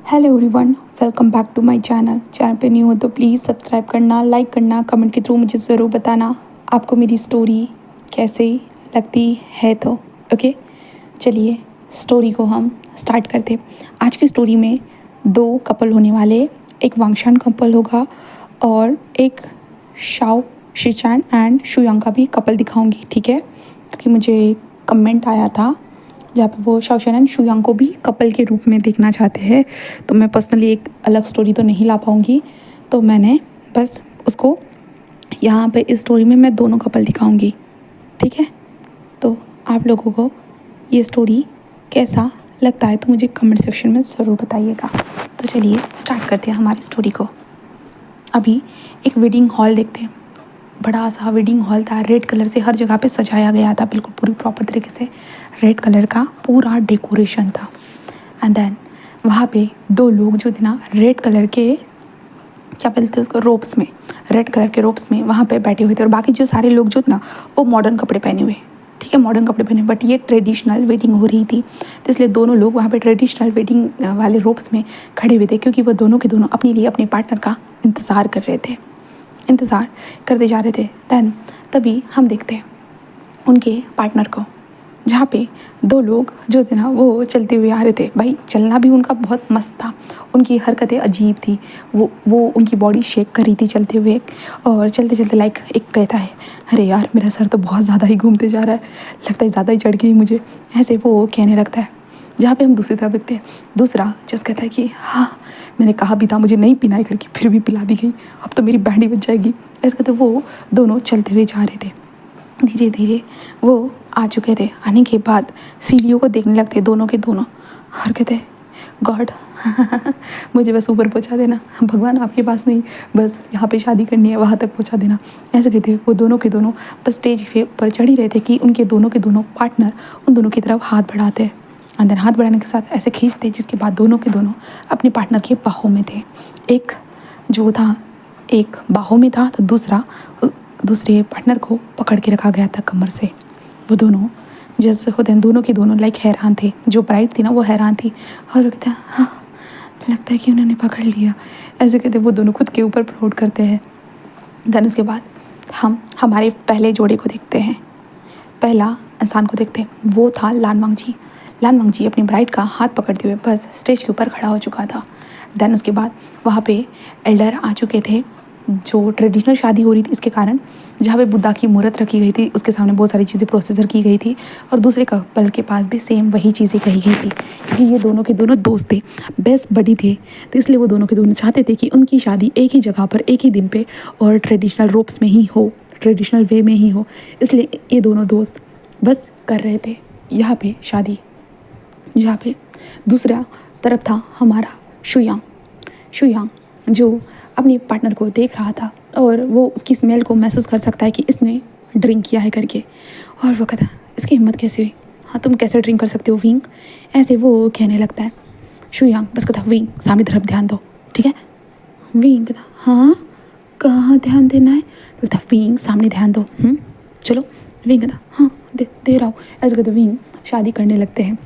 Hello everyone, welcome back to my channel पे new हो तो प्लीज़ सब्सक्राइब करना, लाइक करना, कमेंट के थ्रू मुझे ज़रूर बताना आपको मेरी स्टोरी कैसे लगती है। तो ओके, चलिए स्टोरी को हम स्टार्ट करते हैं। आज की स्टोरी में दो कपल होने वाले, एक वांगशान कपल होगा और एक शाओ शिचान एंड शुयांग का भी कपल दिखाऊंगी, ठीक है? क्योंकि मुझे कमेंट आया था जहाँ पे वो शाओशन एंड शुयांग को भी कपल के रूप में देखना चाहते हैं। तो मैं पर्सनली एक अलग स्टोरी तो नहीं ला पाऊँगी, तो मैंने बस उसको यहाँ पे इस स्टोरी में मैं दोनों कपल दिखाऊंगी, ठीक है? तो आप लोगों को ये स्टोरी कैसा लगता है तो मुझे कमेंट सेक्शन में ज़रूर बताइएगा। तो चलिए स्टार्ट करते हैं हमारी स्टोरी को। अभी एक वेडिंग हॉल देखते हैं। बड़ा सा वेडिंग हॉल था, रेड कलर से हर जगह पे सजाया गया था, बिल्कुल पूरी प्रॉपर तरीके से रेड कलर का पूरा डेकोरेशन था। एंड देन वहाँ पे दो लोग जो थे ना, रेड कलर के क्या बोलते हैं उसको, रोब्स में, रेड कलर के रोब्स में वहाँ पे बैठे हुए थे। और बाकी जो सारे लोग जो थे ना वो मॉडर्न कपड़े पहने हुए, ठीक है, मॉडर्न कपड़े पहने, बट ये ट्रेडिशनल वेडिंग हो रही थी तो इसलिए दोनों लोग वहाँ पे ट्रेडिशनल वेडिंग वाले रोब्स में खड़े हुए थे, क्योंकि वो दोनों के दोनों अपने लिए अपने पार्टनर का इंतज़ार कर रहे थे, इंतज़ार करते जा रहे थे। दैन तभी हम देखते हैं उनके पार्टनर को, जहाँ पे दो लोग जो थे ना वो चलते हुए आ रहे थे। भाई चलना भी उनका बहुत मस्त था, उनकी हरकतें अजीब थी, वो उनकी बॉडी शेक कर रही थी चलते हुए। और चलते चलते लाइक एक कहता है, अरे यार मेरा सर तो बहुत ज़्यादा ही घूमते जा रहा है, लगता है ज़्यादा ही चढ़ गई मुझे, ऐसे वो कहने लगता है। जहाँ पे हम दूसरी तरफ देखते हैं, दूसरा जस कहता है कि हाँ मैंने कहा भी था मुझे नहीं पीना है करके, फिर भी पिला दी गई, अब तो मेरी बैंड ही बच जाएगी, ऐसे कहते वो दोनों चलते हुए जा रहे थे। धीरे धीरे वो आ चुके थे। आने के बाद सीढ़ियों को देखने लगते दोनों के दोनों, और कहते गॉड मुझे बस ऊपर पहुंचा देना, भगवान आपके पास नहीं, बस यहाँ पे शादी करनी है वहाँ तक पहुंचा देना, ऐसे कहते वो दोनों के दोनों बस स्टेज पे ऊपर चढ़ ही रहे थे कि उनके दोनों के दोनों पार्टनर उन दोनों की तरफ हाथ बढ़ाते हैं। अंदर हाथ बढ़ाने के साथ ऐसे खींचते, जिसके बाद दोनों के दोनों अपने पार्टनर के बाहों में थे। एक जो था एक बाहों में था तो दूसरा दूसरे पार्टनर को पकड़ के रखा गया था कमर से। वो दोनों जैसे होते हैं दोनों के दोनों लाइक हैरान थे, जो ब्राइड थी ना वो हैरान थी, और वो कहते हैं हाँ लगता है कि उन्होंने पकड़ लिया, ऐसे कहते वो दोनों खुद के ऊपर प्राउड करते हैं। देन उसके बाद हम हमारे पहले जोड़े को देखते हैं, पहला इंसान को देखते हैं। वो था लानवांग जी। लानवांग जी अपनी ब्राइड का हाथ पकड़ते हुए बस स्टेज के ऊपर खड़ा हो चुका था। देन उसके बाद वहाँ पे एल्डर आ चुके थे। जो ट्रेडिशनल शादी हो रही थी इसके कारण जहाँ पे बुद्धा की मूर्त रखी गई थी उसके सामने बहुत सारी चीज़ें प्रोसेसर की गई थी, और दूसरे कपल के पास भी सेम वही चीज़ें कही गई थी, क्योंकि ये दोनों के दोनों दोस्त थे, बेस्ट बडी थे, तो इसलिए वो दोनों के दोनों चाहते थे कि उनकी शादी एक ही जगह पर एक ही दिन पे और ट्रेडिशनल रोप्स में ही हो, ट्रेडिशनल वे में ही हो। इसलिए ये दोनों दोस्त बस कर रहे थे यहाँ पे शादी। जहाँ पे दूसरा तरफ था हमारा शुयांग। शुयांग जो अपने पार्टनर को देख रहा था और वो उसकी स्मेल को महसूस कर सकता है कि इसने ड्रिंक किया है करके, और वो कहता है इसकी हिम्मत कैसे हुई, हाँ तुम कैसे ड्रिंक कर सकते हो विंग, ऐसे वो कहने लगता है। शुयांग बस कहता विंग सामने तरफ ध्यान दो, ठीक है? विंग कहता हाँ कहाँ ध्यान देना है, कहता विंग सामने ध्यान दो, चलो। विंग कहता हाँ दे रहा हूँ, ऐसे कहते विंग शादी करने लगते हैं।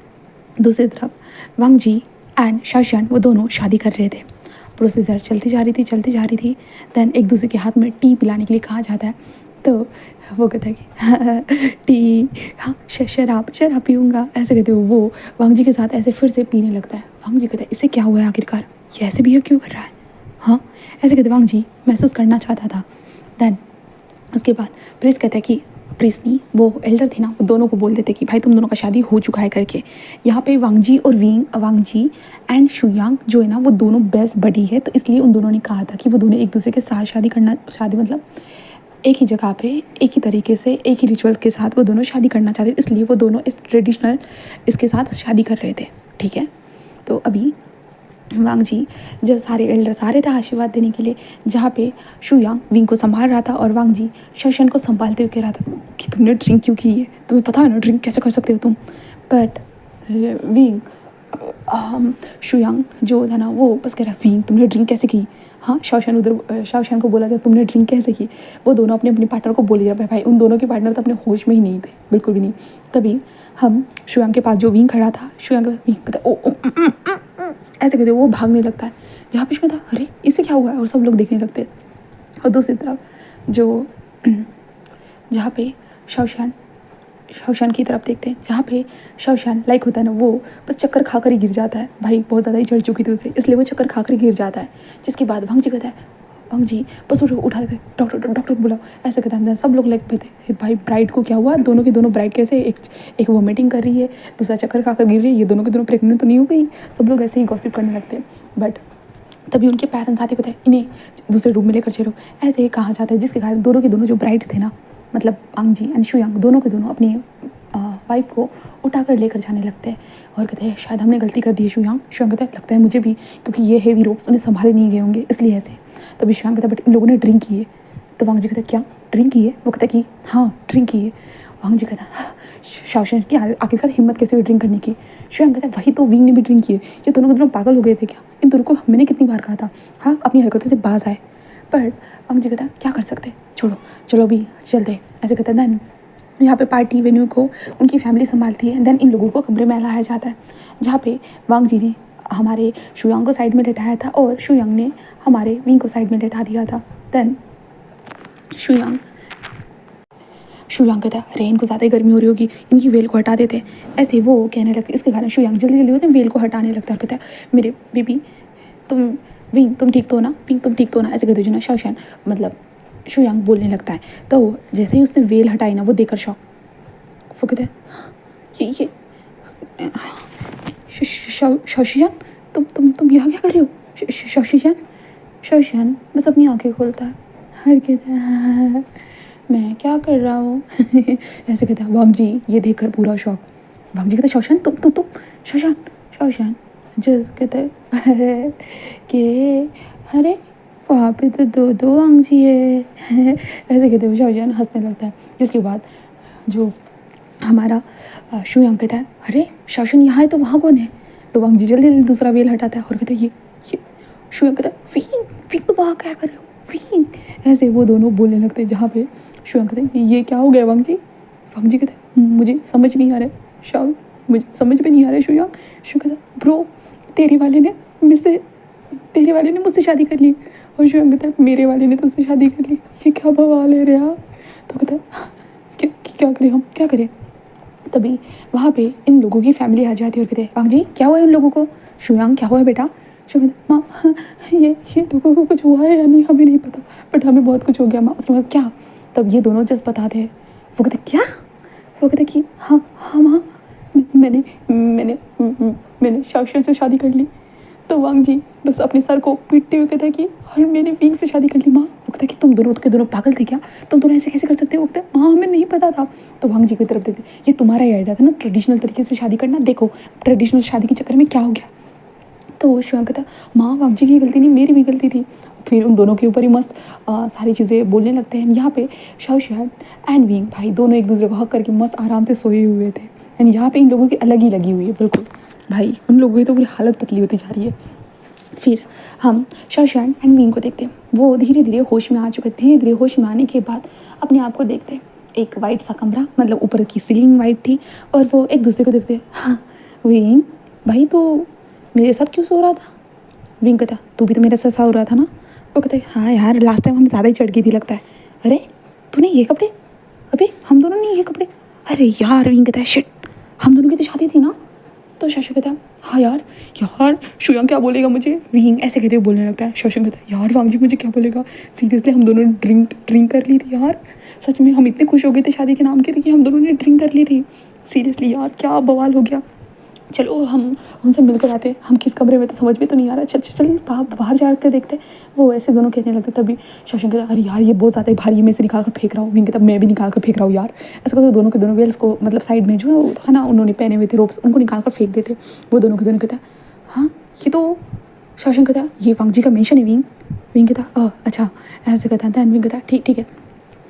दूसरी तरफ वांग जी एंड शाओशन वो दोनों शादी कर रहे थे। प्रोसीजर चलती जा रही थी। दैन एक दूसरे के हाथ में टी पिलाने के लिए कहा जाता है, तो वो कहता है कि टी हाँ शराब पीऊँगा, ऐसे कहते हो वो वांग जी के साथ ऐसे फिर से पीने लगता है। वांग जी कहता है इससे क्या हुआ है आखिरकार, ये ऐसे बिहेव क्यों कर रहा है, हाँ ऐसे कहते वांग जी महसूस करना चाहता था। दैन उसके बाद प्रिंस कहता है कि प्रिंसनी वो एल्डर थे ना वो दोनों को बोल देते कि भाई तुम दोनों का शादी हो चुका है करके। यहाँ पे वांग जी और वांग जी एंड शुयांग जो है ना वो दोनों बेस्ट बडी है, तो इसलिए उन दोनों ने कहा था कि वो दोनों एक दूसरे के साथ शादी मतलब एक ही जगह पे एक ही तरीके से एक ही रिचुअल के साथ वो दोनों शादी करना चाहते थे, इसलिए वो दोनों इस ट्रेडिशनल इसके साथ शादी कर रहे थे, ठीक है? तो अभी वांग जी जब सारे एल्डर्स आ रहे थे आशीर्वाद देने के लिए, जहाँ पे शुयांग विंग को संभाल रहा था और वांग जी शाओशन को संभालते हुए कह रहा था कि तुमने ड्रिंक क्यों की है, तुम्हें पता है ना ड्रिंक कैसे कर सकते हो तुम। बट विंग शुयांग जो था ना वो बस कह रहा विंग तुमने ड्रिंक कैसे की, हाँ शाओशन को बोला था तुमने ड्रिंक कैसे की। वो दोनों अपने अपने पार्टनर को बोले जा भाई उन दोनों के पार्टनर तो अपने होश में ही नहीं थे, बिल्कुल भी नहीं। तभी हम शुयांग के पास जो विंग खड़ा था, शुयांग विंग कहता ओ ऐसे कहते वो भागने लगता है, जहाँ पे कहता है अरे इससे क्या हुआ है, और सब लोग देखने लगते हैं। और दूसरी तरफ जो जहाँ पे शवशान की तरफ देखते हैं, जहाँ पे शवशान लाइक होता है ना, वो बस चक्कर खा कर ही गिर जाता है। भाई बहुत ज़्यादा ही चढ़ चुकी थी उसे, इसलिए वो चक्कर खा कर ही गिर जाता है। जिसके बाद वांग जी कहता है, वांग जी बस उठा देते, डॉक्टर डॉक्टर बुलाओ, ऐसा कहता है। सब लोग लाइक पे थे, भाई ब्राइड को क्या हुआ, दोनों के दोनों ब्राइड कैसे, एक वोमिटिंग कर रही है, दूसरा चक्कर खा कर गिर रही है, ये दोनों के दोनों प्रेग्नेंट तो नहीं हो गई। सब लोग ऐसे ही गॉसिप करने लगते हैं। बट तभी उनके पेरेंट्स आते, कहते हैं इन्हें दूसरे रूम में लेकर चलो। ऐसे ही कहा जाता है, जिसके कारण दोनों के दोनों जो ब्राइड थे ना, मतलब वांग जी एंड शुयांग, दोनों के दोनों अपनी वाइफ को उठाकर लेकर जाने लगते हैं। और कहते हैं शायद हमने गलती कर दी है शुयांग कहता है लगता है मुझे भी, क्योंकि ये हेवी रोप्स उन्हें संभाले नहीं गए होंगे, इसलिए ऐसे। तभी शुयांग कहता है बट इन लोगों ने ड्रिंक की है। तो वांग जी कहता है क्या ड्रिंक की है? वो कहता है कि हाँ ड्रिंक की है। वांग जी कहता है शाओशन की आखिरकार हिम्मत कैसे हुई ड्रिंक करने की? शुयांग कहता है वही तो, विंग ने भी ड्रिंक की है। ये दोनों के दोनों पागल हो गए थे क्या? इन दोनों को मैंने कितनी बार कहा था हाँ अपनी हरकतों से बाज आए। पर वांग जी कहता है क्या कर सकते, छोड़ो चलो अभी चलते, ऐसे कहता है। देन यहाँ पे पार्टी वेन्यू को उनकी फैमिली संभालती है। देन इन लोगों को कमरे में लाया जाता है, जहाँ पे वांग जी ने हमारे शुयांग को साइड में लेटाया था और शुयांग ने हमारे विंग को साइड में लेटा दिया था। देन शुयांग कहता है अरे इनको ज़्यादा ही गर्मी हो रही होगी, इनकी वेल को हटा देते। ऐसे वो कहने लगते, इसके कारण शुयांग जल्दी जल्दी होते हैं वेल को हटाने लगता है और कहता है मेरे बेबी तुम विंग तुम ठीक तो हो ना, पिंक तुम ठीक तो हो ना, ऐसे कहते जो ना शाओशान मतलब शुयांग बोलने लगता है। तो जैसे ही उसने वेल हटाई ना, वो देखकर शॉक, वो कहते हैं ये शाओशियान तुम यहाँ क्या कर रहे हो? शाओशियान बस अपनी आंखें खोलता है और कहता है मैं क्या कर रहा हूँ ऐसे कहता है। वांग जी ये देखकर पूरा शॉक। वांग जी कहता है शाओशान तुम शाओशान जस्ट कहता है कि अरे वहाँ पे तो दो वांग जी है ऐसे कहते हुए शाओशान हंसने लगता है। जिसके बाद जो हमारा शुयांग कहता है अरे शाओशान यहाँ है तो वहाँ कौन है? तो वांग जी जल्दी जल्दी दूसरा वेल हटाता है और कहता है ये शुयांग कहता है फिंग तुम वहाँ क्या कर रहे हो फिंग? ऐसे वो दोनों बोलने लगते हैं, जहाँ पे शुयांग कहते हैं ये क्या हो गया वांग जी? वांग जी कहते हैं मुझे समझ नहीं आ रहा है शाओ, मुझे समझ में नहीं आ रहा है शुयांग कहता है ब्रो तेरे वाले ने मुझसे शादी कर ली। और शुयांग कहता है मेरे वाले ने तुझसे शादी कर ली, ये क्या बवाल है रे यार। तो कहता है क्या करें हम क्या करें? तभी वहाँ पे इन लोगों की फैमिली आ जाती है और कहते हैं वांग जी क्या हुआ है उन लोगों को? शुयांग क्या हुआ है बेटा? शुयांग कहता माँ ये लोगों को कुछ हुआ है या नहीं हमें नहीं पता, बट हमें बहुत कुछ हो गया माँ। उसके बाद क्या? तब ये दोनों जस्ट बताते हैं। वो कहते क्या? वो कहते कि हाँ माँ मैंने शाओशान से शादी कर ली। तो वांग जी बस अपने सर को पीटते हुए कहता है कि और मैंने विंग से शादी कर ली माँ। वो कहता है कि तुम दोनों के दोनों पागल थे क्या? तुम दोनों ऐसे कैसे कर सकते हो? वो कहता है हाँ हमें नहीं पता था। तो वांग जी की तरफ देखते ये तुम्हारा ही आइडिया था ना ट्रेडिशनल तरीके से शादी करना, देखो ट्रेडिशनल शादी के चक्कर में क्या हो गया। तो शुयांग कहता माँ वांग जी की गलती नहीं मेरी भी गलती थी। फिर उन दोनों के ऊपर ही मस्त सारी चीज़ें बोलने लगते हैं। यहाँ पे शाओशान एंड विंग भाई दोनों एक दूसरे को हक करके मस्त आराम से सोए हुए थे। एंड यहाँ पे इन लोगों की अलग ही लगी हुई है बिल्कुल, भाई उन लोगों की तो पूरी हालत पतली होती जा रही है। फिर हम शाओशान एंड विंग को देखते हैं, वो धीरे धीरे होश में आ चुके। धीरे धीरे होश में आने के बाद अपने आप को देखते हैं, एक वाइट सा कमरा, मतलब ऊपर की सीलिंग वाइट थी, और वो एक दूसरे को देखते हाँ विंग भाई तो मेरे साथ क्यों सो रहा था? विंग कहता तू भी तो मेरे साथ सो रहा था ना? वो कहते हाँ यार लास्ट टाइम हम ज़्यादा ही चढ़ गई थी लगता है। अरे तूने ये कपड़े, अबे हम दोनों ने ये कपड़े, अरे यार विंग कहता है शिट हम दोनों की तो शादी थी ना? तो शाओशान कहता है हाँ यार शुयांग क्या बोलेगा मुझे? विंग ऐसे कहते हुए बोलने लगता है। शाओशान कहता है यार वांग जी मुझे क्या बोलेगा? सीरियसली हम दोनों ने ड्रिंक कर ली थी यार, सच में हम इतने खुश हो गए थे शादी के नाम के लिए कि हम दोनों ने ड्रिंक कर ली थी। सीरियसली यार क्या बवाल हो गया। चलो हम उनसे मिलकर आते, हम किस कमरे में तो समझ में तो नहीं आ रहा, चल बाहर जा कर देखते। वो ऐसे दोनों कहने लगते। तभी शाओशान कहता अरे यार ये बहुत ज़्यादा भारी है, मैं इसे निकाल कर फेंक रहा हूँ। विंग कहता मैं भी निकाल कर फेंक रहा हूँ यार। ऐसा करते दोनों के दोनों वेल्स को मतलब साइड में जो है ना उन्होंने पहने हुए थे रोप्स, उनको निकाल कर फेंक देते। वो दोनों के दोनों कहता हाँ ये तो, शाओशान कहता ये वांग जी का मेंशन है विंग कहता अच्छा ऐसे कहता है। विंग कहता ठीक है।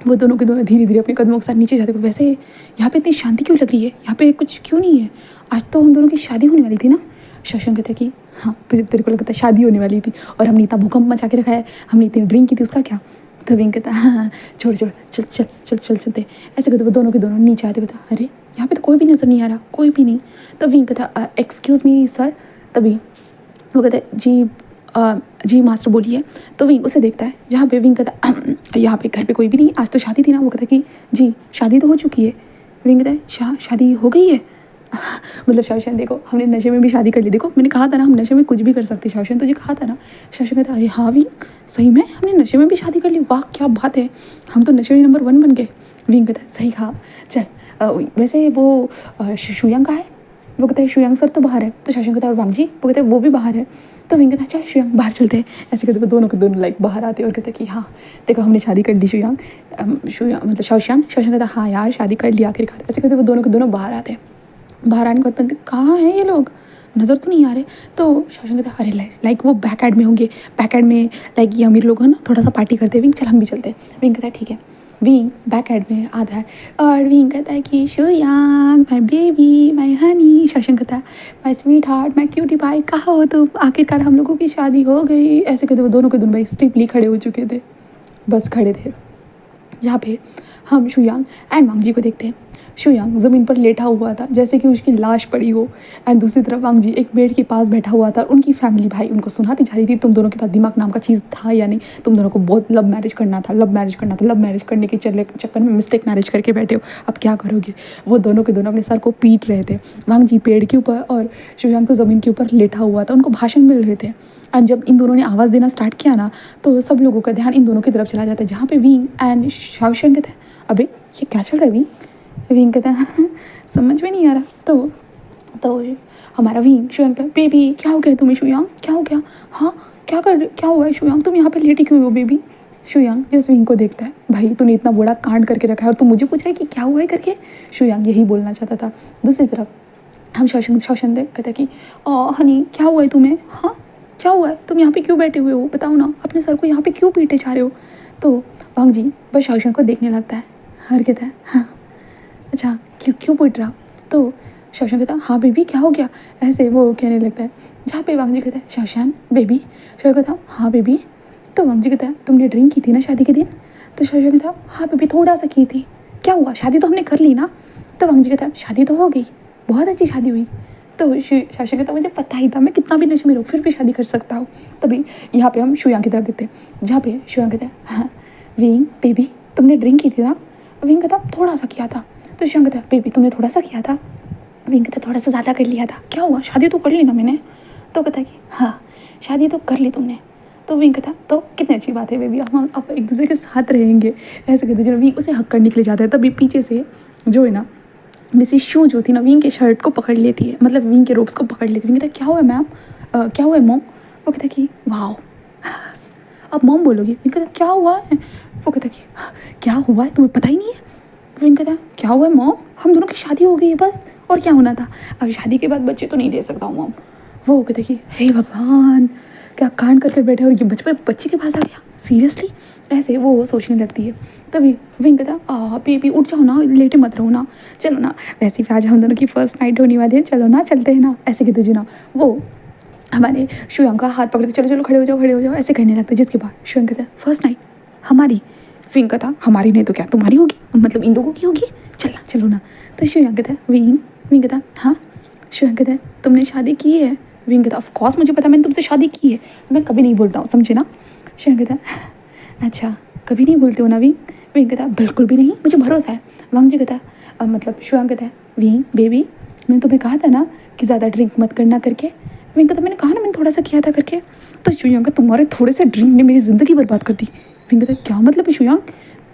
वो दोनों के दोनों धीरे धीरे अपने कदमों के साथ नीचे जाते। वैसे यहाँ पे इतनी शांति क्यों लग रही है? यहाँ पे कुछ क्यों नहीं है? आज तो हम दोनों की शादी होने वाली थी ना? शाओशान कहता है कि हाँ तेरे को लगता है शादी होने वाली थी और हमने इतना भूकंप मचा के रखा है, हमने इतनी ड्रिंक की थी उसका क्या? तो विंग कहता हाँ छोड़ चलते। ऐसे कहते वो दोनों के दोनों नीचे आते। कहता अरे यहाँ पे तो कोई भी नज़र नहीं आ रहा, कोई भी नहीं। तो विंग कहता एक्सक्यूज़ मी सर। तभी वो कहता है जी जी मास्टर बोलिए। तो विंग उसे देखता है, जहाँ पे विंग कहता है यहाँ पे घर पे कोई भी नहीं, आज तो शादी थी ना। वो कहता है कि जी शादी तो हो चुकी है। विंग कहता है शादी हो गई है। मतलब शाओशन देखो, हमने नशे में भी शादी कर ली। देखो मैंने कहा था ना, हम नशे में कुछ भी कर सकते। शाओशन तुझे कहा था ना। शाओशन कहता है अरे हाँ विंग, सही में हमने नशे में भी शादी कर ली, वाह क्या बात है, हम तो नशे में नंबर 1 बन गए। विंग कहता है सही कहा। चल वैसे वो शुयांग कहाँ है। वो कहता है शुयांग सर तो बाहर है। तो शाओशन कहता है और वांग जी। वो कहते हैं वो भी बाहर है। तो विंग कहता है चल शुयांग बाहर चलते हैं। ऐसे कहते दोनों के दोनों लाइक बाहर आते हैं और कहते हैं कि हाँ देखो हमने शादी कर ली शुयांग। शुयांग मतलब शाओशन कहता है हाँ यार शादी कर लिया आखिरकार। ऐसे कहते वो दोनों के दोनों बाहर आते हैं। बाहर आने के बाद बनते कहाँ हैं ये लोग, नज़र तो नहीं आ रहे। तो शाओशन कहता है अरे लाइक वो बैक एड में होंगे, बैक एड में लाइक ये अमीर लोग हैं ना, थोड़ा सा पार्टी करते हैं। विंग चल हम भी चलते हैं। विंग कहता है ठीक है। विंग बैक एड में आता है और विंग कहता है कि Shuyang my baby my honey. Xiaoshan कहता है my sweetheart my cutie pie, कहाँ हो तुम, आखिरकार हम लोगों की शादी हो गई। ऐसे कहते वो दोनों के दोनों भाई स्टिफली खड़े हो चुके थे, बस खड़े थे। जहाँ पे हम शुयांग एंड वांग जी को देखते हैं। शुयांग ज़मीन पर लेटा हुआ था जैसे कि उसकी लाश पड़ी हो, एंड दूसरी तरफ वांग जी एक बेड के पास बैठा हुआ था। उनकी फैमिली भाई उनको सुनाती जा रही थी तुम दोनों के पास दिमाग नाम का चीज़ था या नहीं, तुम दोनों को बहुत लव मैरिज करना था, लव मैरिज करना था, लव मैरिज करने के चक्कर में मिस्टेक मैरिज करके बैठे हो, अब क्या करोगे। वो दोनों के दोनों अपने सर को पीट रहे थे। वांग जी पेड़ के ऊपर और शुयांग तो ज़मीन के ऊपर लेटा हुआ था, उनको भाषण मिल रहे थे। एंड जब इन दोनों ने आवाज़ देना स्टार्ट किया ना, तो सब लोगों का ध्यान इन दोनों की तरफ चला जाता है, जहाँ पे विंग एंड शाओशन कहते हैं अबे ये क्या चल रहा है विंग। विंग कहता है समझ में नहीं आ रहा। तो हमारा विंग शुयांग कहता है बेबी क्या हो गया तुम्हें शुयांग, क्या हो गया, हाँ क्या हुआ है शुयांग, तुम यहाँ पे लेटी क्यों हो बेबी। शुयांग जिस विंग को देखता है भाई तूने इतना बड़ा कांड करके रखा है और तू मुझे पूछ रहा है कि क्या हुआ है करके। शुयांग यही बोलना चाहता था। दूसरी तरफ हम शाओशन कहते हैं कि हनी क्या हुआ है तुम्हें, हाँ क्या हुआ है, तुम यहाँ पे क्यों बैठे हुए हो, बताओ ना, अपने सर को यहाँ पे क्यों पीटे जा रहे हो। तो वांग जी बस शाओशन को देखने लगता है और कहता है हाँ अच्छा क्यों पीट रहा। तो शाओशन कहता है हाँ बेबी क्या हो गया, ऐसे वो कहने लगता है। जहाँ पे वांग जी कहता है शाओशन बेबी। शाओशन कहता है हाँ बेबी। तो वांग जी कहता है तुमने ड्रिंक की थी ना शादी के दिन। तो शाओशन कहता है हाँ बेबी थोड़ा सा की थी, क्या हुआ, शादी तो हमने कर ली ना। तो वांग जी कहता है शादी तो हो गई, बहुत अच्छी शादी हुई। तो शाओशन कहता मुझे पता ही था, मैं कितना भी नशे में रहूँ फिर भी शादी कर सकता हूँ। तभी यहाँ पे हम शुयांग की तरफ देखते हैं, जहाँ पे शुयांग कहता है हाँ विंग बेबी तुमने ड्रिंक की थी ना। विंग कहता थोड़ा सा किया था। तो शुयांग कहता बेबी तुमने थोड़ा सा किया था। विंग कहता थोड़ा सा ज़्यादा कर लिया था, क्या हुआ, शादी तो कर ली ना मैंने। तो कहता कि हाँ शादी तो कर ली तुमने। तो विंग कहता तो कितनी अच्छी बात है बेबी, हम अब एक दूसरे के साथ रहेंगे। ऐसे कहते जब विंग उसे हक करने के लिए जाता है तभी पीछे से जो है ना मिसिस शू जो थी ना विंग के शर्ट को पकड़ लेती है, मतलब विंग के रोब्स को पकड़ लेती है। विंग कहता क्या हुआ मैम, क्या हुआ है मॉम। वो कहता कि वाह अब मॉम बोलोगी। विंग कहता क्या हुआ है। वो कहता कि क्या हुआ है तुम्हें पता ही नहीं है। विंग कहता क्या हुआ है मॉम, हम दोनों की शादी हो गई है बस, और क्या होना था, अब शादी के बाद बच्चे तो नहीं दे सकता हूँ मॉम। वो कहता कि हे भगवान क्या कांड कर बैठे और ये बच्चे के पास आ गया सीरियसली। ऐसे वो सोचने लगती है। तभी विंग कहता बेबी उठ जाओ ना, लेटे मत रहो ना, चलो ना, वैसे भी आज हम दोनों की फर्स्ट नाइट होने वाली है, चलो ना चलते हैं ना। ऐसे कहते जी ना वो हमारे शुयांग का हाथ पकड़ते चलो खड़े हो जाओ ऐसे कहने लगते। जिसके बाद शुयांग कहता फर्स्ट नाइट हमारी। विंग कहता हमारी नहीं तो क्या तुम्हारी होगी, मतलब इन लोगों की होगी, चलो ना। तो शुयांग कहता विंग कहता हाँ। शुयांग कहता तुमने शादी की है। विंग कहता ऑफकोर्स मुझे पता, मैंने तुमसे शादी की है, मैं कभी नहीं बोलता हूँ समझे ना। शुयांग कहता अच्छा कभी नहीं बोलते हो ना विंग। विंग कहता बिल्कुल भी नहीं, मुझे भरोसा है। वांग जी कहता मतलब शुयांग कहता है विंग बेबी मैंने तुम्हें कहा था ना कि ज़्यादा ड्रिंक मत करना करके। विंग कहता मैंने कहा ना मैंने थोड़ा सा किया था करके। तो शुयांग कहता तुम्हारे थोड़े से ड्रिंक ने मेरी ज़िंदगी बर्बाद कर दी। विंग कहता क्या मतलब है शुयांग,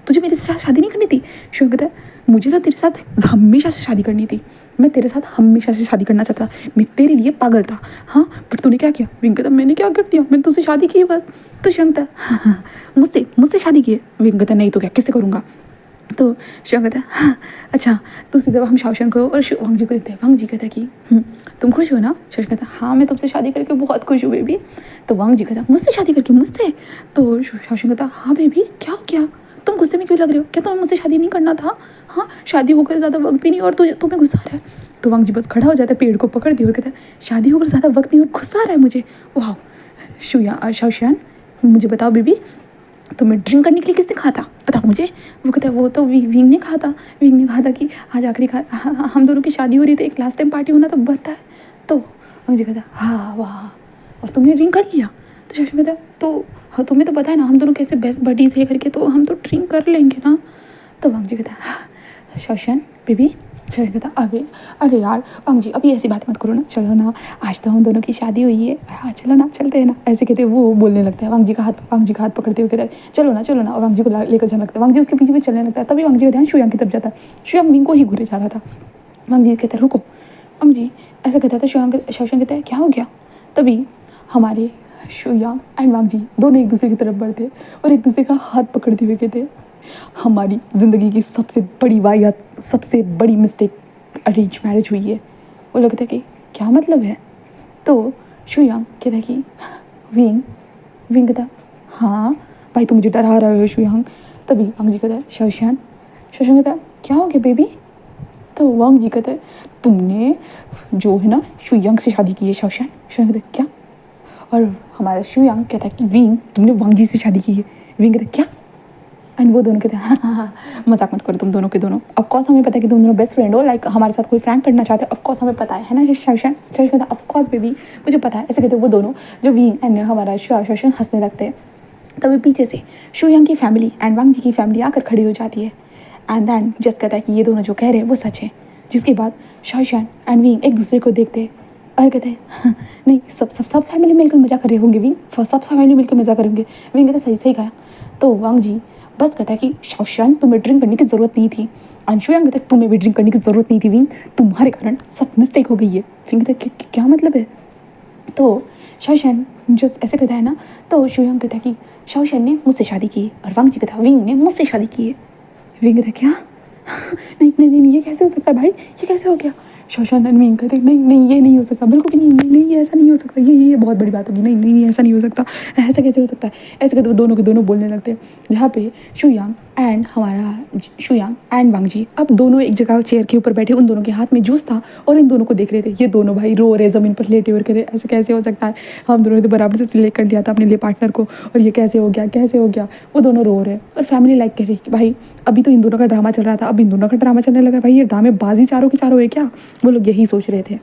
तुझे मेरे साथ शादी नहीं करनी थी। शुयांग कहता मुझे तो तेरे साथ हमेशा से शादी करनी थी, मैं तेरे साथ हमेशा से शादी करना चाहता था, मैं तेरे लिए पागल था। हाँ पर तूने क्या किया। विंग कहता मैंने क्या कर दिया, मैंने तुझसे शादी की है बस। तो शुयांग कहता हाँ मुझसे शादी की है। विंग कहता नहीं तो क्या किससे करूँगा। तो शुयांग कहता हाँ अच्छा। दूसरी तरफ हम शाओशन को और वांग जी को देखते हैं। वांग जी कहता कि तुम खुश हो ना। शाओशन कहता हाँ मैं तुमसे शादी करके बहुत खुश हूँ बेबी। तो वांग जी कहता मुझसे शादी करके मुझसे। तो शाओशन कहता हाँ बेबी क्या हो गया, तुम गुस्से में क्यों लग रहे हो, क्या तुम्हें मुझसे शादी नहीं करना था, हाँ शादी होकर ज़्यादा वक्त भी नहीं और तुम्हें गुस्सा आ रहा है। तो वांग जी बस खड़ा हो जाता है, पेड़ को पकड़ दिया और कहता है शादी होकर ज़्यादा वक्त नहीं और गुस्सा आ रहा है मुझे। वाह शाओशन मुझे बताओ बेबी तुम्हें ड्रिंक करने के लिए किसने कहा था, बताओ मुझे। वो कहता है वो तो विंग ने कहा था। विंग ने कहा था कि आज आखिरकार हम दोनों की शादी हो रही थी, एक लास्ट टाइम पार्टी होना तो बनता है। तो वांग जी कहता हाँ वाह और तुमने ड्रिंक कर लिया। तो शौशन कहता है तो हाँ, तुम्हें तो पता है ना हम दोनों कैसे बेस्ट बडीज़ है करके, तो हम तो ड्रिंक कर लेंगे ना। तो वांग जी कहता है हाँ, शौशन बेबी। शौशन कहता अबे अरे यार वांग जी अभी ऐसी बातें मत करो ना, चलो ना आज तो हम दोनों की शादी हुई है, हाँ चलो ना चलते हैं ना, ऐसे कहते वो बोलने लगता है। वांग जी का हाथ पकड़ते हुए कहता है चलो ना। और वांग जी को लेकर जाने लगता है। वांग जी उसके पीछे चलने लगता है। तभी वांग जी का ध्यान शुयांग की तरफ जाता है। शुयांग विंग को ही घूरे जा रहा था। वांग जी कहता है रुको। वांग जी ऐसा कहता था। शौशन कहता है क्या हो गया। तभी हमारे शुयांग एंड वांग जी दोनों एक दूसरे की तरफ बढ़ते और एक दूसरे का हाथ पकड़ते हुए कहते हमारी ज़िंदगी की सबसे बड़ी वाहियात, सबसे बड़ी मिस्टेक अरेंज मैरिज हुई है। वो लोग कहते कि क्या मतलब है। तो शुयांग कहता है कि विंग कहता हाँ भाई तुम मुझे डरा रहे हो शुयांग। तभी वांग जी कहता है शौशन कहता है क्या हो गया बेबी। तो वांग जी कहता है तुमने जो है ना शुयांग से शादी की है। शौशन कहता है क्या। और हमारा शुयांग कहता है कि विंग तुमने वांग जी से शादी की है। विंग कहता है क्या। एंड वो दोनों कहते हैं हाँ मजाक मत करो तुम दोनों के दोनों, ऑफकोर्स हमें पता है कि तुम दोनों बेस्ट फ्रेंड हो, लाइक हमारे साथ कोई फ्रैंक करना चाहते हो, ऑफकोर्स हमें पता है ना शौशन कहता है ऑफकोर्स बेबी मुझे पता है। ऐसे कहते वो दोनों जो विंग एंड हमारा शौशन हंसने लगते हैं। तभी पीछे से शुयांग की फैमिली एंड वांग जी की फैमिली आकर खड़ी हो जाती है। एंड देन जस्ट कहता है कि ये दोनों जो कह रहे हैं वो सच है। जिसके बाद शौशन एंड विंग एक दूसरे को देखते हैं और कहते हैं हाँ, नहीं सब फैमिली मिलकर मजा कर रहे होंगे विंग, सब फैमिली मिलकर मजा करेंगे। विंग कहते सही कहा। तो वांग जी बस कहता है कि शौशन तुम्हें ड्रिंक करने की ज़रूरत नहीं थी। अंशुयांग कहता है तुम्हें भी ड्रिंक करने की ज़रूरत नहीं थी विंग, तुम्हारे कारण सब मिस्टेक हो गई है। विंग कहता है क्या मतलब है। तो शौशन जस्ट ऐसे कहता है ना। तो शुयांग कहता है कि शौशन ने मुझसे शादी की है और वांग जी कहता है विंग ने मुझसे शादी की है। विंग कहता है क्या नहीं ये कैसे हो सकता है भाई, ये कैसे हो गया। शौशन एंड विंग कहते नहीं ये नहीं हो सकता, बिल्कुल भी नहीं ऐसा नहीं हो सकता, ये बहुत बड़ी बात होगी, नहीं ऐसा नहीं हो सकता, ऐसा कैसे हो सकता है। ऐसे कहते वो दोनों के दोनों बोलने लगते हैं। जहाँ पे शुयांग एंड वांग जी अब दोनों एक जगह चेयर के ऊपर बैठे, उन दोनों के हाथ में जूस था और इन दोनों को देख रहे थे। ये दोनों भाई रो रहे ज़मीन पर लेटे और कह रहे ऐसे कैसे हो सकता है, हम दोनों ने तो बराबर से सिलेक्ट कर लिया था अपने लिए पार्टनर को और ये कैसे हो गया। वो दोनों रो रहे और फैमिली लाइक कह रही कि भाई अभी तो इन दोनों का ड्रामा चल रहा था, अब इन दोनों का ड्रामा चलने लगा, भाई ये ड्रामे बाजी चारों के चारों है क्या। वो लोग यही सोच रहे थे।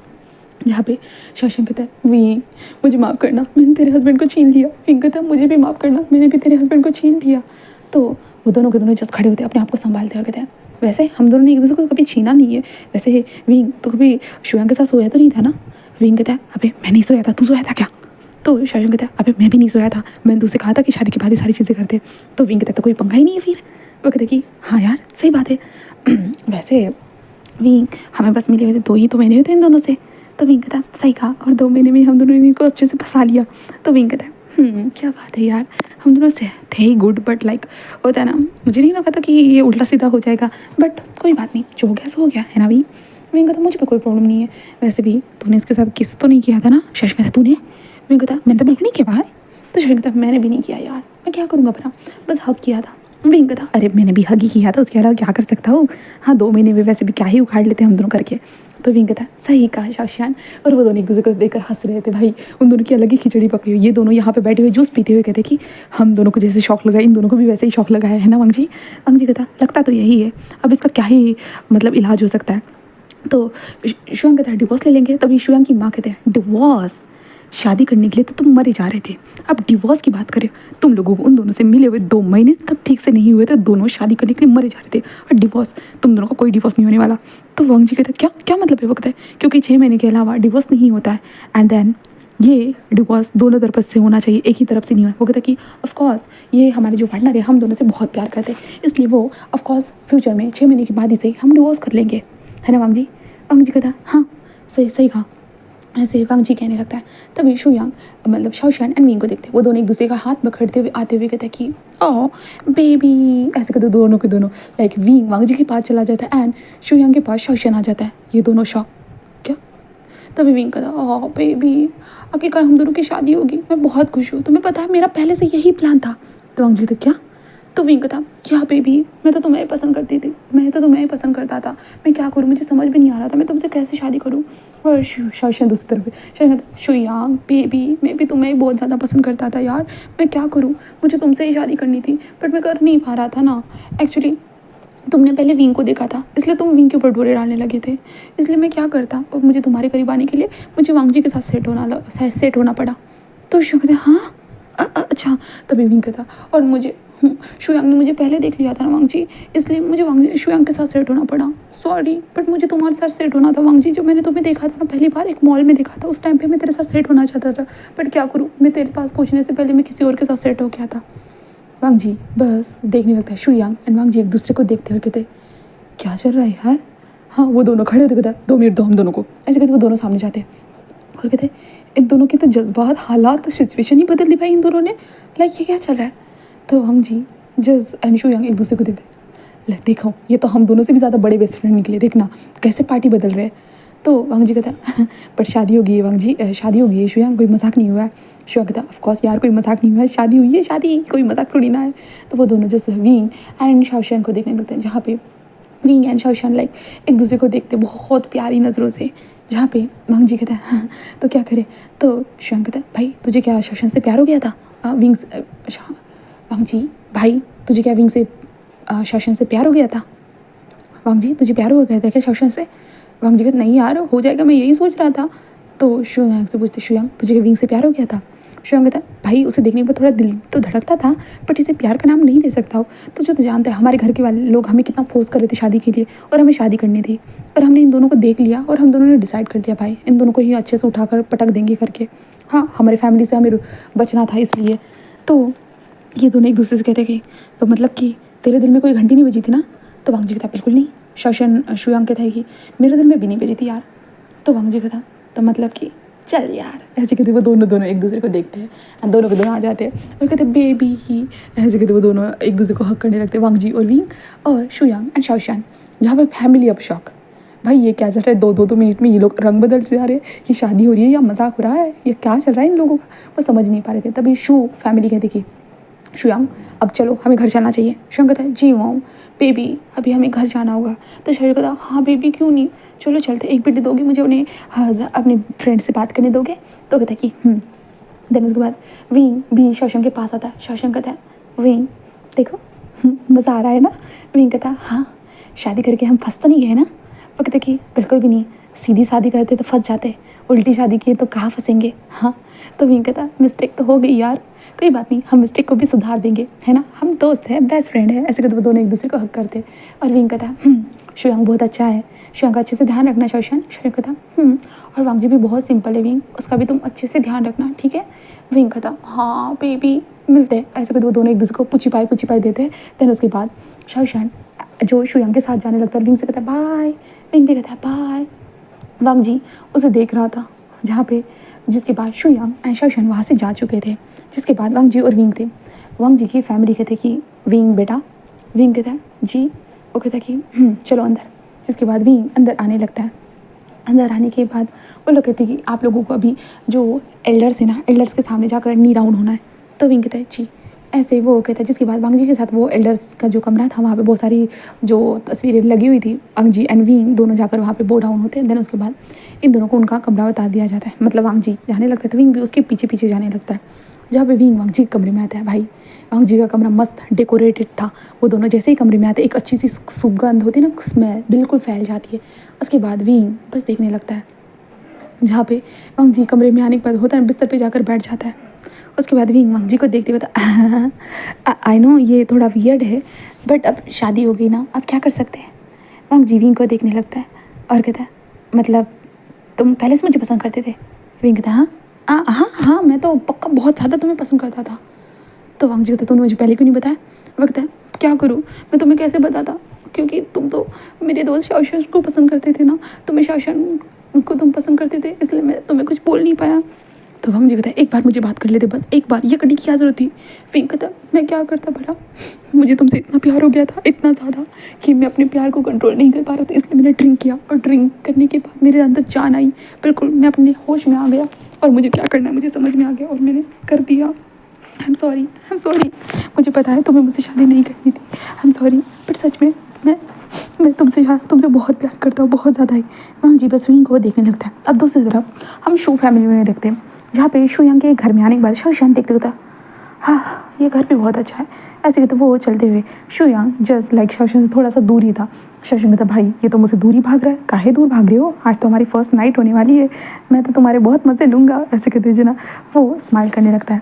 जहाँ पे शौशन कहता है विंग मुझे माफ़ करना, मैंने तेरे हस्बैंड को छीन लिया। विंग कहता है मुझे भी माफ़ करना, मैंने भी तेरे हस्बैंड को छीन लिया। तो वो दोनों के दोनों जस्ट खड़े होते हैं, अपने आप को संभालते हैं और कहते हैं वैसे हम दोनों ने एक दूसरे को कभी छीना नहीं है, वैसे विंग तो कभी शुयांग के साथ सोया तो नहीं था ना। विंग कहता है अबे मैं नहीं सोया था, तू सोया था क्या। तो शौशन कहता है अबे मैं भी नहीं सोया था, मैंने तुझसे कहा था कि शादी के बाद ही सारी चीज़ें करते। तो विंग कहता है तो कोई पंगा ही नहीं है फिर। वो कहते कि हाँ यार सही बात है वैसे विंग हमें बस मिले हुए थे 2 ही तो महीने हुए थे इन दोनों से। तो विंग कहता सही कहा, और 2 महीने में हम दोनों ने इनको अच्छे से फंसा लिया। तो विंग कहता है क्या बात है यार, हम दोनों से थे ही गुड, बट लाइक होता है ना, मुझे नहीं लगा था कि ये उल्टा सीधा हो जाएगा, बट कोई बात नहीं, जो हो गया सो हो गया है ना। विंग कहता मुझे पे कोई प्रॉब्लम नहीं है, वैसे भी तूने इसके साथ किस तो नहीं किया था ना। शौशन कहता तूने। विंग कहता मैंने तो बिल्कुल नहीं किया भाई। तो शौशन कहता मैंने भी नहीं किया यार, मैं क्या करूँगा अपना, बस हक किया था। विंग कहता अरे मैंने भी हक ही किया था, उसके अलावा क्या कर सकता हूँ। हाँ 2 महीने में वैसे भी क्या ही उखाड़ लेते हैं हम दोनों करके। तो विंग कहता सही कहा शौशन। और वो दोनों एक दूसरे को देखकर हंस रहे थे। भाई उन दोनों की अलग ही खिचड़ी पकड़ी हुई। ये दोनों यहाँ पे बैठे हुए जूस पीते हुए कहते कि हम दोनों को जैसे शौक लगा इन दोनों को भी वैसे ही शौक लगा है ना वांग जी। वांग जी कहता लगता तो यही है, अब इसका क्या ही मतलब इलाज हो सकता है। तो शुयांग कहता है डिवोर्स ले लेंगे। तभी शुयांग की माँ कहते हैं डिवोर्स, शादी करने के लिए तो तुम मरे जा रहे थे, अब डिवोर्स की बात करें। तुम लोगों को उन दोनों से मिले हुए 2 महीने तक ठीक से नहीं हुए थे, दोनों शादी करने के लिए मरे जा रहे थे, और डिवोर्स तुम दोनों का कोई डिवोर्स नहीं होने वाला। तो वांग जी कहते क्या क्या मतलब है। वो कहते हैं क्योंकि 6 महीने के अलावा डिवोर्स नहीं होता है, एंड देन ये डिवोर्स दोनों तरफ से होना चाहिए, एक ही तरफ से नहीं होना। वो कहता है कि ऑफकोर्स ये हमारे जो पार्टनर है हम दोनों से बहुत प्यार करते हैं, इसलिए वो ऑफकोर्स फ्यूचर में 6 महीने के बाद ही से हम डिवोर्स कर लेंगे, है ना वांग जी। वांग जी कहता हाँ सही कहा। ऐसे वांग जी कहने लगता है। तभी शुयांग मतलब शौशन एंड विंग को देखते हैं, वो दोनों एक दूसरे का हाथ पकड़ते हुए आते हुए कहते हैं कि ओ बेबी। ऐसे कहते दोनों के दोनों लाइक विंग वांग जी के पास चला जाता है एंड शुयांग के पास शौशन आ जाता है। ये दोनों शौक क्या। तभी विंग कहता ओ बेबी आखिरकार हम दोनों की शादी होगी, मैं बहुत खुश हूँ, तुम्हें पता है मेरा पहले से यही प्लान था। तो वांग जी कहते क्या। तो विंग कहता क्या बेबी मैं तो तुम्हें पसंद करती थी, मैं तो तुम्हें पसंद करता था, मैं क्या करूँ मुझे समझ भी नहीं आ रहा था मैं तुमसे कैसे शादी करूँ। और शौशन दूसरी तरफ शौशन कहता शुयांग बेबी मैं भी तुम्हें बहुत ज़्यादा पसंद करता था यार, मैं क्या करूँ, मुझे तुमसे ही शादी करनी थी बट मैं कर नहीं पा रहा था ना। एक्चुअली तुमने पहले विंग को देखा था इसलिए तुम विंग के ऊपर डोरे डालने लगे थे, इसलिए मैं क्या करता, और मुझे तुम्हारे करीब आने के लिए मुझे वांग जी के साथ सेट होना पड़ा। तो शुयांग कहता है हाँ अच्छा। तभी विंग कहता और मुझे शुयांग ने मुझे पहले देख लिया था ना वांग जी, इसलिए मुझे वांग शुयांग के साथ सेट होना पड़ा। सॉरी बट मुझे तुम्हारे साथ सेट होना था वांग जी। जब मैंने तुम्हें देखा था ना पहली बार एक मॉल में देखा था, उस टाइम पे मैं तेरे साथ सेट होना चाहता था, बट क्या करूँ, मैं तेरे पास पहुँचने से पहले मैं किसी और के साथ सेट हो गया था। वांग जी बस देखने लगता है। शुयांग एंड वांग जी एक दूसरे को देखते और कहते क्या चल रहा है यार। हाँ वो दोनों खड़े होते, कहता 2 मिनट दो हम दोनों को, ऐसे कहते वो दोनों सामने जाते हैं और कहते इन दोनों के तो जज्बात हालात सिचुएशन ही बदल दी भाई इन दोनों ने। लाइक ये क्या चल रहा है। तो वांग जी जज एंड शुयांग एक दूसरे को देखते ले देखो ये तो हम दोनों से भी ज़्यादा बड़े बेस्ट फ्रेंड निकले, देखना कैसे पार्टी बदल रहे हैं। तो वांग जी कहता है बट शादी हो गई है वांग जी, शादी हो गई है शुयांग, कोई मजाक नहीं हुआ है। शुयांग कहता ऑफकोर्स यार कोई मजाक नहीं हुआ है, शादी हुई है, शादी कोई मजाक थोड़ी ना है। तो वो दोनों जैसे विंग एंड शाओशन को देखने लगते हैं, जहाँ पे विंग एंड शाओशन लाइक एक दूसरे को देखते बहुत प्यारी नज़रों से। जहाँ पे वांग जी कहता है हाँ, तो क्या करे। तो शुयांग कहता है भाई तुझे क्या शाओशन से प्यार हो गया था। विंग वांग जी भाई तुझे क्या विंग से शाओशन से प्यार हो गया था। वांग जी तुझे प्यार हो गया था क्या शाओशन से। वांग जी कहते नहीं यार हो जाएगा, मैं यही सोच रहा था। तो शुयांग से पूछते शुयांग तुझे विंग से प्यार हो गया था। शुयांग कहता भाई उसे देखने के बाद थोड़ा दिल तो धड़कता था, बट इसे प्यार का नाम नहीं दे सकता हो। तुझे तो जानता है हमारे घर के वाले लोग हमें कितना फोर्स कर रहे थे शादी के लिए, और हमें शादी करनी थी, और हमने इन दोनों को देख लिया और हम दोनों ने डिसाइड कर लिया भाई इन दोनों को ही अच्छे से उठाकर पटक देंगे करके। हाँ हमारे फैमिली से हमें बचना था इसलिए। तो ये दोनों एक दूसरे से कहते कि तो मतलब कि तेरे दिल में कोई घंटी नहीं बजी थी ना। तो वांग जी कहता बिल्कुल नहीं। शुयांग कहता है कि मेरे दिल में भी नहीं बजी थी यार। तो वांग जी कहता तो मतलब कि चल यार, ऐसे कहते वो दोनों एक दूसरे को देखते हैं और दोनों के दोनों आ जाते हैं और कहते बेबी ही, ऐसे कहते वो दोनों एक दूसरे को हक करने लगते वांग जी और विंग और शुयांग एंड शाओशन। जहाँ पे फैमिली अब शॉक, भाई ये क्या चल रहा है, दो मिनट में ये लोग रंग बदल जा रहे हैं, ये शादी हो रही है या मजाक हो रहा है, ये क्या चल रहा है इन लोगों का, वो समझ नहीं पा रहे थे। तभी शू फैमिली कहती कि शुयांग अब चलो हमें घर जाना चाहिए। शुयांग कहता है जी मॉम बेबी अभी हमें घर जाना होगा। तो शाओशन कहता हाँ बेबी क्यों नहीं, चलो चलते, एक बिट दोगे मुझे अपने फ्रेंड से बात करने दोगे। तो कहता है कि देन उसके बाद विंग भी शाओशन के पास आता है। शाओशन कहता है विंग देखो मज़ा आ रहा है ना। विंग कहता है हाँ शादी करके हम फंस तो नहीं गए ना। वो कहते कि बिल्कुल भी नहीं, सीधी शादी करते तो फंस जाते, उल्टी शादी किए तो कहाँ फंसेंगे। हाँ तो विंग कहता मिस्टेक तो हो गई यार, कोई बात नहीं हम मिस्टेक को भी सुधार देंगे है ना, हम दोस्त हैं बेस्ट फ्रेंड है। ऐसे कहते वो दोनों एक दूसरे को हक करते और विंग कहता शुयांग बहुत अच्छा है, शुयांग का अच्छे से ध्यान रखना शाओशन। शुयांग कहता और वांग जी भी बहुत सिंपल है विंग, उसका भी तुम अच्छे से ध्यान रखना ठीक है। विंग कहता हाँ बेबी मिलते हैं। ऐसे कहते वो दोनों एक दूसरे को पुची पाई देते हैं। देन उसके बाद शाओशन जो शुयांग के साथ जाने लगता है, विंग से कहता है बाय, विंग भी कहता है बाय। वांग जी उसे देख रहा था, जहाँ पे जिसके बाद शुयांग एंड शाओशन वहाँ से जा चुके थे। जिसके बाद वांग जी और विंग थे। वांग जी की फैमिली कहते कि विंग बेटा, विंग कहता है जी, वो कहता है कि चलो अंदर। जिसके बाद विंग अंदर आने लगता है। अंदर आने के बाद वो लोग कहते हैं कि आप लोगों को अभी जो एल्डर्स है ना, एल्डर्स के सामने जाकर नी राउंड होना है। तो विंग कहता है जी। ऐसे वो कहता है, जिसके बाद वांग जी के साथ वो एल्डर्स का जो कमरा था वहाँ पे बहुत सारी जो तस्वीरें लगी हुई थी, वांग जी एंड विंग दोनों जाकर वहाँ पे बो डाउन होते हैं। देन उसके बाद इन दोनों को उनका कमरा बता दिया जाता है, मतलब वांग जी जाने लगता है तो विंग भी उसके पीछे पीछे जाने लगता है। जहाँ पे विंग वांग जी के कमरे में आता है, भाई वांग जी का कमरा मस्त डेकोरेटेड था। वो दोनों जैसे ही कमरे में आते एक अच्छी सी सुगंध होती है ना, स्मेल बिल्कुल फैल जाती है। उसके बाद विंग बस देखने लगता है, जहाँ पे वांग जी कमरे में आने के बाद होता है बिस्तर पे जाकर बैठ जाता है। उसके बाद विंग वांग जी को देखते हुए आई नो ये थोड़ा वियर्ड है, बट अब शादी हो गई ना, अब क्या कर सकते हैं। वांग जी विंग को देखने लगता है और कहता है मतलब तुम पहले से मुझे पसंद करते थे। विंग कहता है हाँ मैं तो पक्का बहुत ज़्यादा तुम्हें पसंद करता था। तो वांग जी कहता तुमने मुझे पहले क्यों नहीं बताया। वो कहता है क्या करूँ, मैं तुम्हें कैसे बताता, क्योंकि तुम तो मेरे दोस्त शाओशन को पसंद करते थे ना, तुम्हें शाओशन को तुम पसंद करते थे, इसलिए मैं तुम्हें कुछ बोल नहीं पाया। तो वांग जी कहता है एक बार मुझे बात कर लेते, बस एक बार, ये करने की क्या ज़रूरत थी। विंग कहता मैं क्या करता भला, मुझे तुमसे इतना प्यार हो गया था, इतना ज़्यादा कि मैं अपने प्यार को कंट्रोल नहीं कर पा रहा था, इसलिए मैंने ड्रिंक किया और ड्रिंक करने के बाद मेरे अंदर जान आई, बिल्कुल मैं अपने होश में आ गया और मुझे क्या करना है मुझे समझ में आ गया और मैंने कर दिया। आई एम सॉरी, मुझे पता है तुम्हें मुझसे शादी नहीं करनी थी, आई एम सॉरी, बट सच में मैं तुमसे बहुत प्यार करता हूँ, बहुत ज़्यादा ही। वांग जी बस विंग को देखने लगता है। अब दूसरी तरफ हम शू फैमिली में देखते हैं, जहाँ पे शुयांग के घर में आने के बाद शाओशन देखते होता हाँ ये घर भी बहुत अच्छा है। ऐसे कहते वो चलते हुए शुयांग जस्ट लाइक शाओशन से थोड़ा सा दूर ही था। शाओशन कहता भाई ये तो मुझसे दूर ही भाग रहा है, काहे दूर भाग रहे हो, आज तो हमारी फर्स्ट नाइट होने वाली है, मैं तो तुम्हारे बहुत मज़े लूँगा। ऐसे कहते हुए ना वो स्माइल करने लगता है।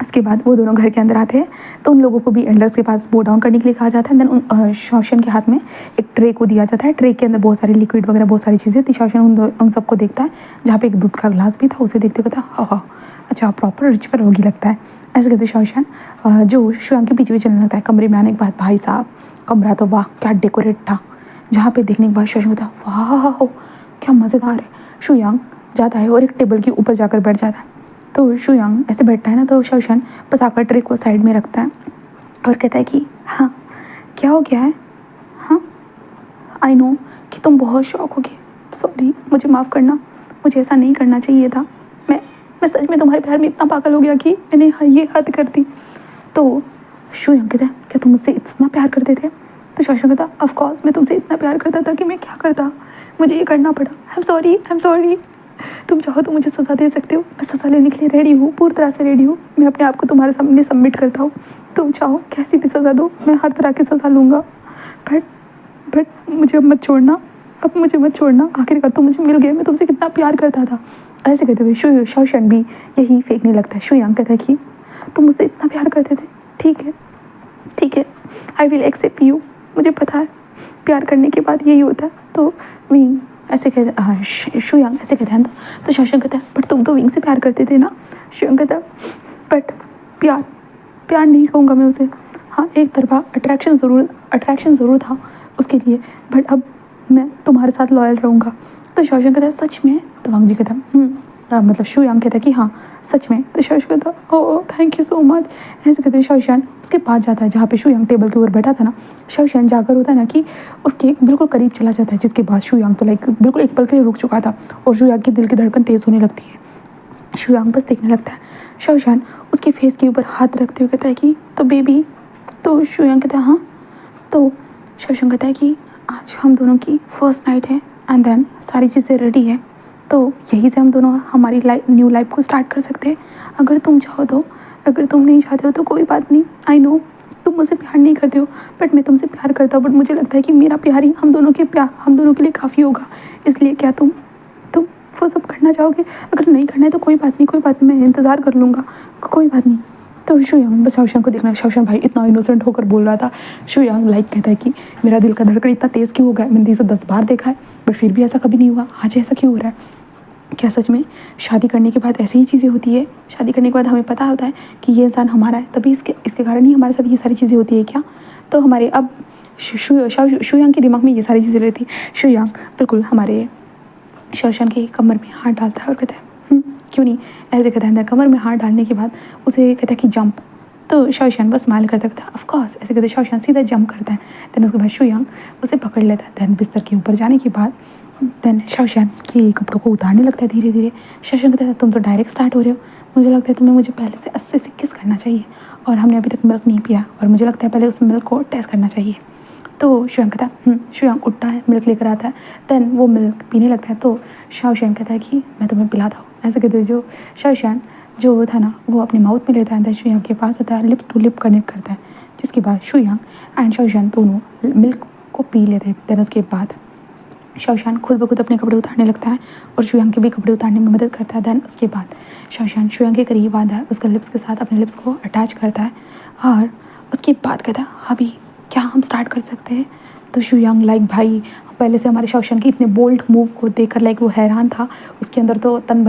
इसके बाद वो दोनों घर के अंदर आते हैं तो उन लोगों को भी एल्डर्स के पास बो डाउन करने के लिए कहा जाता है। देन उन शाओशन के हाथ में एक ट्रे को दिया जाता है। ट्रे के अंदर बहुत सारी लिक्विड वगैरह बहुत सारी चीज़ें थी। शाओशन उन सबको देखता है, जहाँ पे एक दूध का ग्लास भी था, उसे देखते कहता हाँ अच्छा प्रॉपर रिचुअल होगी लगता है। ऐसे कहते शाओशन जो शुयांग के पीछे भी चलने लगता है। कमरे में आने के बाद भाई साहब कमरा तो वाह क्या डेकोरेट था, जहाँ पे देखने के बाद शाओशन कहता वाह क्या मज़ेदार है। शुयांग जाता है और एक टेबल के ऊपर जाकर बैठ जाता है। तो शुयांग ऐसे बैठता है ना तो शाओशन बस आकर ट्रे को साइड में रखता है और कहता है कि हाँ क्या हो गया है, हाँ आई नो कि तुम बहुत शौक हो गए, सॉरी मुझे माफ़ करना, मुझे ऐसा नहीं करना चाहिए था। मैं सच में तुम्हारे प्यार में इतना पागल हो गया कि मैंने ये हद कर दी। तो शुयांग कहता है क्या तुम मुझसे इतना प्यार करते थे। तो शाओशन कहता ऑफ कोर्स मैं तुमसे इतना प्यार करता था कि मैं क्या करता, मुझे ये करना पड़ा, आई एम सॉरी। तुम चाहो तो मुझे सज़ा दे सकते हो, मैं सज़ा लेने के लिए रेडी हूँ, पूरी तरह से रेडी हूँ। मैं अपने आप को तुम्हारे सामने सबमिट करता हूँ, तुम चाहो कैसी भी सज़ा दो, मैं हर तरह की सज़ा लूँगा। बट मुझे अब मत छोड़ना, अब मुझे मत छोड़ना, आखिरकार तुम मुझे मिल गए, मैं तुमसे कितना प्यार करता था। ऐसे कहते हुए शाओशन भी यही फेंकने लगता है। शुयांग कहता है कि तुम मुझसे इतना प्यार करते थे, ठीक है आई विल एक्सेप्ट यू, मुझे पता है प्यार करने के बाद यही होता है। तो विंग ऐसे कहते हाँ शुयांग ऐसे कहते हैं तो शाओशन कहता है बट तुम तो विंग से प्यार करते थे ना। शुयांग कहता है बट प्यार नहीं कहूँगा मैं उसे, हाँ एक तरफा अट्रैक्शन ज़रूर था उसके लिए, बट अब मैं तुम्हारे साथ लॉयल रहूँगा। तो शाओशन कहता है सच में। तो वांग जी कहता है मतलब शुयांग कहता है कि हाँ सच में। तो शाओशन कहता है oh thank you so much. ऐसे कहते शाओशन उसके पास जाता है जहाँ पे शुयांग टेबल के ऊपर बैठा था ना। शाओशन जाकर होता है ना कि उसके बिल्कुल करीब चला जाता है, जिसके बाद शुयांग तो लाइक बिल्कुल एक पल के लिए रुक चुका था और शुयांग के दिल की धड़कन तेज़ होने लगती है। शुयांग बस देखने लगता है। शाओशन उसके फेस के ऊपर हाथ रखते हुए कहता है कि तो बेबी। तो शुयांग कहता है हाँ। तो शाओशन कहता है कि आज हम दोनों की फर्स्ट नाइट है एंड देन सारी चीज़ें रेडी है, तो यहीं से हम दोनों हमारी न्यू लाइफ को स्टार्ट कर सकते हैं अगर तुम चाहो तो। अगर तुम नहीं चाहते हो तो कोई बात नहीं, आई नो तुम मुझसे प्यार नहीं करते हो बट मैं तुमसे प्यार करता हूँ। बट मुझे लगता है कि मेरा प्यार ही हम दोनों के लिए काफ़ी होगा, इसलिए क्या तुम वो सब करना चाहोगे। अगर नहीं करना है तो कोई बात नहीं, मैं इंतज़ार कर लूँगा, कोई बात नहीं। तो शुयांग बस शाओशन को देखना, शाओशन भाई इतना इनोसेंट होकर बोल रहा था। शुयांग लाइक कहता है कि मेरा दिल का धड़कन इतना तेज़ क्यों हो गया, मैंने 10 बार देखा है बट फिर भी ऐसा कभी नहीं हुआ, आज ऐसा क्यों हो रहा है। क्या सच में शादी करने के बाद ऐसी ही चीज़ें होती है, शादी करने के बाद हमें पता होता है कि ये इंसान हमारा है, तभी इसके कारण ही हमारे साथ ये सारी चीज़ें होती है क्या। तो हमारे अब शुयांग के दिमाग में ये सारी चीज़ें रहती है। शुयांग बिल्कुल हमारे शाओशन के कमर में हाथ डालता है और कहता है क्यों नहीं। ऐसे कहता है अंदर कमर में हाथ डालने के बाद उसे कहता है कि जंप। तो शाओशन बस स्माइल करता है ऑफ कोर्स। ऐसे कहते शाओशन सीधा जंप करता है। देन उसके बाद शुयांग उसे पकड़ लेता है। देन बिस्तर के ऊपर जाने के बाद देन शाओशन के कपड़ों को उतारने लगता है धीरे धीरे। शाओशन कहता है तुम तो डायरेक्ट स्टार्ट हो रहे हो, मुझे लगता है तुम्हें मुझे पहले से अच्छे से किस करना चाहिए और हमने अभी तक मिल्क नहीं पिया और मुझे लगता है पहले उस मिल्क को टेस्ट करना चाहिए। तो शुयांग कहता है शुयांग उठता है, मिल्क लेकर आता है। देन वो मिल्क पीने लगता है। तो शाओशन कहता है कि मैं तुम्हें पिलाता हूँ। ऐसे कहते हुए जो शाओशन जो था ना वो अपने माउथ में लेता है, शुयांग के पास आता है, लिप टू लिप कनेक्ट करता है, जिसके बाद शुयांग एंड शाओशन दोनों मिल्क को पी लेते हैं। देन उसके बाद शाओशन खुद ब खुद अपने कपड़े उतारने लगता है और शुयांग के भी कपड़े उतारने में मदद करता है। देन उसके बाद शाओशन शुयांग के करीब आता है, उसका लिप्स के साथ अपने लिप्स को अटैच करता है और उसके बाद कहता है अभी क्या हम स्टार्ट कर सकते हैं। तो शुयांग लाइक भाई पहले से हमारे शाओशन के इतने बोल्ड मूव को देखकर लाइक वो हैरान था, उसके अंदर तो तन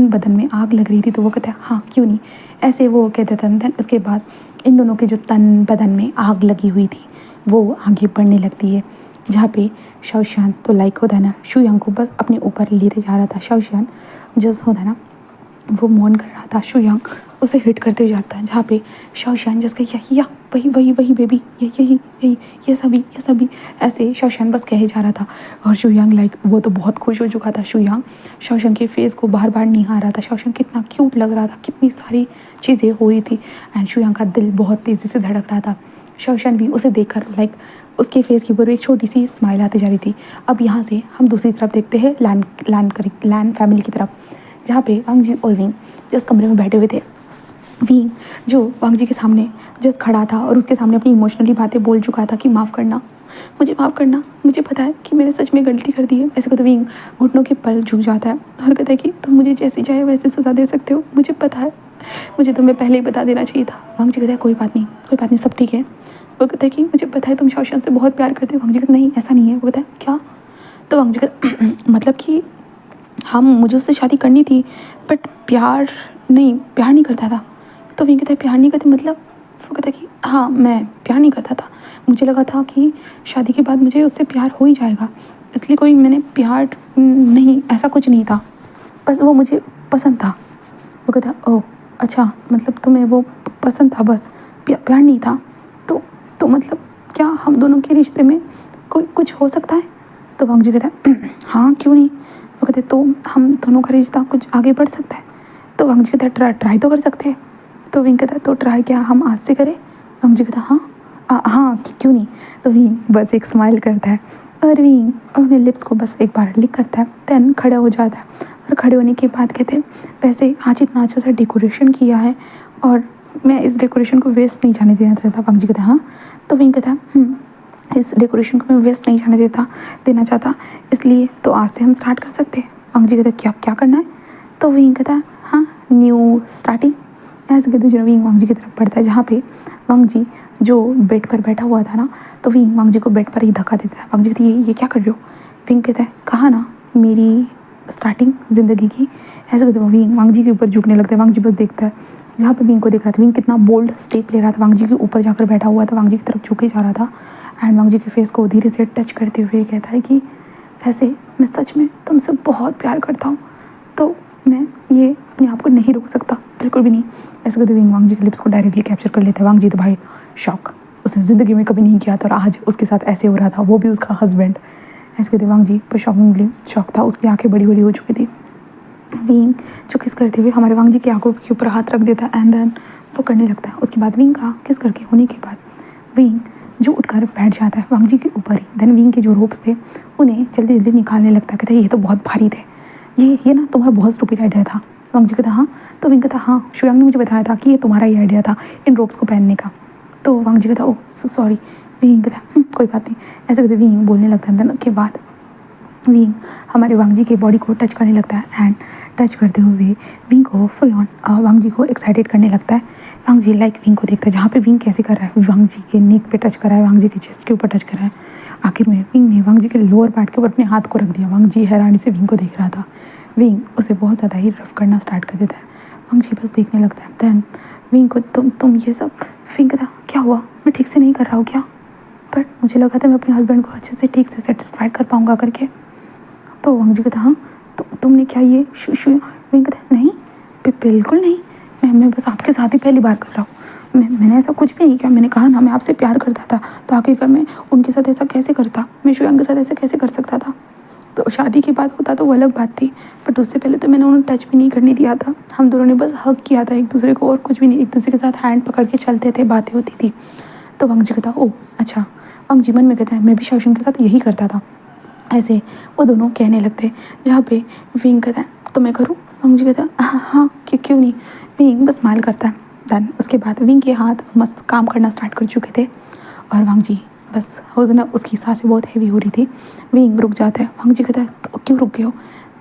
बदन में आग लग रही थी। तो वो कहता है हाँ क्यों नहीं, ऐसे वो कहते थे। देन उसके बाद इन दोनों के जो तन बदन में आग लगी हुई थी वो आगे बढ़ने लगती है, जहाँ पे शाओशन तो लाइक होता है ना शुयांग को बस अपने ऊपर लेते जा रहा था। शाओशन जस्ट होता है ना वो मौन कर रहा था, शुयांग उसे हिट करते हुए जाता है, जहाँ पे शाओशन जस्ट कह या वही बेबी यही ये सभी ऐसे शाओशन बस कहे जा रहा था। और शुयांग लाइक वो तो बहुत खुश हो चुका था। शुयांग शाओशन के फेस को बार बार निहार रहा था, शाओशन कितना क्यूट लग रहा था, कितनी सारी चीज़ें हो रही थी एंड शुयांग का दिल बहुत तेज़ी से धड़क रहा था। शाओशन भी उसे देखकर लाइक उसके फेस के ऊपर एक छोटी सी स्माइल आती जा रही थी। अब यहाँ से हम दूसरी तरफ देखते हैं लैन फैमिली की तरफ, जहाँ पे वांग जी और विंग जिस कमरे में बैठे हुए थे वी जो वांग जी के सामने जस्ट खड़ा था और उसके सामने अपनी इमोशनली बातें बोल चुका था कि माफ़ करना, मुझे माफ़ करना, मुझे पता है कि मैंने सच में गलती कर दी है। ऐसे कहते विंग घुटनों के पल झुक जाता है और कहता है कि तुम मुझे जैसी चाहे वैसे सज़ा दे सकते हो, मुझे पता है, मुझे तुम्हें पहले ही बता देना चाहिए था। वांग जी कहता है कोई बात नहीं, कोई बात नहीं, सब ठीक है। वो कहता है कि मुझे पता है तुम शौशन से बहुत प्यार करते हो। वांग जी कहता नहीं ऐसा नहीं है। वो कहता है क्या? तो वांग जी कहता मतलब कि हम मुझे उससे शादी करनी थी बट प्यार नहीं करता था। तो विंग कहता है प्यार नहीं करते मतलब? वो कहता है कि हाँ मैं प्यार नहीं करता था, मुझे लगा था कि शादी के बाद मुझे उससे प्यार हो ही जाएगा, इसलिए कोई मैंने प्यार नहीं, ऐसा कुछ नहीं था, बस वो मुझे पसंद था। वो कहता ओह अच्छा, मतलब तुम्हें वो पसंद था बस, प्यार नहीं था। तो मतलब क्या हम दोनों के रिश्ते में कोई कुछ हो सकता है? तो वांग जी कहता है हाँ क्यों नहीं। वो कहते तो हम दोनों का रिश्ता कुछ आगे बढ़ सकता है। तो वांग जी कहता है ट्राई तो कर सकते हैं। तो विंग कहता है तो ट्राई क्या हम आज से करें? वांग जी कहता हाँ हाँ क्यों नहीं। तो विंग बस एक स्माइल करता है और विंग अपने लिप्स को बस एक बार लिक करता है, देन खड़ा हो जाता है और खड़े होने के बाद कहते हैं वैसे आज इतना अच्छा सा डेकोरेशन किया है और मैं इस डेकोरेशन को वेस्ट नहीं जाने देना चाहता। वांग जी कहता है हाँ। तो विंग कहता है इस डेकोरेशन को मैं वेस्ट नहीं जाने देना चाहता, इसलिए तो आज से हम स्टार्ट कर सकते हैं। वांग जी कहता है क्या क्या करना है? तो विंग कहता है हाँ न्यू स्टार्टिंग। ऐसे कहते जो विंग वांग जी की तरफ बढ़ता है, जहाँ पे वांग जी जो बेड पर बैठा हुआ था ना, तो विंग वांग जी को बेड पर ही धक्का देता है। वांग जी कहती है ये क्या कर रहे हो? विंग कहता है कहा ना मेरी स्टार्टिंग ज़िंदगी की। ऐसे कहते विंग वांग जी के ऊपर झुकने लगता है। वांग जी बस देखता है, जहाँ पे विंग को देख रहा था, विंग कितना बोल्ड स्टेप ले रहा था, वांग जी के ऊपर जाकर बैठा हुआ था, वांग जी की तरफ झुके जा रहा था एंड वांग जी के फेस को धीरे से टच करते हुए कहता है कि वैसे मैं सच में तुमसे बहुत प्यार करता हूँ, तो मैं ये अपने आप को नहीं रोक सकता, बिल्कुल भी नहीं। ऐसे कहते विंग वांग जी के लिप्स को डायरेक्टली कैप्चर कर लेते हैं। वांग जी तो भाई शॉक, उसने ज़िंदगी में कभी नहीं किया था और आज उसके साथ ऐसे हो रहा था, वो भी उसका हस्बैंड। ऐसे कहते वांग जी पर शॉकिंगली शॉक था, उसकी आंखें बड़ी बड़ी हो चुकी थी। विंग जो किस करते हुए हमारे वांग जी की आंखों के ऊपर हाथ रख देता है एंड देन वो करने लगता है। उसके बाद विंग का किस करके होने के बाद विंग जो उठकर बैठ जाता है वांग जी के ऊपर ही। देन विंग के जो रोप्स थे उन्हें जल्दी जल्दी निकालने लगता है। कहता है ये तो बहुत भारी थे, ये ना तुम्हारा बहुत स्टूपिड आइडिया था। वांग जी कहता हाँ। तो विंग कहता हाँ शुयांग ने मुझे बताया था कि ये तुम्हारा ही आइडिया था इन रोप्स को पहनने का। तो वांग जी कहता ओह सॉरी। विंग कहता कोई बात नहीं। ऐसे कहते विंग बोलने लगता है। देन उसके बाद विंग हमारे वांग जी के बॉडी को टच करने लगता है एंड टच करते हुए विंग को फुल ऑन वांग जी को एक्साइटेड करने लगता है। वांग जी लाइक विंग को देखता है, जहाँ पे विंग कैसे कर रहा है, वांग जी के नेक पे टच कर रहा है, वांग जी के चेस्ट के ऊपर टच कर रहा है। आखिर में विंग ने वांग जी के लोअर पार्ट के ऊपर अपने हाथ को रख दिया। वांग जी हैरानी से विंग को देख रहा था। विंग उसे बहुत ज़्यादा ही रफ करना स्टार्ट कर देता है। वांग जी बस देखने लगता है। देन विंग को तुम ये सब। विंग कहता क्या हुआ, मैं ठीक से नहीं कर रहा हूँ क्या? बट मुझे लगा था मैं अपने हस्बैंड को अच्छे से ठीक से सेटिस्फाइड कर पाऊँगा करके। तो वांग जी कहता हाँ तो तुमने क्या ये विंग कहता नहीं बिल्कुल नहीं, मैं बस आपके साथ ही पहली बार कर रहा हूँ, मैंने ऐसा कुछ भी नहीं किया। मैंने कहा ना मैं आपसे प्यार करता था, तो आखिरकार मैं उनके साथ ऐसा कैसे करता, मैं शुयांग के साथ ऐसा कैसे कर सकता था? तो शादी की बात होता तो वो अलग बात थी, बट उससे पहले तो मैंने उन्हें टच भी नहीं करने दिया था। हम दोनों ने बस हग किया था एक दूसरे को और कुछ भी नहीं, एक दूसरे के साथ हैंड पकड़ के चलते थे, बातें होती थी। तो वांग जी कहता ओह अच्छा। वांग जी मन में कहता है मैं भी शाओशन के साथ यही करता था। ऐसे वो दोनों कहने लगते, जहाँ पे विंग कहता है तो मैं करूँ? वांग जी कहता है हाँ क्यों नहीं। विंग बस स्माइल करता है। देन उसके बाद विंग के हाथ मस्त काम करना स्टार्ट कर चुके थे और वांग जी बस हो ना, उसकी सांसें बहुत हैवी हो रही थी। विंग रुक जाता है। वांग जी कहता है तो क्यों रुक गए हो?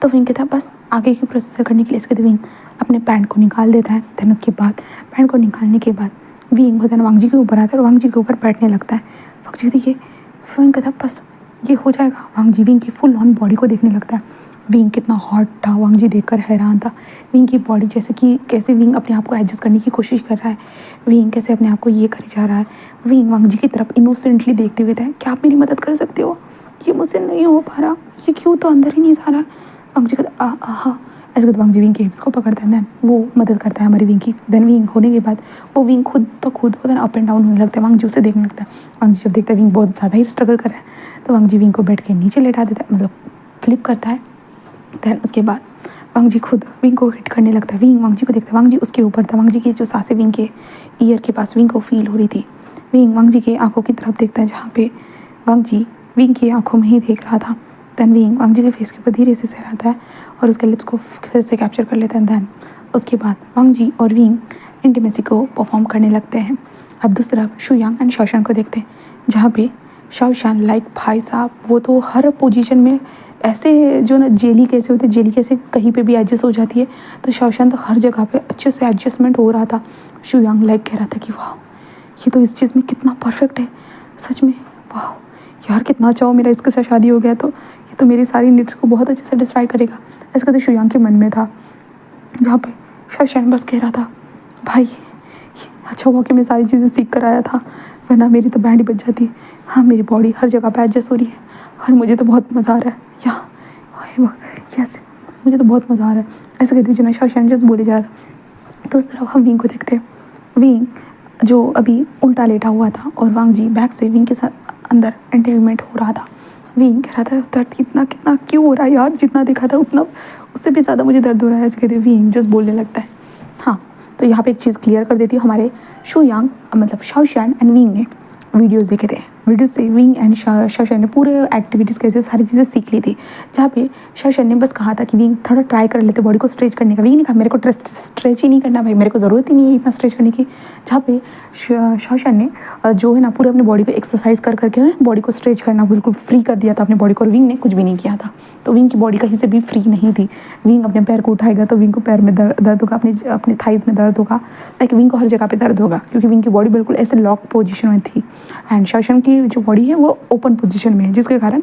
तो विंग कहता है बस आगे की प्रोसेसर करने के लिए। इसके विंग अपने पैंट को निकाल देता है। देन उसके बाद पैंट को निकालने के बाद विंग होता है वांग जी के ऊपर आता है और वांग जी के ऊपर बैठने लगता है। वांग जी कहती है विंग कहता है बस ये हो जाएगा। वांग जी विंग की फुल ऑन बॉडी को देखने लगता है। विंग कितना हॉट था, वांग जी देखकर हैरान था। विंग की बॉडी जैसे कि कैसे विंग अपने आप को एडजस्ट करने की कोशिश कर रहा है, विंग कैसे अपने आप को ये करे जा रहा है। विंग वांग जी की तरफ इनोसेंटली देखते हुए था, क्या आप मेरी मदद कर सकते हो? ये मुझसे नहीं हो पा रहा, ये क्यों तो अंदर ही नहीं जा रहा। वांग जी कहता हाँ। ऐसे कहते वांग जी विंग के हिप्स को पकड़ता है। देन वो मदद करता है हमारी विंग की। देन विंग होने के बाद वो विंग खुद ब खुद देन अप एंड डाउन होने लगता है। वांग जी उसे देखने लगता है। वांग जी जब देखता है विंग बहुत ज़्यादा ही स्ट्रगल कर रहा है, तो वांग जी विंग को बैठ के नीचे लेटा देता है, मतलब फ्लिप करता है। देन उसके बाद वांग जी खुद विंग को हिट करने लगता है। विंग वांग जी को देखता है, वांग जी उसके ऊपर था। वांग जी की जो सांसें विंग के ईयर के पास विंग को फील हो रही थी। विंग वांग जी के आंखों की तरफ देखता है, जहाँ पे वांग जी विंग की आंखों में ही देख रहा था। देन विंग वांग जी के फेस के ऊपर धीरे से सहराता है और उसके लिप्स को फिर से कैप्चर कर लेता है। देन उसके बाद वांग जी और विंग इंटीमेसी को परफॉर्म करने लगते हैं। अब दूसरी तरफ शुयांग एंड शौशान को देखते हैं, जहाँ पे शौशान लाइक भाई साहब वो तो हर पोजीशन में ऐसे जो ना जेली कैसे होते हैं, जेली कैसे कहीं पे भी एडजस्ट हो जाती है, तो शौशान तो हर जगह पे अच्छे से एडजस्टमेंट हो रहा था। शुयांग लाइक कह रहा था कि वाह ये तो इस चीज़ में कितना परफेक्ट है, सच में वाह यार कितना अच्छा हो मेरा इसके साथ शादी हो गया तो ये तो मेरी सारी नीड्स को बहुत अच्छे से सेटिस्फाई करेगा, ऐसा तो शुयांग के मन में था। जहाँ पे शौशान बस कह रहा था भाई अच्छा हुआ कि मैं सारी चीज़ें सीख कर आया था, वरना मेरी तो बैंड ही बज जाती। हाँ मेरी बॉडी हर जगह पे एडजस्ट हो रही है और मुझे तो बहुत मज़ा आ रहा है यस मुझे तो बहुत मज़ा आ रहा है, ऐसे कहती जो शौशान जस्ट बोले जा रहा था। तो उस तरफ हम विंग को देखते हैं, विंग जो अभी उल्टा लेटा हुआ था और वांग जी बैक से विंग के साथ अंदर एंटरटेनमेंट हो रहा था। विंग कह रहा था दर्द कितना कितना क्यों हो रहा है यार, जितना देखा था उतना उससे भी ज़्यादा मुझे दर्द हो रहा है, ऐसे कहते विंग जस्ट बोलने लगता है। हाँ तो यहाँ पे एक चीज़ क्लियर कर देती हूँ, हमारे शुयांग मतलब शौशान एंड विंग ने वीडियोस देखे थे, वीडियो से विंग एंड शौशान ने पूरे एक्टिविटीज़ कैसे सारी चीज़ें सीख ली थी। जहाँ पे शौशान ने बस कहा था कि विंग थोड़ा ट्राई कर लेते बॉडी को स्ट्रेच करने का, विंग ने कहा मेरे को स्ट्रेच ही नहीं करना भाई, मेरे को ज़रूरत ही नहीं है इतना स्ट्रेच करने की। जहाँ पे शौशान ने जो है ना पूरे अपने बॉडी को एक्सरसाइज कर करके बॉडी को स्ट्रेच करना बिल्कुल फ्री कर दिया था अपने बॉडी को, और विंग ने कुछ भी नहीं किया था। तो विंग की बॉडी कहीं से भी फ्री नहीं थी। विंग अपने पैर को उठाएगा तो विंग को पैर में दर्द होगा, अपने थाइज़ में दर्द होगा, लाइक विंग को हर जगह पे दर्द होगा क्योंकि विंग की बॉडी बिल्कुल ऐसे लॉक पोजीशन में थी एंड शौशान की जो बॉडी है वो ओपन पोजीशन में है, जिसके कारण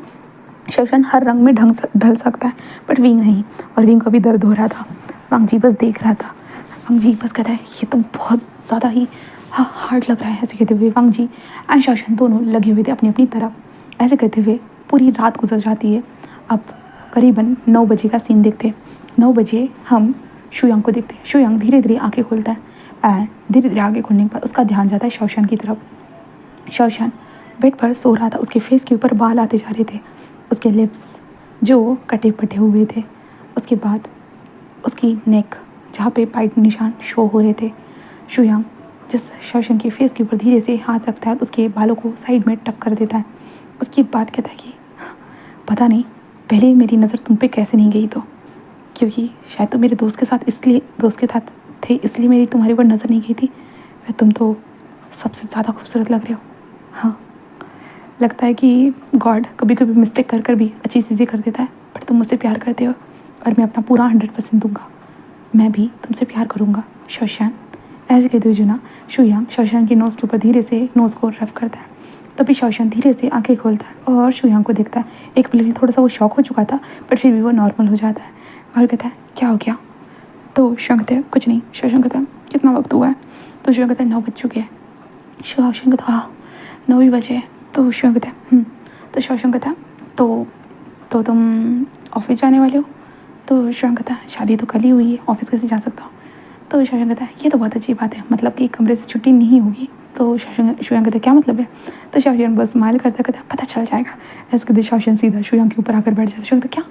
शौशान हर रंग में ढल सकता है बट विंग नहीं, और विंग को भी दर्द हो रहा था। वांग जी बस देख रहा था, वांग जी बस कहता है ये तो बहुत ज़्यादा ही हार्ड लग रहा है, ऐसे कहते हुए वांग जी एंड शौशान दोनों लगे हुए थे अपनी अपनी तरफ। ऐसे कहते हुए पूरी रात गुजर जाती है। अब करीबन 9 बजे का सीन देखते हैं। 9 बजे हम शुयांग को देखते हैं। शुयांग धीरे धीरे आंखें खोलता है एंड धीरे धीरे आंखें खोलने के बाद उसका ध्यान जाता है शौशान की तरफ। शौशान बेड पर सो रहा था, उसके फेस के ऊपर बाल आते जा रहे थे, उसके लिप्स जो कटे पटे हुए थे, उसके बाद उसकी नेक जहाँ पे पाइट निशान शो हो रहे थे। शुयांग जिस शौशान के फेस के ऊपर धीरे से हाथ रखता है, उसके बालों को साइड में टक कर देता है। उसके बाद कहता है कि पता नहीं पहले मेरी नज़र तुम पे कैसे नहीं गई, तो क्योंकि शायद तो मेरे दोस्त के साथ थे इसलिए मेरी तुम्हारे ऊपर नज़र नहीं गई थी, फिर तुम तो सबसे ज़्यादा खूबसूरत लग रहे हो। हाँ लगता है कि गॉड कभी कभी मिस्टेक कर कर भी अच्छी चीज़ें कर देता है, बट तुम मुझसे प्यार करते हो और मैं अपना पूरा 100% दूंगा, मैं भी तुमसे प्यार करूँगा शौशान। ऐसे कहते हुए जो ना शुयांग शौशान की नोज़ के ऊपर धीरे से नोज़ को रफ करता है। तभी शौशान धीरे से आंखें खोलता है और शुयांग को देखता है। एक पल के लिए थोड़ा सा वो शॉक हो चुका था बट फिर भी वो नॉर्मल हो जाता है और कहता है क्या हो गया। तो शुयांग कहता है कुछ नहीं। शौशान कहता है कितना वक्त हुआ है। तो शुयांग कहता है 9 बज चुके हैं। शौशान कहता है हाँ 9 ही बजे है। तो शुयांग कहता है तो शौशान कहता है तो तुम ऑफिस जाने वाले हो। तो शुयांग कहता है शादी तो कल ही हुई है, ऑफिस कैसे जा सकता हूँ। तो शौशान कहता है ये तो बहुत अच्छी बात है, मतलब कि कमरे से छुट्टी नहीं होगी। तो शुयांग कहता है क्या मतलब है। तो शौशान बस स्माइल करता कहता है पता चल जाएगा। ऐसे कहते शौशान सीधा शुयांग के ऊपर आकर बैठ जाता। शुयांग कहता क्या।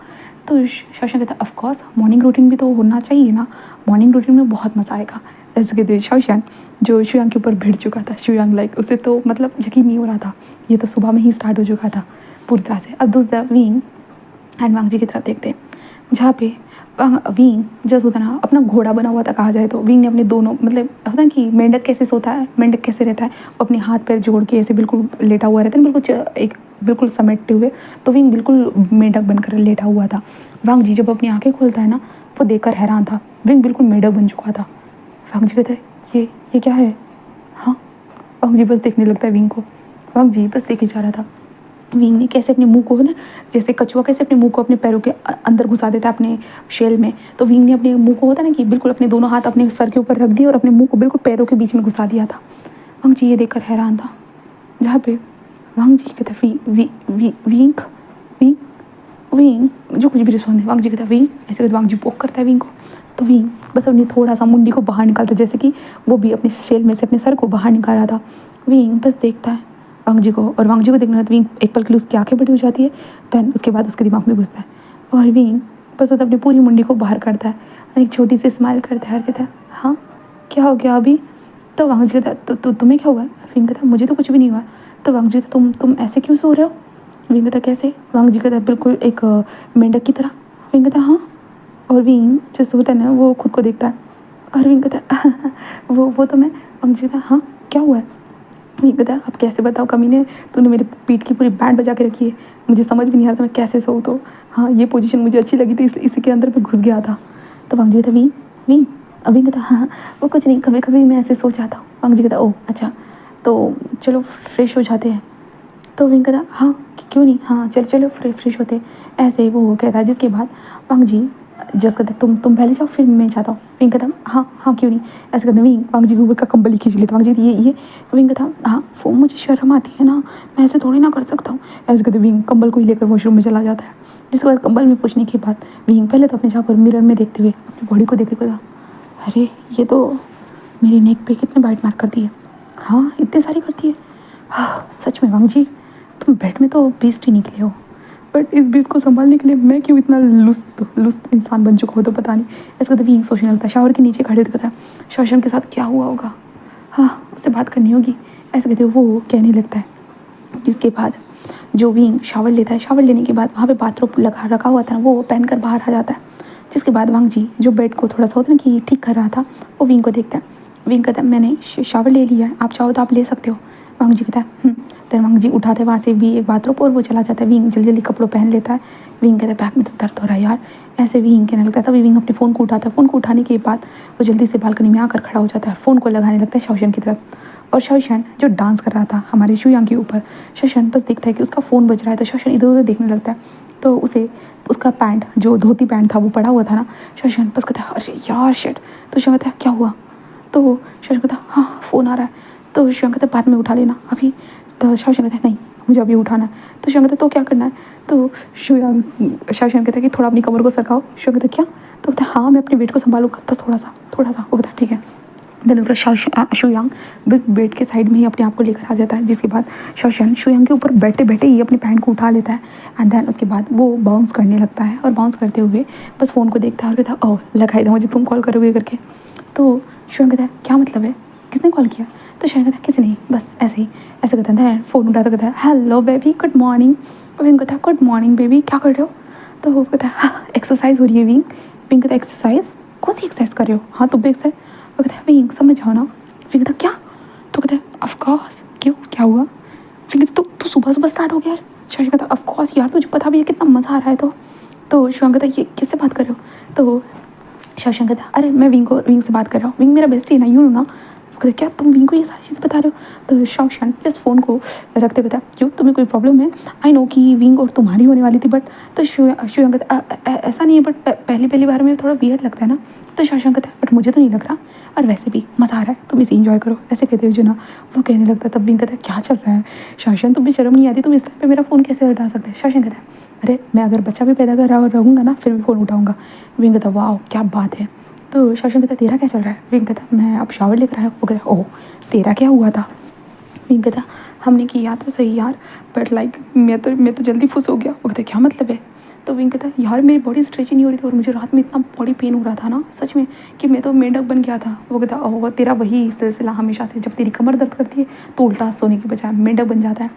तो शौशान कहता ऑफ कोर्स मॉर्निंग रूटीन भी तो होना चाहिए ना, मॉर्निंग रूटीन में बहुत मज़ा आएगा। ऐसे कहते शौशान जो शुयांग के ऊपर बैठ चुका था। शुयांग लाइक उसे तो मतलब यकीन नहीं हो रहा था, ये तो सुबह में ही स्टार्ट हो चुका था पूरी तरह से। अब दूसरा विंग एंड वांग जी की तरफ देखते हैं, जहाँ पे विंग जैसे होता ना अपना घोड़ा बना हुआ था कहा जाए तो। विंग ने अपने दोनों मतलब होता है कि मेंढक कैसे सोता है, मेंढक कैसे रहता है, वो अपने हाथ पैर जोड़ के ऐसे बिल्कुल लेटा हुआ रहता है, बिल्कुल समेटते हुए। तो विंग बिल्कुल मेंढक बनकर लेटा हुआ था। वांग जी जब अपनी आंखें खोलता है ना वो देखकर हैरान था, विंग बिल्कुल मेंढक बन चुका था। वांग जी कहता है ये क्या है। हाँ वांग जी बस देखने लगता है विंग को। वांग जी बस देखे जा रहा था विंग ने कैसे अपने मुंह को ना, जैसे कछुआ कैसे अपने मुंह को अपने पैरों के अंदर घुसा देता है अपने शेल में, तो विंग ने अपने मुंह को होता ना कि बिल्कुल अपने दोनों हाथ अपने सर के ऊपर रख दिए और अपने मुंह को बिल्कुल पैरों के बीच में घुसा दिया था। वांग जी ये देखकर हैरान था। जहाँ पे वांग जी कहता विंग जो कुछ भी रिस्पॉन्स है। वांग जी कहता विंग, ऐसे करके वांग जी पोक करता है विंग को। तो विंग बस अपनी थोड़ा सा मुंडी को बाहर निकालता, जैसे कि वो भी अपने शेल में से अपने सर को बाहर निकाल रहा था। विंग बस देखता है वांग जी को, और वांग जी को देखने विंग एक पल के लिए उसकी आंखें बड़ी हो जाती है, देन उसके बाद उसके दिमाग में घुसता है और विंग बस अपनी पूरी मुंडी को बाहर करता है, एक छोटी सी स्माइल करता है और कहता है हाँ क्या हो गया अभी। तो वांग जी कहता तो तुम्हें क्या हुआ है। विंग कहता मुझे तो कुछ भी नहीं हुआ। तो वांग जी कहता तुम ऐसे क्यों सो रहे हो। विंग कहता कैसे। वांग जी कहता बिल्कुल एक मेंढक की तरह। विंग कहता हाँ, और विंग जैसे होता है ना वो खुद को देखता है और विंग कहता वो तो मैं। वांग जी कहता हाँ क्या हुआ है? विंग कहता अब कैसे बताओ कमीने, तूने मेरे पीठ की पूरी बैंड बजा के रखी है, मुझे समझ भी नहीं आ रहा था मैं कैसे सोऊँ। तो हाँ ये पोजीशन मुझे अच्छी लगी थी इसलिए इसी के अंदर मैं घुस गया था। तो वांग जी कहता विंग विंग। अब विंग कहता हाँ वो कुछ नहीं, कभी कभी मैं ऐसे सो जाता हूँ। वांग जी कहता ओह अच्छा, तो चलो फ्रेश हो जाते हैं। तो विंग कहता हाँ क्यों नहीं, हाँ चलो चलो फ्रेश होते। ऐसे ही वो कहता है, जिसके बाद वांग जी जस्ट कहते तुम पहले जाओ फिर मैं जाता हूँ। विंग कहता हाँ हाँ क्यों नहीं। ऐसे कहते विंग वांग जी के ऊपर का कंबल ही खींच लेते। वांग जी ये विंग कहता हाँ वो मुझे शर्म आती है ना, मैं ऐसे थोड़ी ना कर सकता हूँ। ऐसे कहते विंग कंबल को ही लेकर वॉशरूम में चला जाता है। जिसके बाद कंबल में पूछने के बाद विंग पहले तो अपने जाकर मिरर में देखते हुए अपनी बॉडी को देखते हुए अरे ये तो मेरी नेक पे कितने बाइट मार करती है, हाँ इतने सारी करती है। हाँ सच में वांग जी तुम बेड में तो बीस्ट ही निकले हो, बट इस बीस को संभालने के लिए मैं क्यों इतना लुस्त इंसान बन चुका हो तो पता नहीं। ऐसा कभी यही सोचने लगता है। शावर के नीचे खड़े होकर शौशन के साथ क्या हुआ होगा, हाँ उससे बात करनी होगी। ऐसे कहते वो कहने लगता है। जिसके बाद जो विंग शावर लेता है, शावर लेने के बाद वहाँ पे बाथरूम लगा रखा हुआ था ना, वो पहन कर बाहर आ जाता है। जिसके बाद वांग जी जो बेड को थोड़ा सा होता है ना कि ठीक कर रहा था, वो विंग को देखता है। विंग कहता है मैंने शावर ले लिया है, आप चाहो तो आप ले सकते हो। वांग जी कहता है तो वांग जी उठाते वहाँ से भी एक बाथरूम और वो चला जाता है। विंग जल्दी जल्दी कपड़ों पहन लेता है। विंग कहता है बैक में तो दर्द हो रहा है यार। ऐसे विंग कहने लगता है। तभी विंग अपने फ़ोन को उठाता है। फ़ोन को उठाने के बाद वो जल्दी से बालकनी में आकर खड़ा हो जाता है, फ़ोन को लगाने लगता है शौशन की तरफ। और शौशन जो डांस कर रहा था हमारे शुयांग के ऊपर, शौशन बस देखता है कि उसका फ़ोन बज रहा है तो शौशन इधर उधर देखने लगता है। तो उसे उसका पैंट जो धोती पैंट था वो पड़ा हुआ था ना, शौशन बस कहता है अरे यार शिट। तो शौशन कहता है क्या हुआ? तो शौशन कहता है हाँ फ़ोन आ रहा है। तो शौशन कहता है बाद में उठा लेना अभी। तो शौशन कहता है नहीं मुझे अभी उठाना है। तो शौशन कहता है तो क्या करना है? तो शौशन कहता है कि थोड़ा अपनी कमर को सरकाओ। शौशन कहता है क्या? तो कहता है हाँ मैं अपने वेट को संभालूंगा बस थोड़ा सा। वो कहता है ठीक है। देन उसका शुयांग बस बेड के साइड में ही अपने आप को लेकर आ जाता है। जिसके बाद शौशन शुयांग के ऊपर बैठे बैठे ही अपने पैंट को उठा लेता है। एंड देन उसके बाद वो बाउंस करने लगता है और बाउंस करते हुए बस फ़ोन को देखता है और कहता है ओह लगाई दो मुझे, तुम कॉल करोगे करके। तो शुयांग कहता है क्या मतलब है, किसने कॉल किया? तो शुयांग कहता है किसी नहीं, बस ऐसे ही। ऐसे कहता है फ़ोन उठाता कहता है हेलो बेबी गुड मॉर्निंग। और विंग कहता है गुड मॉर्निंग बेबी क्या कर रहे हो? तो वो कहता है हाँ एक्सरसाइज हो रही है विंग। विंग कहता है एक्सरसाइज? कौन सी एक्सरसाइज कर रहे हो? हाँ तुम भी एक्सरसाइज। वो कहता है विंग समझ जाओ ना। फिर कहता क्या? तो कहता है ऑफकोर्स क्यों क्या हुआ? फिर कहता तू सुबह सुबह स्टार्ट हो गया यार। शौशन कहता ऑफकोर्स यार तुझे पता भी है कितना मज़ा आ रहा है। तो शुयांग कहता ये किससे बात कर रहे हो? तो शौशन कहता अरे मैं विंग से बात कर रहा हूँ, विंग मेरा बेस्ट है ना, यू नो ना। कहते क्या तुम विंग को ये सारी चीज़ें बता रहे हो? तो शौशन प्लस फ़ोन को रखते कहता क्यों तुम्हें कोई प्रॉब्लम है? आई नो कि विंग और तुम्हारी होने वाली थी बट। तो शुयांग कहता ऐसा नहीं है बट पहली बार में थोड़ा वियर्ड लगता है ना। तो शौशन कहता है बट मुझे तो नहीं लग रहा, और वैसे भी मज़ा आ रहा है तुम इसे इंजॉय करो। ऐसे कहते हुए जो ना वो कहने लगता है। तब विंग कहता है क्या चल रहा है शौशन, तुम्हें शर्म नहीं आती, तुम इस टाइम पे मेरा फ़ोन कैसे हटा सकते हैं? शौशन कहता है अरे मैं अगर बच्चा भी पैदा कर रहा और रहूँगा ना फिर भी फ़ोन उठाऊँगा। विंग कहता वाह क्या बात है। तो शौशन कहता तेरा क्या चल रहा है? विंग कहता मैं अब शावर लेकर आया। वो कहता ओह तेरा क्या हुआ था? विंग कहता हमने किया तो सही यार बट लाइक मैं तो जल्दी फुस हो गया। वो कहता क्या मतलब है? तो विंग कहता यार मेरी बॉडी स्ट्रेच ही नहीं हो रही थी और मुझे रात में इतना बॉडी पेन हो रहा था ना सच में कि मैं तो मेंढक बन गया था। वो कहता ओह तेरा वही सिलसिला हमेशा से, जब तेरी कमर दर्द करती है तो उल्टा सोने की बजाय मेंढक बन जाता है।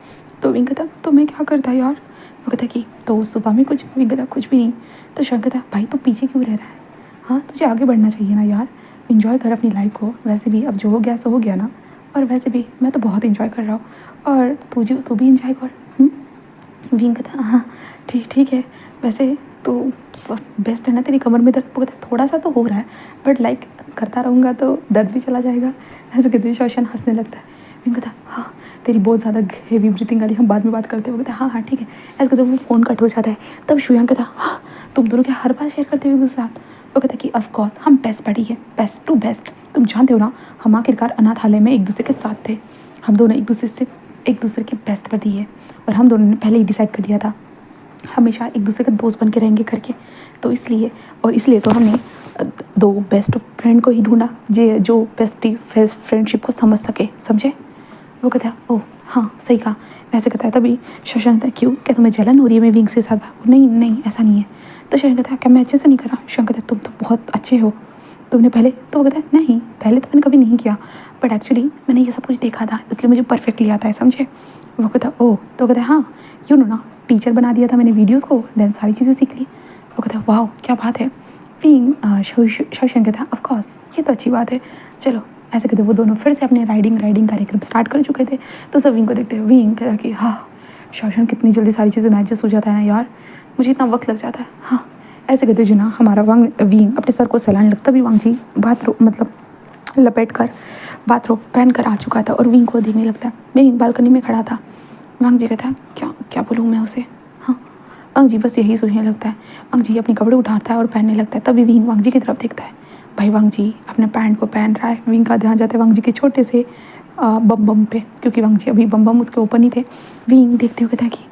तो विंग कहता तो मैं क्या करता यार? वो कहता कि तो सुबह में कुछ। विंग कहता कुछ भी नहीं। तो शौशन कहता भाई तो पीछे क्यों रह रहा है, हाँ तुझे आगे बढ़ना चाहिए ना यार, इन्जॉय कर अपनी लाइफ को। वैसे भी अब जो हो गया सो हो गया ना, और वैसे भी मैं तो बहुत इन्जॉय कर रहा हूँ और तू भी इन्जॉय कर। विंग कहता हाँ ठीक है, वैसे तो बेस्ट है ना तेरी कमर में दर्द? वो कहता थोड़ा सा तो हो रहा है बट लाइक करता रहूँगा तो दर्द भी चला जाएगा। ऐसे कहते शौशन हंसने लगता है। विंग कहता हाँ तेरी बहुत ज़्यादा हेवी ब्रीथिंग वाली, हम बाद में बात करते हैं। वो कहता हाँ ठीक है। ऐसे कहते वो फ़ोन कट हो जाता है। तब शुयांग कहता हाँ तुम दोनों क्या हर बार शेयर करते हो एक दूसरे साथ? वो कहता कि ऑफकोर्स हम बेस्ट बडी है, बेस्ट टू बेस्ट। तुम जानते हो ना हम आखिरकार अनाथालय में एक दूसरे के साथ थे, हम दोनों एक दूसरे के बेस्ट बडी है और हम दोनों ने पहले ही डिसाइड कर दिया था हमेशा एक दूसरे का दोस्त बन के रहेंगे करके। तो इसलिए तो हमने दो बेस्ट फ्रेंड को ही ढूंढा जो बेस्टी फ्रेंडशिप को समझ सके, समझे? वो कहता है ओह हाँ सही कहा। वैसे कहता है तभी शौशन कहता है क्यों, क्या तुम्हें जलन हो रही है मैं विंग से साथ भागूं? नहीं ऐसा नहीं है। तो शौशन कहता है क्या मैं अच्छे से नहीं करा? शौशन कहता है तुम तो बहुत अच्छे हो, तुमने पहले। तो वो कहता है नहीं पहले तो मैंने कभी नहीं किया बट एक्चुअली मैंने ये सब कुछ देखा था इसलिए मुझे परफेक्टली आता है, समझे? वो कहता है ओह। तो कहता है हाँ यू नो ना टीचर बना दिया था मैंने वीडियोज़ को, देन सारी चीज़ें सीख ली। वो कहता है वाह क्या बात है। विंग शौशन कहता ऑफकोर्स ये तो अच्छी बात है, चलो ऐसे कहते वो दोनों फिर से अपने राइडिंग कार्यक्रम स्टार्ट कर चुके थे। तो सब विंग को देखते हैं, विंग कहता कि हाँ शौशन कितनी जल्दी सारी चीज़ें मैचेस हो जाता है ना यार, मुझे इतना वक्त लग जाता है। हाँ ऐसे कहते जो ना हमारा विंग अपने सर को सहलाने लगता भी वांग जी बाथरूम मतलब लपेट कर बाथरूम पहन कर आ चुका था और विंग को देखने लगता है। विंग बालकनी में खड़ा था। वांग जी कहता है क्या क्या बोलूँ मैं उसे। हाँ वांग जी बस यही सोचने लगता है। वांग जी अपने कपड़े उठाता है और पहनने लगता है। तभी विंग वांग जी की तरफ देखता है। भाई वांग जी अपने पैंट को पहन रहा है। विंग का ध्यान जाता है वांग जी के छोटे से बम बम पे, क्योंकि वांग जी अभी बम बम उसके ऊपर नहीं थे। विंग देखते हुए था कि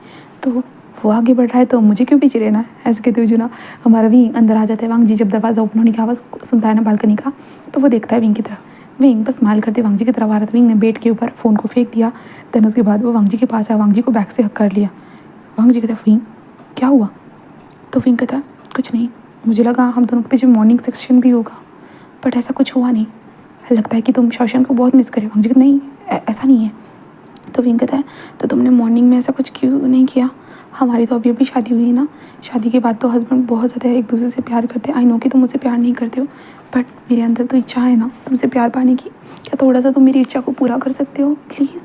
तो वो आगे बढ़ रहा है तो मुझे क्यों पीछे रहना है। ऐसे कहते हुए जो ना हमारा विंग अंदर आ जाता है। वांग जी जब दरवाज़ा ओपन होने की आवाज़ सुनता है ना बालकनी का, तो वो देखता है विंग की तरफ। विंग बस स्माइल करते वांग जी की तरफ आ रहा था। विंग ने बेड के ऊपर फ़ोन को फेंक दिया। देन उसके बाद वो वांग जी के पास आया, वांग जी को बैक से हक कर लिया। वांग जी कहता है विंग क्या हुआ। तो विंग कहता है कुछ नहीं, मुझे लगा हम दोनों के पीछे मॉर्निंग सेक्शन भी होगा, बट ऐसा कुछ हुआ नहीं। लगता है कि तुम शौशन को बहुत मिस करे। वांग जी कहता नहीं ऐसा नहीं है। तो विंग कहता है तो तुमने मॉर्निंग में ऐसा कुछ क्यों नहीं किया। हमारी तो अभी अभी शादी हुई है ना, शादी के बाद तो हस्बैंड बहुत ज़्यादा एक दूसरे से प्यार करते हैं। आई नो कि तुम मुझसे प्यार नहीं करते हो, बट मेरे अंदर तो इच्छा है ना तुमसे प्यार पाने की। क्या थोड़ा सा तुम मेरी इच्छा को पूरा कर सकते हो please.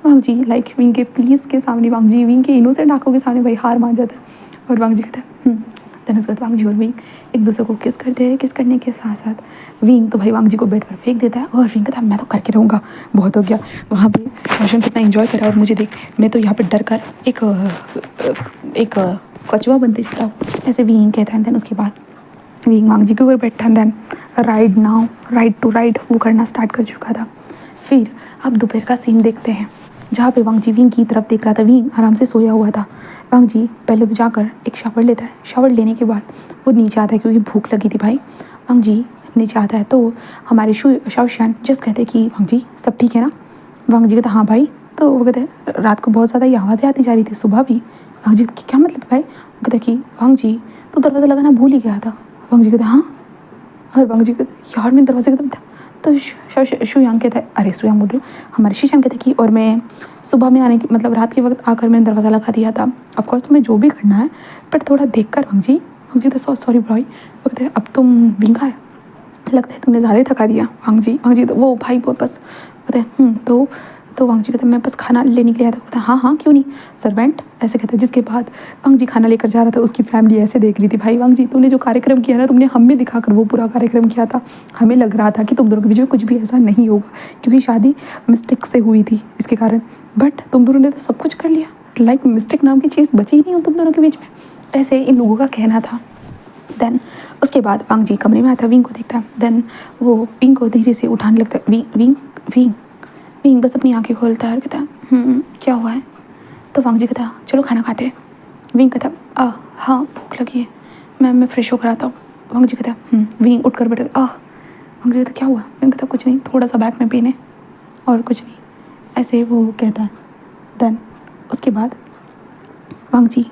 Wang ji like Wing के प्लीज़ के सामने, वांग जी विंग के इनोसेंट आंखों के सामने भाई हार मान जाता है। और वांग जी कहता है देन उसके बाद वांग जी और विंग एक दूसरे को किस करते हैं। किस करने के साथ साथ विंग तो भाई वांग जी को बेड पर फेंक देता है और विंग कहता है मैं तो करके रहूँगा, बहुत हो गया। वहाँ पे शौशन कितना एंजॉय करा और मुझे देख मैं तो यहाँ पे डर कर एक कछुआ बनते जाता हूँ, ऐसे विंग कहता है। देन उसके बाद विंग वांग जी के ऊपर बैठा है। देन राइड टू राइड वो करना स्टार्ट कर चुका था। फिर अब दोपहर का सीन देखते हैं जहाँ पे वांग जी विंग की तरफ देख रहा था। विंग आराम से सोया हुआ था। वांग जी पहले तो जाकर एक शावर लेता है। शावर लेने के बाद वो नीचे आता है क्योंकि भूख लगी थी भाई। वांग जी नीचे आता है तो हमारे शौशन जस्ट कहते कि वांग जी सब ठीक है ना। वांग जी कहते हाँ भाई। तो वो कहते रात को बहुत ज़्यादा ये आवाज़ें आती जा रही थी, सुबह भी। वांग जी क्या मतलब भाई। वो कहते कि वांग जी तो दरवाज़ा लगाना भूल ही गया था। वांग जी कहते हाँ। और वांग जी कहते यार मैं दरवाजे की तरफ था। तो शुयांग कहता है अरे शुयांग बोल रही हूँ, हमारे शीशांग कहते कि और मैं सुबह में आने की मतलब रात के वक्त आकर मैंने दरवाज़ा लगा दिया था। ऑफकोर्स तुम्हें जो भी करना है बट थोड़ा देख कर वांग जी तो सॉरी ब्रॉय। वो कहते हैं अब तुम विंगा है, लगता है तुमने ज़्यादा ही थका दिया। वांग जी तो वो भाई वो बस कहते हैं तो वांग जी कहते हैं मैं बस खाना लेने के लिए आया था। कहता हाँ क्यों नहीं सर्वेंट, ऐसे कहते हैं। जिसके बाद वांग जी खाना लेकर जा रहा था, उसकी फैमिली ऐसे देख रही थी भाई वांग जी तुमने जो कार्यक्रम किया ना, तुमने हमें दिखाकर वो पूरा कार्यक्रम किया था। हमें लग रहा था कि तुम दोनों के बीच में कुछ भी ऐसा नहीं होगा क्योंकि शादी मिस्टेक से हुई थी इसके कारण, बट तुम दोनों ने तो सब कुछ कर लिया। लाइक मिस्टेक नाम की चीज़ बची ही नहीं हो तुम दोनों के बीच में, ऐसे इन लोगों का कहना था। देन उसके बाद वांग जी कमरे में आता है, विंग को देखता है। देन वो विंग को धीरे से उठाने लगता है। विंग बस अपनी आंखें खोलता है और कहता है क्या हुआ है। तो वांग जी कहता चलो खाना खाते हैं। विंग कहता हाँ भूख लगी है, मैं फ्रेश होकर आता हूँ। वांग जी कहता विंग उठ कर बैठा वांग जी कहता क्या हुआ। विंग कहता कुछ नहीं, थोड़ा सा बैग में पीने और कुछ नहीं, ऐसे वो कहता है। देन उसके बाद वांग जी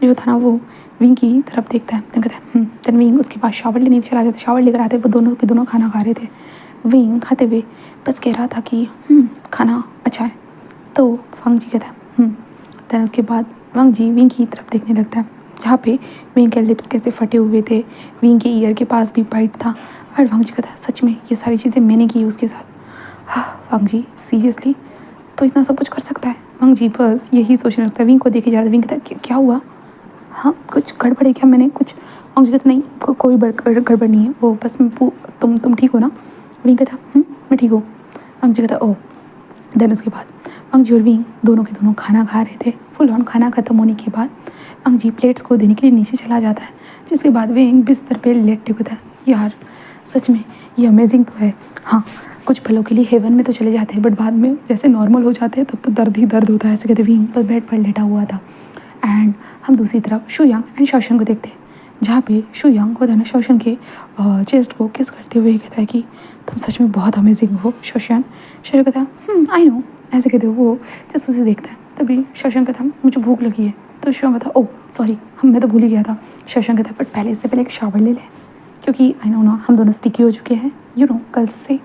जो था ना वो विंग की तरफ देखता है। देन कहता है देन विंग उसके पास शावर लेने चला जाता है। शावर लेकर आते वो दोनों के दोनों खाना खा रहे थे। विंग खाते हुए बस कह रहा था कि खाना अच्छा है। तो वांग जी कहता है देन उसके बाद वांग जी विंग की तरफ देखने लगता है जहाँ पे विंग के लिप्स कैसे फटे हुए थे, विंग के ईयर के पास भी बाइट था। और वांग जी कहता है सच में ये सारी चीज़ें मैंने की उसके साथ। हाँ वांग जी सीरियसली तो इतना सब कुछ कर सकता है। वांग जी बस यही सोचने लगता है। विंग को देखे जाता है। विंग कहता है क्या हुआ, हाँ कुछ गड़बड़ है क्या, मैंने कुछ। वांग जी कहता नहीं कोई गड़बड़ नहीं है, वो बस तुम ठीक हो ना। विंग कहता मैं ठीक हूँ। वांग जी कहता ओह। देन उसके बाद वांग जी और विंग दोनों के दोनों खाना खा रहे थे। फुल ऑन खाना ख़त्म होने के बाद वांग जी प्लेट्स को देने के लिए नीचे चला जाता है। जिसके बाद विंग बिस्तर पे लेटे होता है। यार सच में ये अमेजिंग तो है। हाँ कुछ पलों के लिए हेवन में तो चले जाते हैं बट बाद में जैसे नॉर्मल हो जाते हैं तब तो दर्द ही दर्द होता है। ऐसे कहते विंग बस बेड पर लेटा हुआ था। एंड हम दूसरी तरफ शुयांग एंड शौशन को देखते हैं जहाँ पे शुयांग होता है ना शौशन के चेस्ट को किस करते हुए कहता है कि तुम सच में बहुत अमेजिंग हो शौशन। शौशन कहता है आई नो, ऐसे कहते हो। वो जैसे उसे देखता है तभी शौशन कहता मुझे भूख लगी है। तो शुयांग कहता ओह सॉरी मैं तो भूल ही गया था। शौशन कहता बट पहले इससे पहले एक शावर ले लें क्योंकि आई नो ना हम दोनों स्टिकी हो चुके हैं कल से।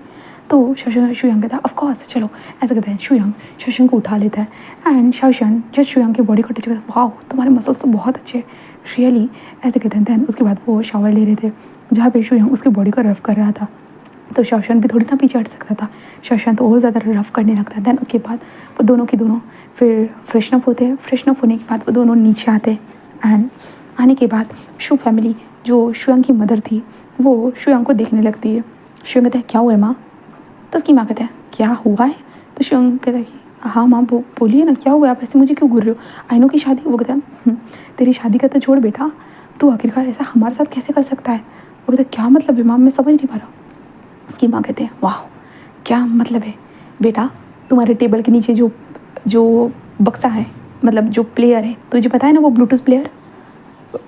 तो शुयांग कहता है ऑफकोर्स चलो। ऐसा कहते हैं शुयांग शौशन को उठा लेता है एंड शौशन जब शुयांग की बॉडी को टच करता है वाह तुम्हारे मसल्स तो बहुत अच्छे रियली, ऐसे कहते हैं। देन उसके बाद वो शावर ले रहे थे। जहाँ पे शोयंग उसकी बॉडी को रफ कर रहा था। तो शाओशन भी थोड़ी ना पीछे हट सकता था, शाओशन तो और ज़्यादा रफ करने लगता है। दैन उसके बाद वो दोनों के दोनों फिर फ्रेशन अप होते हैं। फ्रेशन अप होने के बाद वो दोनों नीचे आते हैं एंड आने के बाद शू फैमिली जो शुयांग की मदर थी वो शुयांग को देखने लगती है। शुयांग कहता है क्या हुआ है माँ? तो उसकी माँ कहता है क्या हुआ है? तो शुयांग कहता है कि हाँ माँ बोलिए ना क्या हुआ है, आप ऐसे मुझे क्यों घूर रहे हो? आइनो की शादी। वो कहता है तेरी शादी का तो छोड़ बेटा, तू आखिरकार ऐसा हमारे साथ कैसे कर सकता है? वो कहता है क्या मतलब है माँ, मैं समझ नहीं पा रहा। उसकी माँ कहते हैं वाह क्या मतलब है बेटा, तुम्हारे टेबल के नीचे जो जो बक्सा है, मतलब जो प्लेयर है, तुझे पता है ना वो ब्लूटूथ प्लेयर?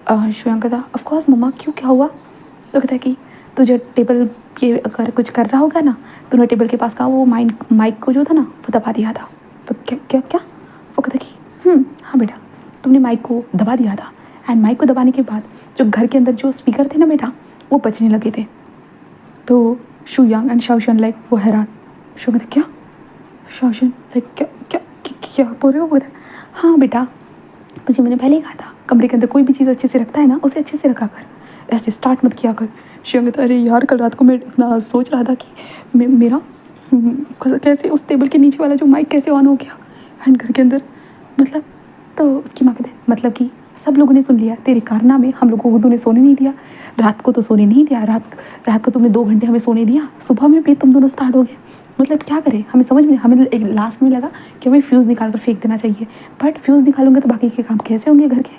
शुयांग कहता ऑफकोर्स मम्मा, क्यों क्या हुआ? तो कहता है कि तुझे टेबल के अगर कुछ कर रहा होगा ना, तूने टेबल के पास का वो माइक को जो था ना वो दबा दिया था। तो क्या क्या क्या? वो कहता कि हाँ बेटा, तुमने माइक को दबा दिया था एंड माइक को दबाने के बाद जो घर के अंदर जो स्पीकर थे ना बेटा वो बजने लगे थे। तो शुयांग एंड शाओशन लाइक वो हैरान। शू कहते क्या? शाओशन लाइक क्या क्या क्या बोल रहे हो? बोलते हाँ बेटा, तुझे मैंने पहले ही कहा था कमरे के अंदर कोई भी चीज़ अच्छे से रखता है ना उसे अच्छे से रखा कर, ऐसे स्टार्ट मत किया कर। शिव कहता अरे यार कल रात को मैं इतना सोच रहा था कि मेरा कैसे उस टेबल के नीचे वाला जो माइक कैसे ऑन हो गया एंड घर के अंदर, मतलब। तो उसकी माँ कहते मतलब कि सब लोगों ने सुन लिया तेरे कारनामे, हम लोगों को तूने सोने नहीं दिया, रात को तो सोने नहीं दिया, रात को तुमने 2 घंटे हमें सोने दिया, सुबह में भी तुम दोनों स्टार्ट हो गए। मतलब क्या करें, हमें समझ में, हमें एक लास्ट में लगा कि हमें फ्यूज़ निकाल कर फेंक देना चाहिए, बट फ्यूज़ निकालूंगे तो बाकी के काम कैसे होंगे घर के?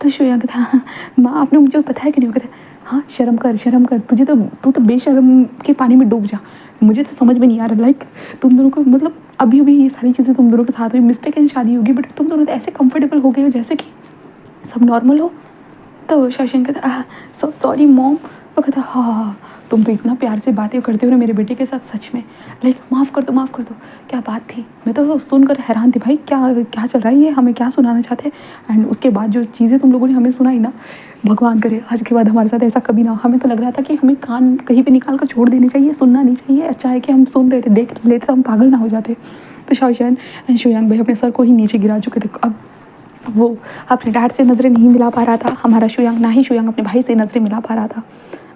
तो शुयांग कहता हाँ माँ आपने मुझे बताया कि नहीं? कहता हाँ शर्म कर, तू तो बेशर्म के पानी में डूब जा, मुझे तो समझ में नहीं आ रहा। लाइक तुम दोनों को मतलब अभी अभी ये सारी चीज़ें तुम दोनों के साथ हुई, मिस्टेक एंड शादी होगी, बट तुम दोनों तो ऐसे कंफर्टेबल हो गए हो जैसे कि सब नॉर्मल हो। तो शाओशन कहता सॉरी मॉम। वो कहता हाँ तुम तो इतना प्यार से बातें करते हो ना मेरे बेटे के साथ, सच में लाइक माफ़ कर दो। क्या बात थी, मैं तो सुनकर हैरान थी भाई, क्या क्या चल रहा है, ये हमें क्या सुनाना चाहते हैं? एंड उसके बाद जो चीज़ें तुम लोगों ने हमें सुनाई ना, भगवान करे आज के बाद हमारे साथ ऐसा कभी ना हो। हमें तो लग रहा था कि हमें कान कहीं पे निकाल कर छोड़ देने चाहिए, सुनना नहीं चाहिए। अच्छा है कि हम सुन रहे थे, देख लेते तो हम पागल ना हो जाते। तो शाओशन एंड शुयांग भाई अपने सर को ही नीचे गिरा चुके थे। अब वो अपने डैड से नज़रें नहीं मिला पा रहा था, हमारा शुयांग, ना ही शुयांग अपने भाई से नज़रें मिला पा रहा था।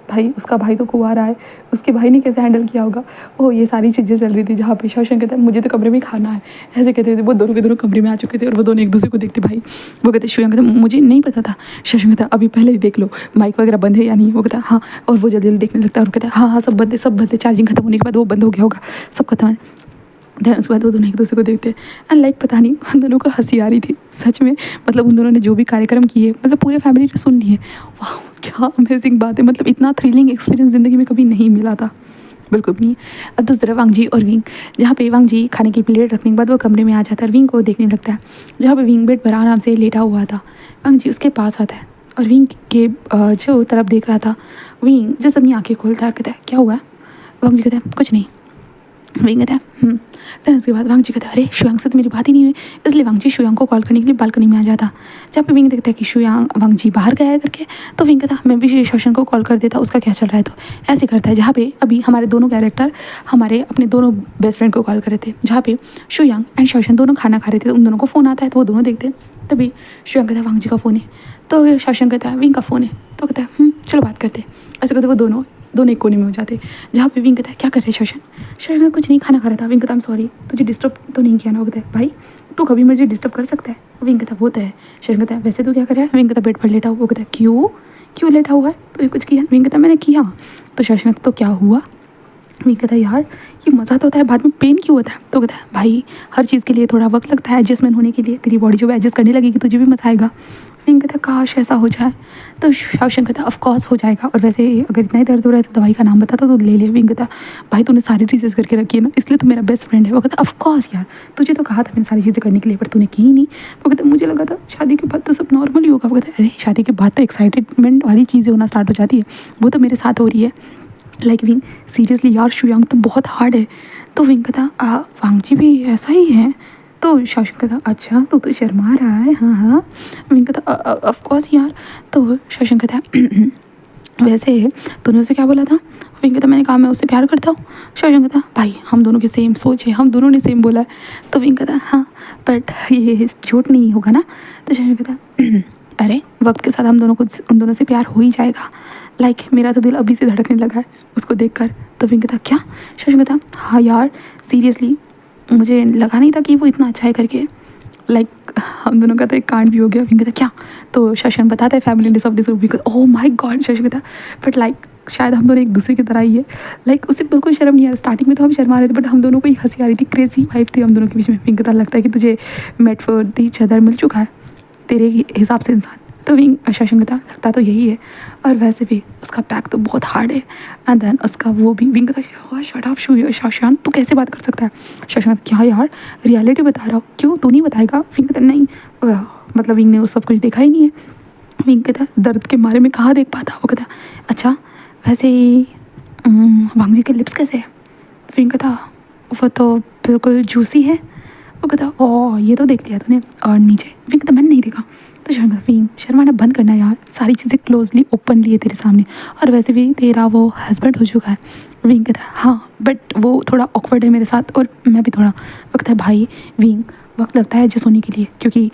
भाई उसका भाई तो कुंवारा है, उसके भाई ने कैसे हैंडल किया होगा। वो ये सारी चीज़ें चल रही थी जहाँ पे शाओशन कहता है मुझे तो कमरे में खाना है, ऐसे कहते थे। वो दोनों के दोनों कमरे में आ चुके थे और वो दोनों एक दूसरे को देखते भाई। वो कहते शुयांग कहता मुझे नहीं पता था। शाओशन कहता अभी पहले ही देख लो माइक वगैरह बंद है या नहीं। वो कहता हाँ, और वो जल्दी जल्दी देखने लगता है और कहता है हाँ सब बंद है, चार्जिंग खत्म होने के बाद वो बंद हो गया होगा, सब खत्म है। दैन उसके बाद वो दोनों एक दूसरे को देखते एंड लाइक पता नहीं उन दोनों को हंसी आ रही थी सच में। मतलब उन दोनों ने जो भी कार्यक्रम किए मतलब पूरे फैमिली ने सुन लिए। वाह क्या अमेजिंग बात है, मतलब इतना थ्रिलिंग एक्सपीरियंस ज़िंदगी में कभी नहीं मिला था, बिल्कुल भी नहीं। अब दूसरा वांगजी और विंग, जहाँ पे वांगजी खाने की प्लेट रखने के बाद वो कमरे में आ जाता है और विंग को देखने लगता है। जहाँ पे विंग बेड पर आराम से लेटा हुआ था, वांगजी उसके पास आता है और विंग के जो तरफ देख रहा था। विंग जैसे अपनी आँखें खोलता है और कहता है क्या हुआ है? वांगजी कहता है कुछ नहीं। विंग कहता है फिर उसके बाद वांगजी कहता है अरे शुयांग से तो मेरी बात ही नहीं हुई, इसलिए वांगजी शुयांग को कॉल करने के लिए बालकनी में आ जाता। जहाँ पे विंग देखता है कि शुयांग वांगजी बाहर गया है करके, तो विंग कहता मैं भी शाओशन को कॉल कर देता, उसका क्या चल रहा है। तो ऐसे करता है जहाँ पे अभी हमारे दोनों कैरेक्टर हमारे अपने दोनों बेस्ट फ्रेंड को कॉल कर रहे थे, जहाँ पे शुयांग एंड शाओशन दोनों खाना खा रहे थे। उन दोनों को फ़ोन आता है तो वो दोनों देखते हैं। तभी शुयांग कहता है वांगजी का फ़ोन है, तो शाओशन कहता है विंग का फ़ोन है। तो कहता है चलो बात करते। ऐसे करते वो दोनों एक कोने में हो जाते, जहाँ पे विंग कहता है क्या कर रहे शाओशन? शाओशन कुछ नहीं, खाना खा रहा था। विंग कहता है सॉरी, तुझे डिस्टर्ब तो नहीं किया ना? वो कहता है भाई तू कभी मुझे डिस्टर्ब कर सकता है? विंग कहता है वो तो है। शाओशन कहता है वैसे तू क्या कर रहा है? विंग कहता है बेड पर लेटा हुआ। वो कहता है क्यों लेटा हुआ है, तूने कुछ किया? विंग कहता है मैंने किया। तो शाओशन कहता तो क्या हुआ? विंग कहता है यार ये मज़ा तो होता है, बाद में पेन क्यों होता है? तो कहता है भाई हर चीज़ के लिए थोड़ा वक्त लगता है एडजस्टमेंट होने के लिए, तेरी बॉडी जो एडजस्ट करने लगेगी तुझे भी मज़ा आएगा। विंग कहता है काश ऐसा हो जाए। तो शाओशन कहता है ऑफकोर्स हो जाएगा, और वैसे अगर इतना ही दर्द हो रहा है तो दवाई का नाम बता तो ले ले। विंग कहता है भाई तूने सारी चीज़ें करके रखी है ना, इसलिए तो मेरा बेस्ट फ्रेंड है। वो कहता है ऑफकोर्स यार तुझे तो कहा था मैंने सारी चीज़ें करने के लिए, पर तूने की ही नहीं। वो कहता है मुझे लगा था शादी के बाद तो सब नॉर्मल ही होगा। वो कहता है अरे शादी के बाद तो एक्साइटमेंट वाली चीज़ें होना स्टार्ट हो जाती है, वो तो मेरे साथ हो रही है। लाइक विंग सीरियसली यार शुयांग तो बहुत हार्ड है। तो विंग कहता वांगजी भी ऐसा ही है। तो शाओशन कहता अच्छा तू शर्मा रहा है? हाँ। विंग कहता ऑफकोर्स यार। तो शाओशन कहता है वैसे तूने उसे क्या बोला था? विंग कहता मैंने कहा मैं उससे प्यार करता हूँ। शाओशन कहता भाई हम दोनों की सेम सोच है, हम दोनों ने सेम बोला है। तो विंग कहता हाँ बट ये झूठ नहीं होगा ना? तो शाओशन कहता अरे वक्त के साथ हम दोनों को उन दोनों से प्यार हो ही जाएगा। लाइक मेरा तो दिल अभी से धड़कने लगा है उसको देखकर। तो विंग कहता क्या? शशांक कहता हाँ यार सीरियसली मुझे लगा नहीं था कि वो इतना अच्छा है करके। लाइक हम दोनों का तो एक कांड भी हो गया। विंग कहता क्या? तो शशांक बताता है फैमिली ने सब disagree. Oh my God Shashank कहता बट लाइक शायद हम दोनों एक दूसरे की तरह ही है। लाइक उसे बिल्कुल शर्म नहीं आ रहा। स्टार्टिंग में तो हम शर्मा रहे थे बट हम दोनों को ही हंसी आ रही थी। क्रेजी वाइब थी हम दोनों के बीच में। विंग कहता लगता है कि तुझे मेट फॉर दी अदर मिल चुका है तेरे हिसाब से इंसान। तो विंग शशांक कहता लगता तो यही है और वैसे भी उसका पैक तो बहुत हार्ड है। एंड देन उसका वो भी। विंग कहता शट अप शशांक तू कैसे बात कर सकता है? शशांक क्या यार रियलिटी बता रहा हूँ, क्यों तू नहीं बताएगा? विंग कहता नहीं मतलब विंग ने वो सब कुछ देखा ही नहीं है। विंग कहता दर्द के मारे में कहाँ देख पाता। वो कहता अच्छा वैसे वांग जी के लिप्स कैसे है? विंग कहता वो तो बिल्कुल जूसी है। वो कहता ओह ये तो देख लिया तूने। और नीचे विंग कहता मैंने नहीं देखा। तो विंग शर्माना बंद करना यार, सारी चीज़ें क्लोजली ओपनली है तेरे सामने और वैसे भी तेरा वो हस्बैंड हो चुका है। विंग कहता है हाँ बट वो थोड़ा ऑकवर्ड है मेरे साथ और मैं भी थोड़ा। वक्त है भाई विंग वक्त लगता है एडजस्ट होने के लिए, क्योंकि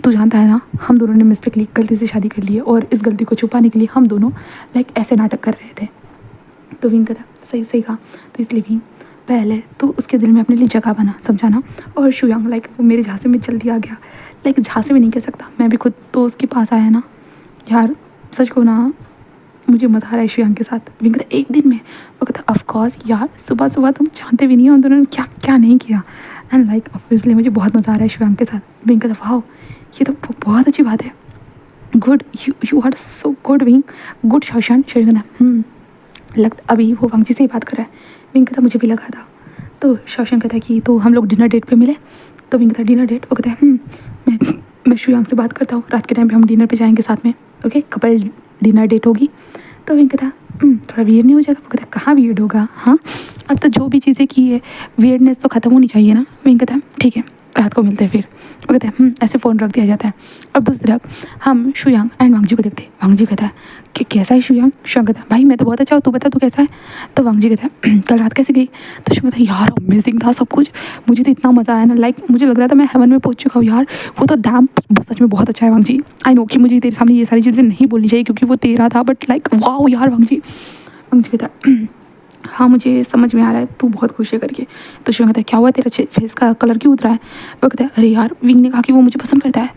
तू जानता है ना हम दोनों ने मिस्टेकली गलती से शादी कर ली है और इस गलती को छुपाने के लिए हम दोनों लाइक ऐसे नाटक कर रहे थे। तो विंग कहता सही सही कहा। तो इसलिए विंग पहले तो उसके दिल में अपने लिए जगह बना समझाना। और शुयांग लाइक वो मेरे झांसे में जल्दी आ गया। लाइक झांसे में नहीं कह सकता, मैं भी खुद तो उसके पास आया ना यार। सच को ना मुझे मज़ा आ रहा है शुयांग के साथ। विंग कहता एक दिन में। वो कहता ऑफकोर्स यार सुबह सुबह तुम जानते भी नहीं हो उन दोनों ने क्या क्या नहीं किया। एंड लाइक ऑब्वियसली मुझे बहुत मज़ा आ रहा है शुयांग के साथ। विंग कहता वाह ये तो बहुत अच्छी बात है। Good you are so good Wing good Shashank. कहता लगता अभी वो वांग जी से ही बात कर रहा है। विंग कहता मुझे भी लगा था। तो शशांक कहता कि तो हम लोग डिनर डेट पे मिले। तो विंग कहता डिनर डेट? वो कहता है मैं शुयांग से बात करता हूँ, रात के टाइम पे हम डिनर पे जाएंगे साथ में, ओके कपल डिनर डेट होगी। तो विंग कहता थोड़ा वियर्ड नहीं हो जाएगा? वो कहता कहाँ वियर्ड होगा, हाँ अब तो जो भी चीज़ें की है वियर्डनेस तो ख़त्म होनी चाहिए ना। विंग कहता है ठीक है रात को मिलते हैं फिर। वो कहते हैं ऐसे फ़ोन रख दिया जाता है। अब दूसरी तरफ हम शुयांग एंड वांग जी को देखते हैं। वांग जी कहता है कि कैसा है शुयांग? शुयांग कहता है भाई मैं तो बहुत अच्छा हूँ, तू बता तू कैसा है? तो वांग जी कहता है कल रात कैसे गई? तो शुयांग कहता है यार अमेजिंग था सब कुछ, मुझे तो इतना मज़ा आया ना। लाइक मुझे लग रहा था मैं हेवन में पहुँच चुका हूँ यार। वो तो डैम सच में बहुत अच्छा है वांग जी। आई नो कि मुझे तेरे सामने ये सारी चीज़ें नहीं बोलनी चाहिए क्योंकि वो तेरा था, बट लाइक वाओ यार वांग जी। वांग जी कहता है हाँ मुझे समझ में आ रहा है तू बहुत खुश है करके। तो शुयांग कहता है क्या हुआ तेरा फेस का कलर क्यों उतरा है? वो कहता है अरे यार विंग ने कहा कि वो मुझे पसंद करता है।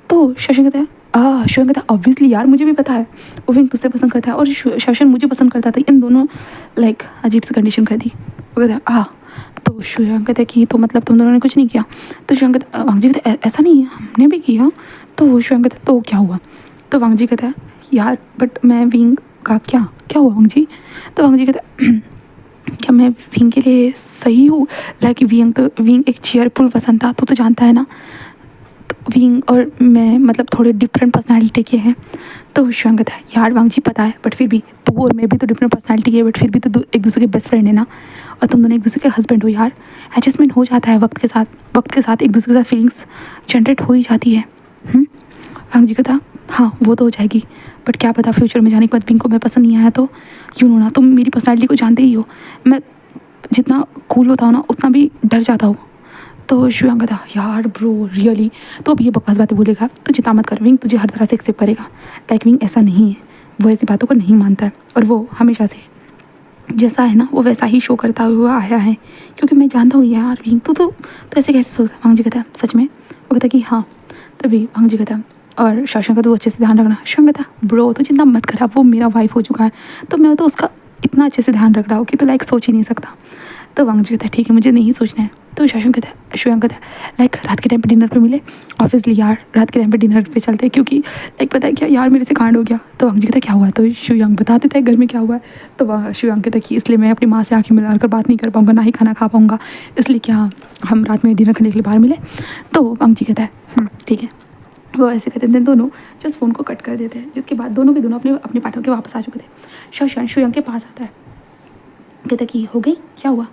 तो शशांक कहता है शुयांग कहता है ऑब्वियसली यार मुझे भी पता है वो विंग तुझसे पसंद करता है और शशांक मुझे पसंद करता था। इन दोनों लाइक अजीब सी कंडीशन कर दी। वो कहता है तो शुयांग कहता है कि तो मतलब तुम दोनों ने कुछ नहीं किया? तो शुयांग कहता वांग जी कहता है ऐसा नहीं है हमने भी किया। तो शुयांग कहता है तो क्या हुआ? तो वांग जी कहता है यार बट मैं विंग का क्या क्या हुआ वांग जी? तो वांग जी कहता है क्या मैं विंग के लिए सही हूँ? लाइक विंग एक चेयरफुल पसंद था तो जानता है ना। तो विंग और मैं मतलब थोड़े डिफरेंट पर्सनालिटी के हैं। तो शुयांग कहता है यार वांग जी पता है बट फिर भी तू और मैं भी तो डिफरेंट पर्सनालिटी के है, बट फिर भी तो एक दूसरे के बेस्ट फ्रेंड है ना और तुम दोनों एक दूसरे के हस्बैंड हो यार। एडजस्टमेंट हो जाता है वक्त के साथ एक दूसरे के साथ फीलिंग्स जनरेट हो ही जाती है। वांग जी कहता हाँ वो तो हो जाएगी बट क्या पता फ्यूचर में जाने के बाद विंग को मैं पसंद नहीं आया तो यूँ ना तुम मेरी पर्सनैलिटी को जानते ही हो, मैं जितना कूल होता हूँ ना उतना भी डर जाता हूँ। तो शुयांग कहता यार ब्रो रियली तो अब ये बकवास बातें बोलेगा तो चिंता मत कर, विंग तुझे हर तरह से एक्सेप्ट करेगा। लाइक विंग ऐसा नहीं है, वो ऐसी बातों को नहीं मानता है और वो हमेशा से जैसा है ना वो वैसा ही शो करता हुआ आया है, क्योंकि मैं जानता हूँ यार विंग तो ऐसे कैसे सोचता है। वांग जी कहता है सच में? वो कहता कि हाँ। तभी वांग जी कहता और शशांक का तो अच्छे से ध्यान रखना। शुयांग कहता ब्रो तो चिंता मत कर, अब वो मेरा वाइफ हो चुका है तो मैं तो उसका इतना अच्छे से ध्यान रख रहा हूँ कि तो लाइक सोच ही नहीं सकता। तो वांग जी कहता है ठीक है मुझे नहीं सोचना है। तो शुयांग कहता है लाइक रात के टाइम पे डिनर पे मिले। ऑब्वियसली यार रात के टाइम पे डिनर पे चलते हैं क्योंकि लाइक पता है क्या यार मेरे से कांड हो गया। तो वांग जी कहता क्या हुआ? तो शुयांग बता देता है घर में क्या हुआ है। तो शुयांग कहता कि इसलिए मैं अपनी माँ से आँखें मिलाकर बात नहीं कर पाऊँगा, ना ही खाना खा पाऊँगा, इसलिए क्या हम रात में डिनर करने के लिए बाहर मिले। तो वांग जी कहता है ठीक है। वो ऐसे कहते थे दोनों जस्ट फ़ोन को कट कर देते हैं, जिसके बाद दोनों के दोनों अपने पार्टनर के वापस आ चुके थे। शुयांग के पास आता है, कहता कि हो गई क्या हुआ?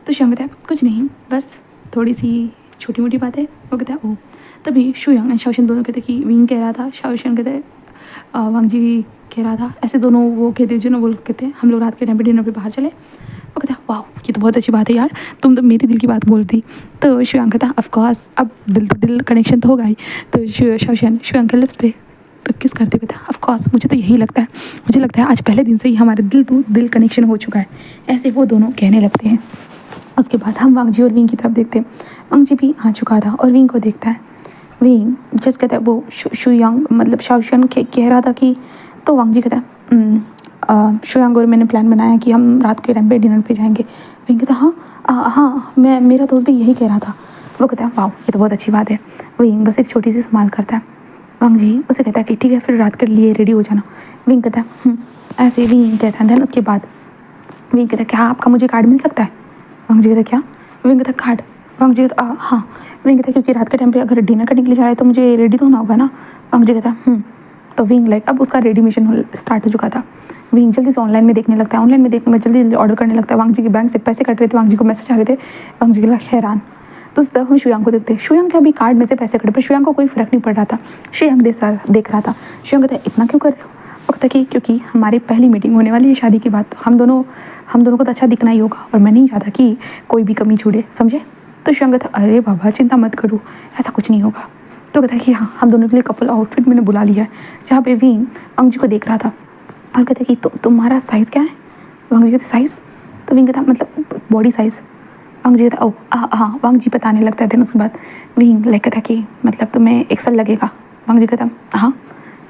तो शुयांग कहता है कुछ नहीं बस थोड़ी सी छोटी मोटी बातें। वो कहता है ओह। तभी शुयांग एंड शाओशन दोनों कहते कि विंग कह रहा था, शाओशन कहते वांग जी कह रहा था, ऐसे दोनों वो कहते जो ना बोल कहते हैं हम लोग रात के टाइम पे डिनर पे बाहर चले। वो कहता वाह ये तो बहुत अच्छी बात है यार, तुम तो मेरे दिल की बात बोल दी। तो शुयांग कहता ऑफकोर्स अब दिल तो दिल कनेक्शन तो होगा ही। तो शाओशन शुयांग के लिप्स पे किस करते हो? कहता है ऑफ कोर्स, मुझे तो यही लगता है, मुझे लगता है आज पहले दिन से ही हमारे दिल टू दिल कनेक्शन हो चुका है। ऐसे वो दोनों कहने लगते हैं। उसके बाद हम वांगजी और विंग की तरफ देखते हैं। वांगजी भी आ चुका था और विंग को देखता है। विंग जस्ट कहता है वो शुयांग मतलब शाओशन कह रहा था कि, तो वांगजी कहता है शुयांग और मैंने प्लान बनाया कि हम रात के टाइम पे डिनर पे जाएंगे। विंग कहता है हाँ हाँ, मैं मेरा दोस्त भी यही कह रहा था। वो कहता है वाह, ये तो बहुत अच्छी बात है। विंग बस एक छोटी सी स्माइल करता है। वांगजी उसे कहता है कि ठीक है फिर रात के लिए रेडी हो जाना। विंग कहता है ऐसे विंग कहता है। देन उसके बाद विंग कहता है क्या आपका मुझे कार्ड मिल सकता है? वांगजी कहता है क्या? विंग कहता है कार्ड। वांगजी कहता है हाँ। विंग कहता है क्योंकि रात के टाइम पे अगर डिनर करने के लिए जा रहा है तो मुझे रेडी तो होना होगा ना। वांगजी कहता है तो विंग लाइक अब उसका रेडी मिशन स्टार्ट हो चुका था। विंग जल्दी से ऑनलाइन में देखने लगता है। ऑनलाइन में देखने में जल्दी ऑर्डर करने लगता है। वांगजी के बैंक से पैसे कट रहे थे, वांगजी को मैसेज आ रहे थे। वांगजी के लिए हैरान। तो उस तरफ हम शुयांग को देखते हैं। शुयांग के अभी कार्ड में से पैसे कटे पर शुयांग को कोई फर्क नहीं पड़ रहा था। शुयांग देख रहा था। शुयांग कहता है इतना क्यों कर रहे हो? वो कहता है कि क्योंकि हमारी पहली मीटिंग होने वाली है शादी के बाद, हम दोनों को तो अच्छा दिखना ही होगा और मैं नहीं चाहता कि कोई भी कमी छूटे, समझे? तो शुयांग कहता है अरे बाबा चिंता मत करो, ऐसा कुछ नहीं होगा। तो कहता है कि हाँ, हम दोनों के लिए कपल आउटफिट मैंने बुला लिया है। जहाँ पे विंग वांगजी को देख रहा था और कहता है कि तुम्हारा साइज़ क्या है? वांगजी कहता है साइज़? तो विंग कहता मतलब बॉडी साइज़। वांगजी कहता ओ हाँ। वांगजी बताने लगता है। देन उसके बाद विंग लाइक कहता कि मतलब तुम्हें एक्सल लगेगा। वांगजी कहता हाँ।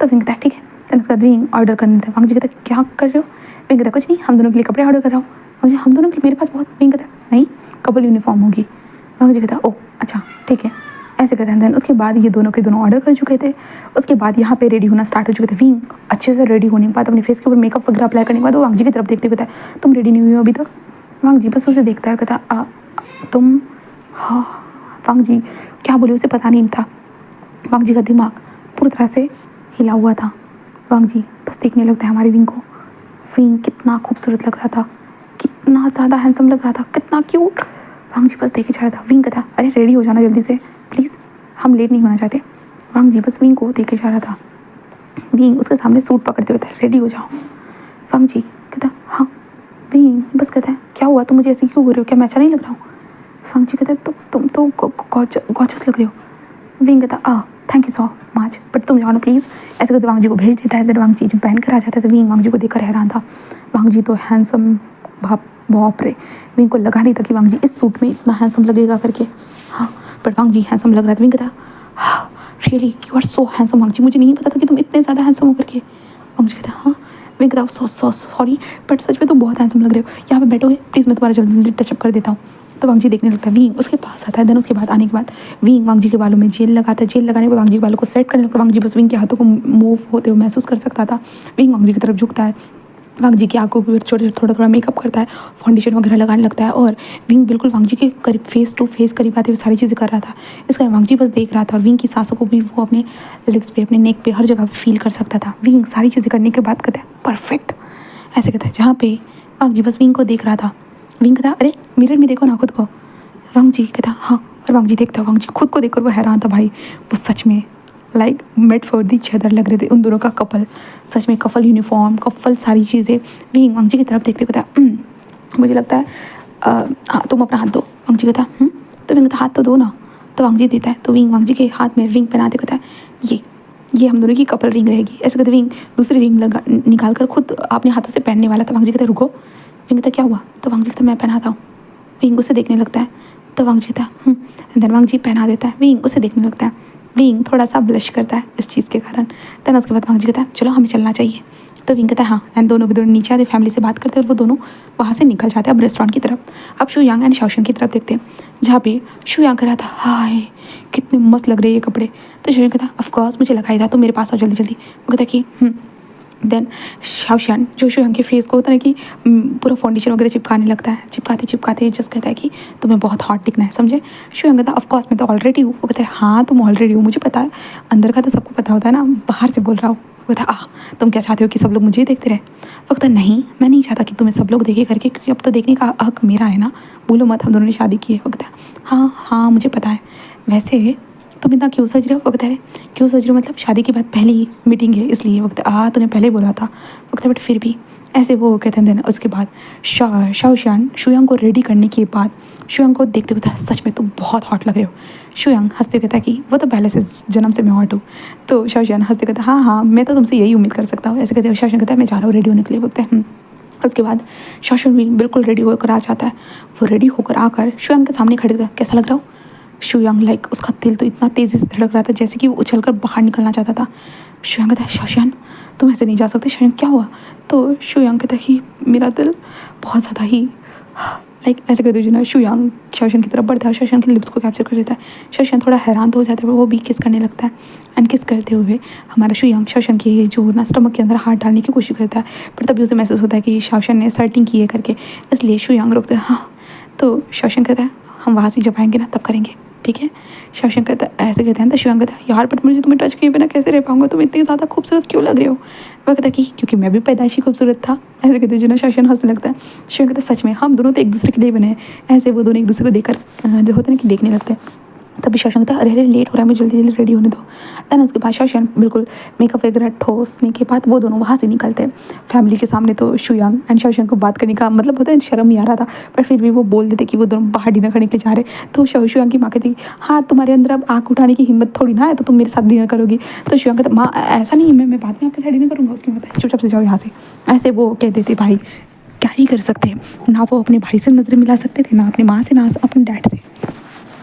तो विंग कहता ठीक है। देन उसके बाद विंग ऑर्डर करने था। वांगजी कहता क्या कर रहे हो? विंग कहता कुछ नहीं, हम दोनों के लिए कपड़े ऑर्डर कर रहा हूँ। वांगजी हम दोनों के लिए? मेरे पास बहुत। विंग कहता नहीं, कपल यूनिफॉर्म होगी। वांगजी कहता ओ अच्छा ठीक है, ऐसे कहते हैं। देन उसके बाद ये दोनों के दोनों ऑर्डर कर चुके थे। उसके बाद यहाँ पे रेडी होना स्टार्ट हो चुके थे। विंग अच्छे से रेडी होने के बाद अपने फेस के ऊपर मेकअप वगैरह अप्लाई करने के बाद वो वांगजी की तरफ देखते हुए कहता है तुम रेडी नहीं हुई हो अभी तक? वांगजी बस उसे देखता है और कहता तुम हाँ। वांगजी क्या बोले उसे पता नहीं था। वांगजी का दिमाग पूरी तरह से हिला हुआ था। वांगजी बस देखने लगता है हमारी विंग को। विंग कितना खूबसूरत लग रहा था, कितना ज़्यादा हैंडसम लग रहा था, कितना क्यूट। वांगजी बस देखे जा रहा था। विंग कहता अरे रेडी हो जाना जल्दी से प्लीज़, हम लेट नहीं होना चाहते। वांगजी बस विंग को देखे जा रहा था। विंग उसके सामने सूट पकड़ते हुए था, रेडी हो जाओ। वांगजी कहता हाँ। विंग बस कहता है क्या हुआ, तुम मुझे ऐसे क्यों हो रहे हो, क्या मैं अच्छा नहीं लग रहा हूँ? वांगजी कहता है तुम तो गॉर्जियस लग रहे हो। विंग कहता thank you so much, but तुम जाओ ना प्लीज़। ऐसे करके वांगजी को भेज देता है। फिर वांगजी जब पहन कर आ जाता है तो विंग वांगजी को देखकर हैरान था। वांगजी तो हैंडसम, बाप रे। विंग को लगा नहीं था कि वांगजी इस सूट में इतना हैंडसम लगेगा करके। हाँ बट वांगजी हैंडसम लग रहा था। विंग कहता हाँ really you are so handsome वांगजी, मुझे नहीं पता था कि तुम इतने ज़्यादा हैंडसम हो करके। वांगजी कहता हाँ। विंग कहता सॉरी बट सच में तो बहुत हैंडसम लग रहे हो, यहाँ पे बैठोगे प्लीज़, मैं तुम्हारा जल्दी जल्दी टचअप कर देता हूँ। तो वांगजी देखने लगता है। विंग उसके पास आता है। देन उसके बाद आने के बाद विंग वांगजी के बालों में जेल लगाता है। जेल लगाने के बाद वांगजी के बालों को सेट करने लगता है। वांगजी बस विंग के हाथों को मूव होते हुए महसूस कर सकता था। विंग वांगजी की तरफ झुकता है। वांगजी की आंखों के ऊपर थोड़ा मेकअप करता है, फाउंडेशन वगैरह लगाने लगता है और विंग बिल्कुल वांगजी के करीब फेस टू फेस करीब आते हुए सारी चीज़ें कर रहा था। इस कारण वांगजी बस देख रहा था और विंग की सांसों को भी वो अपने लिप्स पे, अपने नेक पे, हर जगह पे फील कर सकता था। विंग सारी चीज़ें करने के बाद कहता है परफेक्ट, ऐसे कहता है। जहाँ पे वांगजी बस विंग को देख रहा था। विंग कहता अरे मिरर में देखो ना खुद को। वांगजी कहता हाँ। और वांगजी देखता, वांगजी खुद को देखकर वो हैरान था। भाई वो सच में like made for the other लग रहे थे, उन दोनों का कपल, सच में कपल यूनिफॉर्म, कपल सारी चीज़ें। विंग वांगजी की तरफ देखते कहता मुझे लगता है हाँ तुम अपना हाथ दो। वांगजी कहता तो विंग कहता हाथ तो दो ना। तो वांगजी देता है। तो विंग वांगजी के हाथ में रिंग पहनाते कहता है ये हम दोनों की कपल रिंग रहेगी। ऐसे कहते विंग दूसरी रिंग निकाल कर खुद अपने हाथों से पहनने वाला था। वांगजी कहता रुको। विंग कहता क्या हुआ? तो वांगजी कहता मैं पहनाता हूँ। विंग उसे देखने लगता है। तो वांगजी कहता देन वांगजी पहना देता है। विंग उसे देखने लगता है। विंग थोड़ा सा ब्लश करता है इस चीज़ के कारण। देन उसके बाद वांगजी कहता है चलो हमें चलना चाहिए। तो विंग कहता है हाँ। एंड दोनों के दोनों नीचे आते, फैमिली से बात करते हैं और वो दोनों वहाँ से निकल जाते हैं अब रेस्टोरेंट की तरफ। अब शुयांग एंड शाओशन की तरफ देखते हैं जहाँ पे शुयांग कह रहा था हाय कितने मस्त लग रहे हैं ये कपड़े। तो शाओशन कहता ऑफकोर्स मुझे लगा ही था, तो मेरे पास आओ जल्दी जल्दी। वो कहता कि देन शाओशन जो शुयांग के फेस को होता है कि पूरा फाउंडेशन वगैरह चिपकाने लगता है। चिपकाते जस्ट कहता है कि तुम्हें बहुत हॉट दिखना है, समझे? शुयांग कहता ऑफकोर्स मैं तो ऑलरेडी हूँ। वो कहता है हाँ तुम ऑलरेडी हो, मुझे पता है, अंदर का तो सबको पता होता है ना, बाहर से बोल रहा हूँ। वो कहता तुम क्या चाहते हो कि सब लोग मुझे ही देखते रहे? वो कहता नहीं मैं नहीं चाहता कि तुम्हें सब लोग देखे करके, क्योंकि अब तो देखने का हक मेरा है ना, बोलो मत हम दोनों ने शादी की है। वो कहता हाँ मुझे पता है। वैसे तुम इतना क्यों सज रहे हो? वो कहता है क्यों सज रहे हो मतलब शादी के बाद पहली मीटिंग है इसलिए। वो कहता है तूने पहले बोला था। वो कहता है बट फिर भी ऐसे। वो कहते हैं देन उसके बाद शाओशान शुयांग को रेडी करने के बाद शुयांग को देखते हुए था सच में तुम बहुत हॉट लग रहे हो। शुयांग हंसते कहता है कि वो तो पहले से जन्म से मैं हॉट हूँ। तो शाओशान हंसते कहता है हाँ हाँ मैं तो तुमसे यही उम्मीद कर सकता हूँ। ऐसे कहते हैं शाओशान कहता है मैं जा रहा हूँ रेडी होने के लिए। बोलते हैं उसके बाद शाओशान भी बिल्कुल रेडी होकर आ जाता है। वो रेडी होकर आकर शुयांग के सामने खड़े होकर कैसा लग रहा हो? शुयांग लाइक उसका दिल तो इतना तेज़ी से धड़क रहा था जैसे कि वो उछल कर बाहर निकलना चाहता था। शुयांग कहता है शाओशान तुम ऐसे नहीं जा सकते। शाओशान क्या हुआ? तो शुयांग कहता है कि मेरा दिल बहुत ज़्यादा ही लाइक ऐसे कहते हुए ना शुयांग शाओशान की तरफ बढ़ता है। शाओशान के लिप्स को कैप्चर कर लेता है। शाओशान थोड़ा हैरान तो हो जाता है पर वो भी किस करने लगता है। एंड किस करते हुए हमारा शुयांग शाओशान के जो ना स्टमक के अंदर हाथ डालने की कोशिश करता है पर तभी उसे महसूस होता है कि शाओशान ने सर्टिंग की है करके, इसलिए शुयांग रोकता है। हाँ तो शाओशान कहता है हम वहाँ से जब आएंगे ना तब करेंगे ठीक है। शाओशान कहता है ऐसे कहते हैं तो शुयांग कहता है यार बट मुझे तुम्हें टच किए बिना कैसे रह पाऊंगा, तुम इतनी ज़्यादा खूबसूरत क्यों लग रहे हो? वह कहता है कि क्योंकि मैं भी पैदाइशी खूबसूरत था। ऐसे कहते हैं शाओशान हंसने लगता है। शुयांग कहता है सच में हम दोनों तो एक दूसरे के लिए बने हैं। ऐसे वो दोनों एक दूसरे को देखकर जो होता है ना कि देखने लगते हैं। तभी शाओशान कहता है अरे अरे लेट हो रहा है मुझे जल्दी जल्दी रेडी होने दो। देन उसके बाद शाओशान बिल्कुल मेकअप वगैरह ठोसने के बाद वो दोनों वहाँ से निकलते हैं फैमिली के सामने। तो शुयांग एंड शाओशान को बात करने का मतलब होता है शर्म नहीं आ रहा था पर फिर भी वो बोल देते कि वो दोनों बाहर डिनर करने के लिए जा रहे। तो शुयांग की माँ कहती हाँ तुम्हारे अंदर अब आँख उठाने की हिम्मत थोड़ी ना है तो तुम मेरे साथ डिनर करोगी। तो शुयांग कहता माँ ऐसा नहीं मैं बाद में आपके साथ डिनर करूँगा। उसकी माता चुपचाप से जाओ यहाँ से। ऐसे वो कह देते भाई क्या ही कर सकते हैं ना, वो अपने भाई से नज़रें मिला सकते थे ना अपनी माँ से ना अपने डैड से।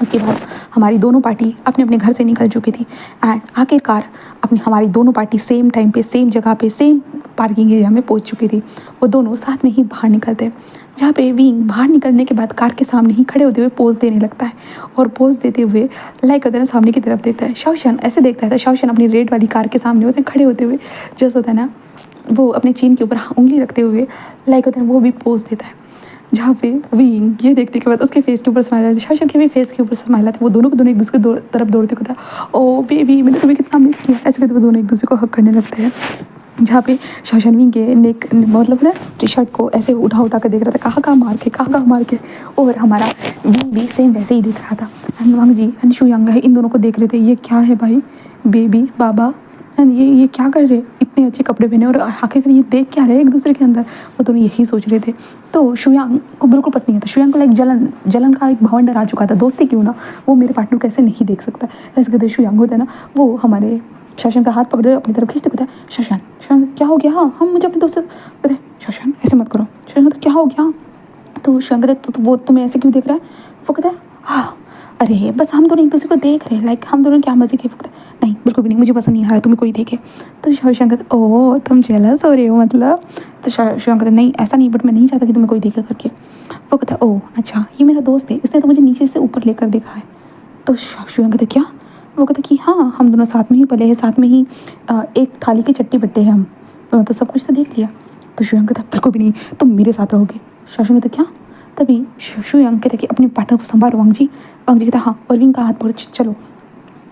उसके बाद हमारी दोनों पार्टी अपने अपने घर से निकल चुकी थी एंड आखिरकार अपनी हमारी दोनों पार्टी सेम टाइम पे सेम जगह पे सेम पार्किंग एरिया में पहुंच चुकी थी। वो दोनों साथ में ही बाहर निकलते हैं जहाँ पे विंग बाहर निकलने के बाद कार के सामने ही खड़े होते हुए पोज देने लगता है और पोज देते हुए लाइक होता है ना सामने की तरफ देता है। शाओशान ऐसे देखता है शाओशान अपनी रेड वाली कार के सामने होते हैं खड़े होते हुए जैसे होता है ना वो अपने चीन के ऊपर उंगली रखते हुए लाइक होता है वो भी पोज देता है। जहाँ पे विंग ये देखने के बाद उसके फेस के ऊपर स्माइल आती है, शाओशान के भी फेस के ऊपर स्माइल आती है। वो दोनों को दोनों एक दूसरे की तरफ दौड़ते होता है ओ बेबी मैंने तुम्हें कितना मिस किया। ऐसे करते वो दोनों एक दूसरे को हक करने लगते हैं। जहाँ पे शाओशान विंग के नेक मतलब ना टी शर्ट को ऐसे उठा उठा कर देख रहा था कहाँ मार के और हमारा विंग भी सेम वैसे ही देख रहा था। एंड वांग जी एंड शुयांग है इन दोनों को देख रहे थे ये क्या है भाई बेबी बाबा एंड ये क्या कर रहे इतने अच्छे कपड़े पहने और आखिरकार ये देख क्या रहे एक दूसरे के अंदर। वो दोनों यही सोच रहे थे। तो शुयांग को बिल्कुल पसंद नहीं आता। शुयांग को लाइक जलन का एक भवंडर आ चुका था दोस्ती क्यों ना वो मेरे पार्टनर को ऐसे नहीं देख सकता। ऐसे कहते शुयांग होता है ना वो हमारे शाओशान का हाथ पकड़े अपनी तरफ खींचते कहता है शाओशान क्या हो गया? हाँ हम मुझे अपने दोस्त कहते हैं शाओशान ऐसे मत करो। शाओशान कहता क्या हो गया? तो शाओशान कहता तो वो तुम्हें ऐसे क्यों देख रहा है? वो कहता है हाँ अरे बस हम दोनों एक दूसरे को देख रहे हैं लाइक हम दोनों क्या मजे के। वक्त नहीं बिल्कुल भी नहीं मुझे पसंद नहीं आ रहा तुम्हें कोई देखे। तो शाओशान कहता ओह तुम जेलस हो रहे हो मतलब। तो शाओशान कहता नहीं ऐसा नहीं बट मैं नहीं चाहता कि तुम्हें कोई देखे करके। वो कहता ओह अच्छा ये मेरा दोस्त है इसने तो मुझे नीचे से ऊपर लेकर देखा है। तो शाओशान कहता क्या? वो कहता कि हाँ हम दोनों साथ में ही पले हैं साथ में ही एक थाली के चट्टी बट्टे हैं हम तो सब कुछ तो देख लिया। तो शुयांग कहता बिल्कुल भी नहीं तुम मेरे साथ रहोगे। शाओशान कहता क्या? तभी शुयांग कहता कि अपने पार्टनर को संभालो वांग जी कहता हाँ और विंग का हाथ पकड़ चलो।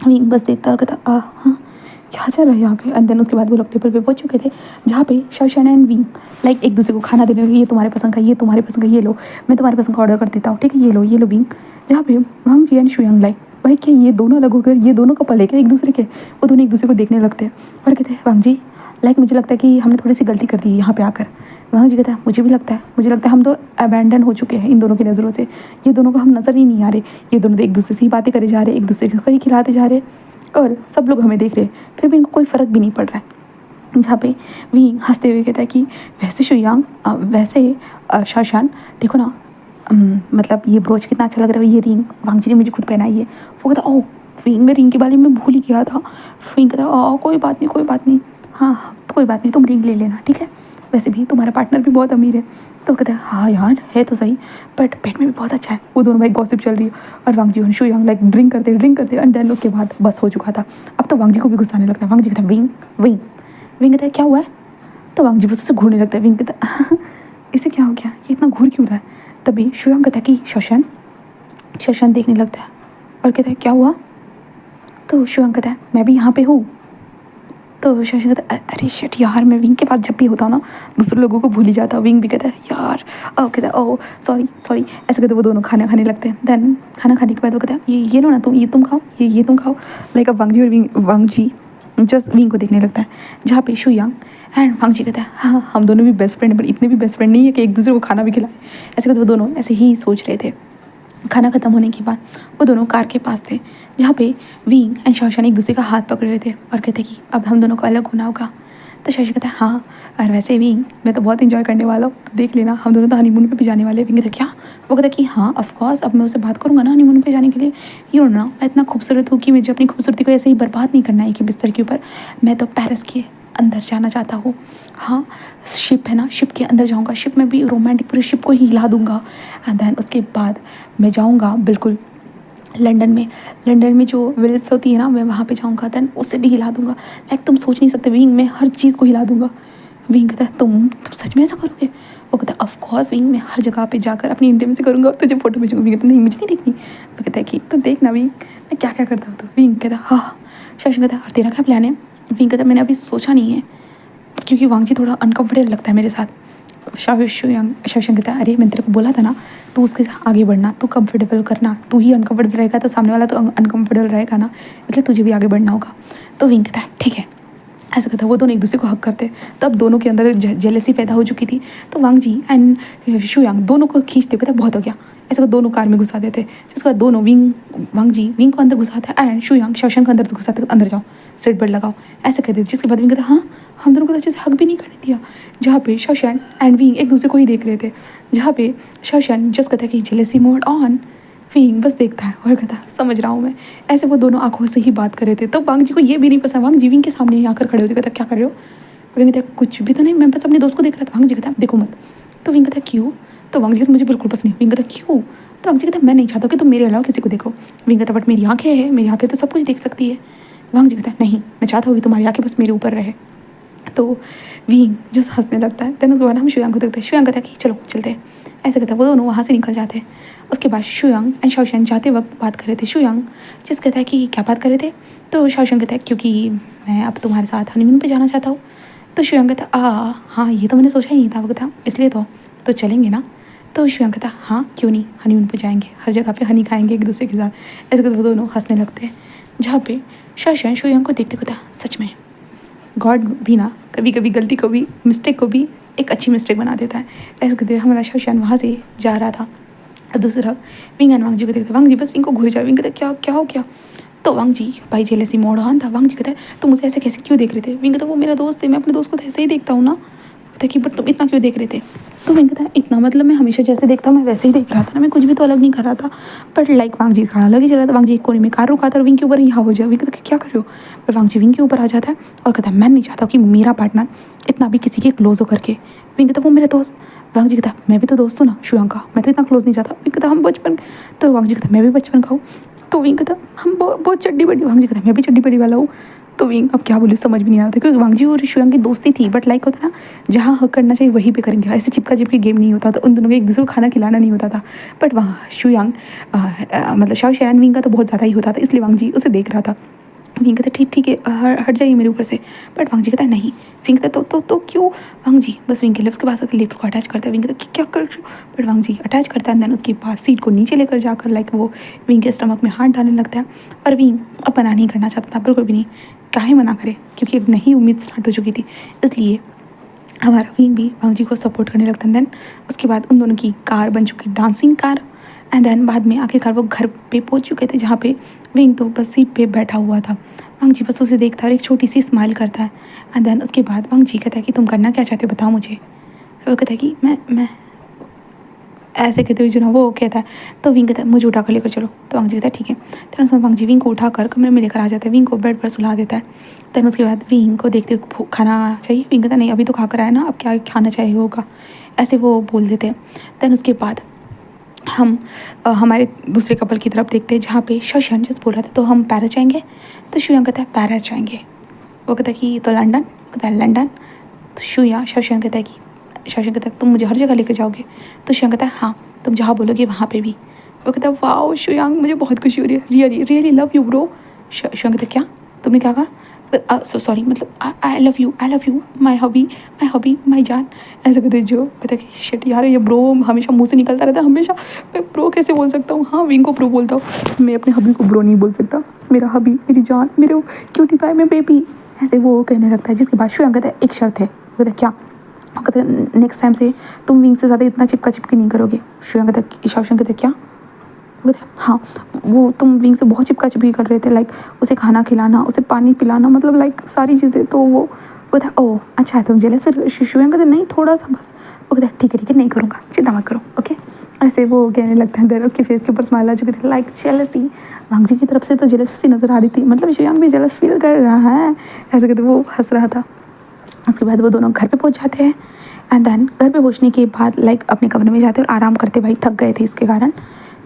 विंग बस देखता और कहता हाँ क्या चल रहा है यहाँ पे। एंड देन उसके बाद वो लोग टेबल पे पहुंच चुके थे जहाँ पे शाओशान एंड विंग लाइक एक दूसरे को खाना देने लगे। ये तुम्हारे पसंद का ये तुम्हारे पसंद का ये लो मैं तुम्हारे पसंद का ऑर्डर कर देता हूँ ठीक है ये लो विंग। जहाँ पे वांग जी एंड शुयांग लाइक भाई क्या ये दोनों अलग हो गए ये दोनों कपल है क्या एक दूसरे के। वो दोनों एक दूसरे को देखने लगते हैं और कहते हैं वांग जी लाइक मुझे लगता है कि हमने थोड़ी सी गलती कर दी है यहाँ पे आकर। वांग जी कहता है मुझे लगता है हम तो अबैंडन हो चुके हैं इन दोनों की नज़रों से। ये दोनों को हम नज़र ही नहीं आ रहे। ये दोनों तो एक दूसरे से ही बातें करे जा रहे एक दूसरे को ही खिलाते जा रहे और सब लोग हमें देख रहे हैं फिर भी इनको कोई फ़र्क भी नहीं पड़ रहा है। जहाँ पे विंग हंसते हुए कहता है कि वैसे शुयांग वैसे शाओशान देखो ना मतलब ये ब्रोच कितना अच्छा लग रहा है ये रिंग वांग जी ने मुझे खुद पहनाई है। वो कहता ओह विंग में रिंग के बारे में भूल ही गया था। विंग कहता कोई बात नहीं हाँ कोई बात नहीं तुम रिंग ले लेना ठीक है वैसे भी तुम्हारा पार्टनर भी बहुत अमीर है। तो कहता है हाँ यार है तो सही बट पेट में भी बहुत अच्छा है। वो दोनों भाई गॉसिप चल रही है और वांग जी और शुयांग लाइक ड्रिंक करते एंड देन उसके बाद बस हो चुका था। अब तो वांग जी को भी गुस्सा आने लगता है। वांग जी कहता है विंग कहता है क्या हुआ है? तो वांग जी बस उसे घूरने लगता है। विंग कहता इसे क्या हो गया ये इतना घूर क्यों रहा है? तभी शुयांग कहता है कि शाओशान देखने लगता है और कहता है क्या हुआ? तो शुयांग कहता है मैं भी यहाँ पे हूँ तो शशांक कहता है अरे शिट यार, मैं विंग के पास जब भी होता हूँ ना दूसरे लोगों को भूल ही जाता हूँ। विंग भी कहता है यार, कहता है ओह सॉरी सॉरी, ऐसे कहते वो दोनों खाना खाने लगते हैं। देन खाना खाने के बाद वो कहता है ये लो ना तुम, ये तुम खाओ, ये तुम खाओ। लाइक अब वांगजी और वांगजी जस्ट विंग को देखने लगता है, जहाँ पे शुयांग एंड वांगजी कहता है हाँ हम दोनों भी बेस्ट फ्रेंड हैं, पर इतने भी बेस्ट फ्रेंड नहीं है कि एक दूसरे को खाना भी खिलाए। ऐसे कहते वो दोनों ऐसे ही सोच रहे थे। खाना खत्म होने के बाद वो दोनों कार के पास थे, जहाँ पे विंग एंड शशांक एक दूसरे का हाथ पकड़े हुए थे और कहते कि अब हम दोनों को अलग होना होगा। तो शशांक कहता है हाँ, और वैसे विंग मैं तो बहुत इंजॉय करने वाला हूँ, तो देख लेना हम दोनों तो हनीमून पे भी जाने वाले हैं। विंग कहता क्या? वो कहता कि हाँ ऑफकोर्स, अब मैं उससे बात करूँगा ना हनीमून पे जाने के लिए। यू नो मैं इतना खूबसूरत हूँ कि मुझे अपनी खूबसूरती को ऐसे ही बर्बाद नहीं करना है कि बिस्तर के ऊपर। मैं तो पेरिस के अंदर जाना चाहता हूँ। हाँ शिप है ना, शिप के अंदर जाऊँगा, शिप में भी रोमांटिक पूरी शिप को ही हिला दूँगा। एंड देन उसके बाद मैं जाऊँगा बिल्कुल लंदन में जो विल्फ होती है ना, मैं वहाँ पे जाऊँगा, देन उसे भी हिला दूँगा। लाइक तुम सोच नहीं सकते विंग, मैं हर चीज़ को हिला दूँगा। विंग कहता है तुम सच में ऐसा करोगे? वो कहता है ऑफ कोर्स विंग, मैं हर जगह पे जाकर अपनी इंटीमेसी करूँगा और तुझे फोटो भेजूँगा। विंग कहता नहीं मुझे नहीं देखनी। वो कहता है कि तो देखना विंग मैं क्या क्या करता हूँ। तो विंग कहता हाँ। शशांक कहता और तेरा क्या प्लान है? विंग कहता मैंने अभी सोचा नहीं है, क्योंकि वांगजी थोड़ा अनकंफर्टेबल लगता है मेरे साथ। शशांक कहता है अरे मैंने तेरे को बोला था ना, तू उसके आगे बढ़ना, तू कंफर्टेबल करना, तू ही अनकंफर्टेबल रहेगा तो सामने वाला तो अनकंफर्टेबल रहेगा ना, इसलिए तुझे भी आगे बढ़ना होगा। तो विंग कहता है ठीक है। ऐसा कहता है वो दोनों एक दूसरे को हक करते। तब दोनों के अंदर जेलसी पैदा हो चुकी थी, तो वांगजी एंड शुयांग दोनों को खींचते कहता बहुत हो गया। ऐसा दोनों कार में घुसा देते, जिसके बाद दोनों वांगजी विंग को अंदर घुसाता है एंड शुयांग शशांक को अंदर घुसाते, अंदर जाओ सीट बेल्ट लगाओ ऐसे कहते। जिसके बाद विंग कहता हाँ हम दोनों को अच्छे से हक भी नहीं करने दिया, जहाँ पे शशांक एंड विंग एक दूसरे को ही देख रहे थे, जहाँ पे शशांक जस्ट कहता है कि जेलसी मोड ऑन। विंग बस देखता है और कहता समझ रहा हूँ मैं। ऐसे वो दोनों आंखों से ही बात कर रहे थे। तो वांगजी को ये भी नहीं पसंद, वांगजी विंग के सामने ही आकर खड़े होते, कहता क्या कर रहे हो? विंग कहता कुछ भी तो नहीं, मैं बस अपने दोस्त को देख रहा था। वांगजी कहता देखो मत। तो विंग कहता क्यों? तो वांगजी कहता मुझे बिल्कुल पसंद नहीं। विंग कहता क्यों? तो वांगजी कहता मैं नहीं चाहता कि तुम मेरे अलावा किसी को देखो। विंग कहता बट मेरी आंखें हैं, मेरी आंखें तो सब कुछ देख सकती है। वांगजी कहता नहीं, मैं चाहता हूँ कि तुम्हारी आंखें बस मेरे ऊपर रहे। तो विंग जस्ट हंसने लगता है। देन उसके बाद हम शुयांग को देखते हैं। शुयांग कहता है कि चलो चलते हैं। ऐसे कहता है वो दोनों वहाँ से निकल जाते हैं। उसके बाद शुयांग एंड शशांक जाते वक्त बात कर रहे थे। शुयांग जिस कहता है कि क्या बात कर रहे थे? तो शशांक कहता है क्योंकि मैं अब तुम्हारे साथ हनीमून पे जाना चाहता हूँ। तो शुयांग कहता हाँ ये तो मैंने सोचा ही नहीं था। वो कहता इसलिए तो चलेंगे ना? तो शुयांग कहता हाँ क्यों नहीं, हनीमून पे जाएंगे, हर जगह पे हनी खाएंगे एक दूसरे के साथ। ऐसे कहते वो दोनों हंसने लगते हैं, जहाँ पे शशांक शुयांग को देखते कहता सच में गॉड भी ना कभी कभी गलती को भी, मिस्टेक को भी एक अच्छी मिस्टेक बना देता है। ऐसे कहते हमारा शशांक वहाँ से जा रहा था और दूसरी तरफ विंग एंड वांगजी को देखते। वांगजी बस विंग को घूर जाए। विंग कहते क्या हो क्या? तो वांगजी भाई जेलसी मोड ऑन था। वांगजी कहता है तुम मुझे ऐसे कैसे क्यों देख रहे थे? विंग कहता वो मेरा दोस्त है, मैं अपने दोस्त को तो ऐसे ही देखता हूँ ना। कहता कि बट तुम इतना क्यों देख रहे थे? तो विंग कहता है इतना मतलब मैं हमेशा जैसे देखता हूँ मैं वैसे ही देख रहा था ना, मैं कुछ भी तो अलग नहीं कर रहा था। बट लाइक वांगजी का अलग ही चल रहा था। वांगजी एक कोने में कार रुका था और विंग के ऊपर यहाँ हो जाए। विंग कहता क्या कर रहे हो? पर वांगजी विंग के ऊपर आ जाता है और कहता है मैं नहीं चाहता कि मेरा पार्टनर इतना भी किसी के क्लोज हो करके। विंग कहता वो मेरे दोस्त। वांगजी कहता मैं भी तो दोस्त हूँ ना शुयांग का, मैं तो इतना क्लोज नहीं चाहता। विंग कहता हम बचपन। तो वांगजी कहता मैं भी बचपन का हूँ। तो विंग कहता हम बहुत चड्डी बड़ी। वांगजी कहता मैं भी चड्डी बड़ी वाला हूँ। तो विंग अब क्या बोले समझ भी नहीं आ रहा था, क्योंकि वांगजी और शुयांग की दोस्ती थी, बट लाइक होता ना जहाँ हक करना चाहिए वहीं पे करेंगे। ऐसे चिपका चिपकी गेम नहीं होता, तो उन दोनों को एक दूसरे को खाना खिलाना नहीं होता था। बट वहाँ शुयांग मतलब शशांक विंग का तो बहुत ज़्यादा ही होता था, इसलिए वांगजी उसे देख रहा था। विंग कहता ठीक है हट जाइए मेरे ऊपर से। बट वांगजी कहता नहीं। विंग कहता तो क्यों? वांगजी बस विंग के लिप्स के पास आकर लिप्स को अटैच करता है। विंग कहता क्या कर रहे हो? बट वांगजी अटैच करता है, देन उसके पास सीट को नीचे लेकर जाकर लाइक वो विंग के स्टमक में हाथ डालने लगता है। और विंग अब मना नहीं करना चाहता था, बिल्कुल भी नहीं। काहे मना करे, क्योंकि एक नई उम्मीद स्टार्ट हो चुकी थी, इसलिए हमारा विंग भी वांगजी को सपोर्ट करने लगता है। देन उसके बाद उन दोनों की कार बन चुकी डांसिंग कार। एंड देन बाद में आखिरकार वो घर पे पहुंच चुके थे, जहाँ पे विंग तो बस सीट पे बैठा हुआ था। वांगजी बस उसे देखता है और एक छोटी सी स्माइल करता है। एंड देन उसके बाद वांगजी कहता है कि तुम करना क्या चाहते हो बताओ मुझे। वो कहता है कि मैं ऐसे कहते हुए जो ना वो कहता है। तो विंग कहता है मुझे उठा कर लेकर चलो। तो वांगजी कहता है ठीक है। देन उसमें वांगजी विंग को उठा कर कमरे में लेकर आ जाता है, विंग को बेड पर सुला देता है। देन उसके बाद विंग को देखते हुए खाना चाहिए। विंग कहता नहीं अभी तो खा कर आया ना, अब क्या खाना चाहिए होगा, ऐसे वो बोल देते हैं। देन उसके बाद हम हमारे दूसरे कपल की तरफ देखते हैं, जहाँ पे शशांक जस्ट बोल रहा था तो हम पेरिस जाएंगे। तो शुयांग कहता है पेरिस जाएंगे। वो कहता है कि तो लंदन? कहता है लंदन। तो शशांक कहता है कि शशांक कहता है तुम मुझे हर जगह लेकर जाओगे? तो शुयांग कहता है हाँ तुम जहाँ बोलोगे वहाँ पे भी। वो कहता है वाओ शुयांग मुझे बहुत खुशी हो रही है, really really love you bro. Shuyang कहता है क्या तुमने क्या कहा? वो सॉरी मतलब आई लव यू माई हबी माई जान, ऐसे कहते जो कहते कि शिट यार ये ब्रो हमेशा मुंह से निकलता रहता है हमेशा। मैं ब्रो कैसे बोल सकता हूँ, हाँ विंग को ब्रो बोलता हूँ, मैं अपने हबी को ब्रो नहीं बोल सकता। मेरा हबी, मेरी जान, मेरे क्यूटी पाई में बेबी, ऐसे वो कहने लगता है। जिसके बाद शुयांग कहता है एक शर्त है। वो कहता है क्या? वो कहते हैं नेक्स्ट टाइम से तुम विंग से ज़्यादा इतना चिपका चिपकी नहीं करोगे। शुयांग कहता है, शाओशन कहता है क्या? वो कहते हैं हाँ, वो तुम विंग से बहुत चिपका चिपकी कर रहे थे, लाइक उसे खाना खिलाना, उसे पानी पिलाना, मतलब लाइक सारी चीज़ें। तो वो कहता है ओह अच्छा है तुम जेलस। फिर शुयांग कहते नहीं थोड़ा सा बस। वो कहता है ठीक है नहीं करूँगा, चिंता मत करो ओके। ऐसे वो कहने लगता है। देन उसके फेस के ऊपर स्माइल आ चुकी थी, लाइक जेलसी। वांग जी की तरफ से तो जेलसी नज़र आ रही थी, मतलब शुयांग भी जेलस फील कर रहा है, ऐसे कहते वो हंस रहा था। उसके बाद वो दोनों घर पे पहुंच जाते हैं। एंड देन घर पे पहुंचने के बाद लाइक अपने कमरे में जाते हैं और आराम करते, भाई थक गए थे इसके कारण।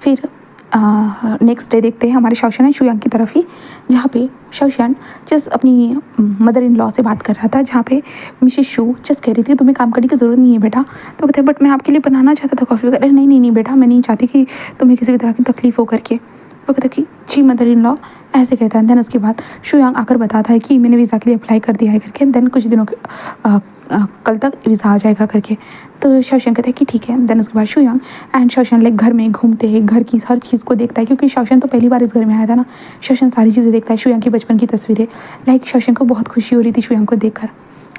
फिर नेक्स्ट डे देखते हैं हमारे शाओशन है शुयांग की तरफ ही, जहाँ पे शाओशन जस्ट अपनी मदर इन लॉ से बात कर रहा था, जहाँ पे मिसेस शू जस्ट कह रही थी तुम्हें काम करने की ज़रूरत नहीं है बेटा। तो कहते हैं बट मैं आपके लिए बनाना चाहता था कॉफ़ी वगैरह। नहीं बेटा, मैं नहीं चाहती कि तुम्हें किसी भी तरह की तकलीफ़ हो करके। वो कहता कि जी मदर इन लॉ, ऐसे कहता है। देन उसके बाद शुयांग आकर बताता है कि मैंने वीज़ा के लिए अप्लाई कर दिया है करके। देन कुछ दिनों के कल तक वीज़ा आ जाएगा करके। तो शाओशन कहता है कि ठीक है। देन उसके बाद शुयांग एंड शाओशन लाइक घर में घूमते हैं, घर की हर चीज़ को देखता है, क्योंकि शाओशन तो पहली बार इस घर में आया था ना। शाओशन सारी चीज़ें देखता है, शुयांग की बचपन की तस्वीरें, लाइक शाओशन को बहुत खुशी हो रही थी शुयांग को देखकर।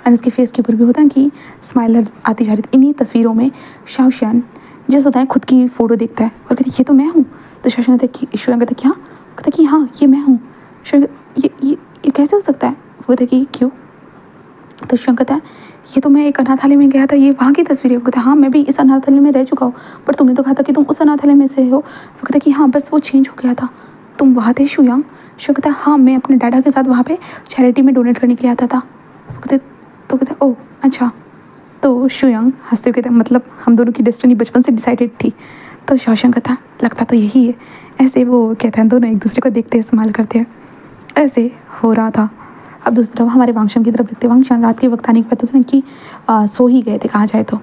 एंड उसके फेस के ऊपर भी होता है कि स्माइल आती जा रही थी। इन्हीं तस्वीरों में शाओशन जैसे होता है खुद की फ़ोटो देखता है और कहते ये तो मैं हूँ। तो शाओशन कहता है कि शुयांग कहता है क्या? कहता कि हाँ ये मैं हूँ। शुयांग ये कैसे हो सकता है? वो कहता कि क्यों? तो शुयांग कहता है ये तो मैं एक अनाथालय में गया था, ये वहाँ की तस्वीर है। वो कहता है हाँ मैं भी इस अनाथालय में रह चुका हूँ, पर तुमने तो कहा था कि तुम उस अनाथालय में से हो। वो कहता है कि हाँ बस वो चेंज हो गया था। तुम वहाँ थे शुयांग? शुयांग कहता है हाँ मैं अपने डैडा के साथ वहाँ पे चैरिटी में डोनेट करने के लिए आता था। वो कहते ओह अच्छा। तो शुयांग हंसते हुए कहते हैं मतलब हम दोनों की डेस्टिनी बचपन से डिसाइडेड थी। तो शाओशन कहता है लगता तो यही है। ऐसे वो कहते हैं दोनों एक दूसरे को देखते हैं, इस्तेमाल करते हैं। ऐसे हो रहा था। अब दूसरी तरफ हमारे वांगशन की तरफ देखते हैं। वांगशन रात के वक्त आने के बाद होता है कि सो ही गए थे कहा जाए तो।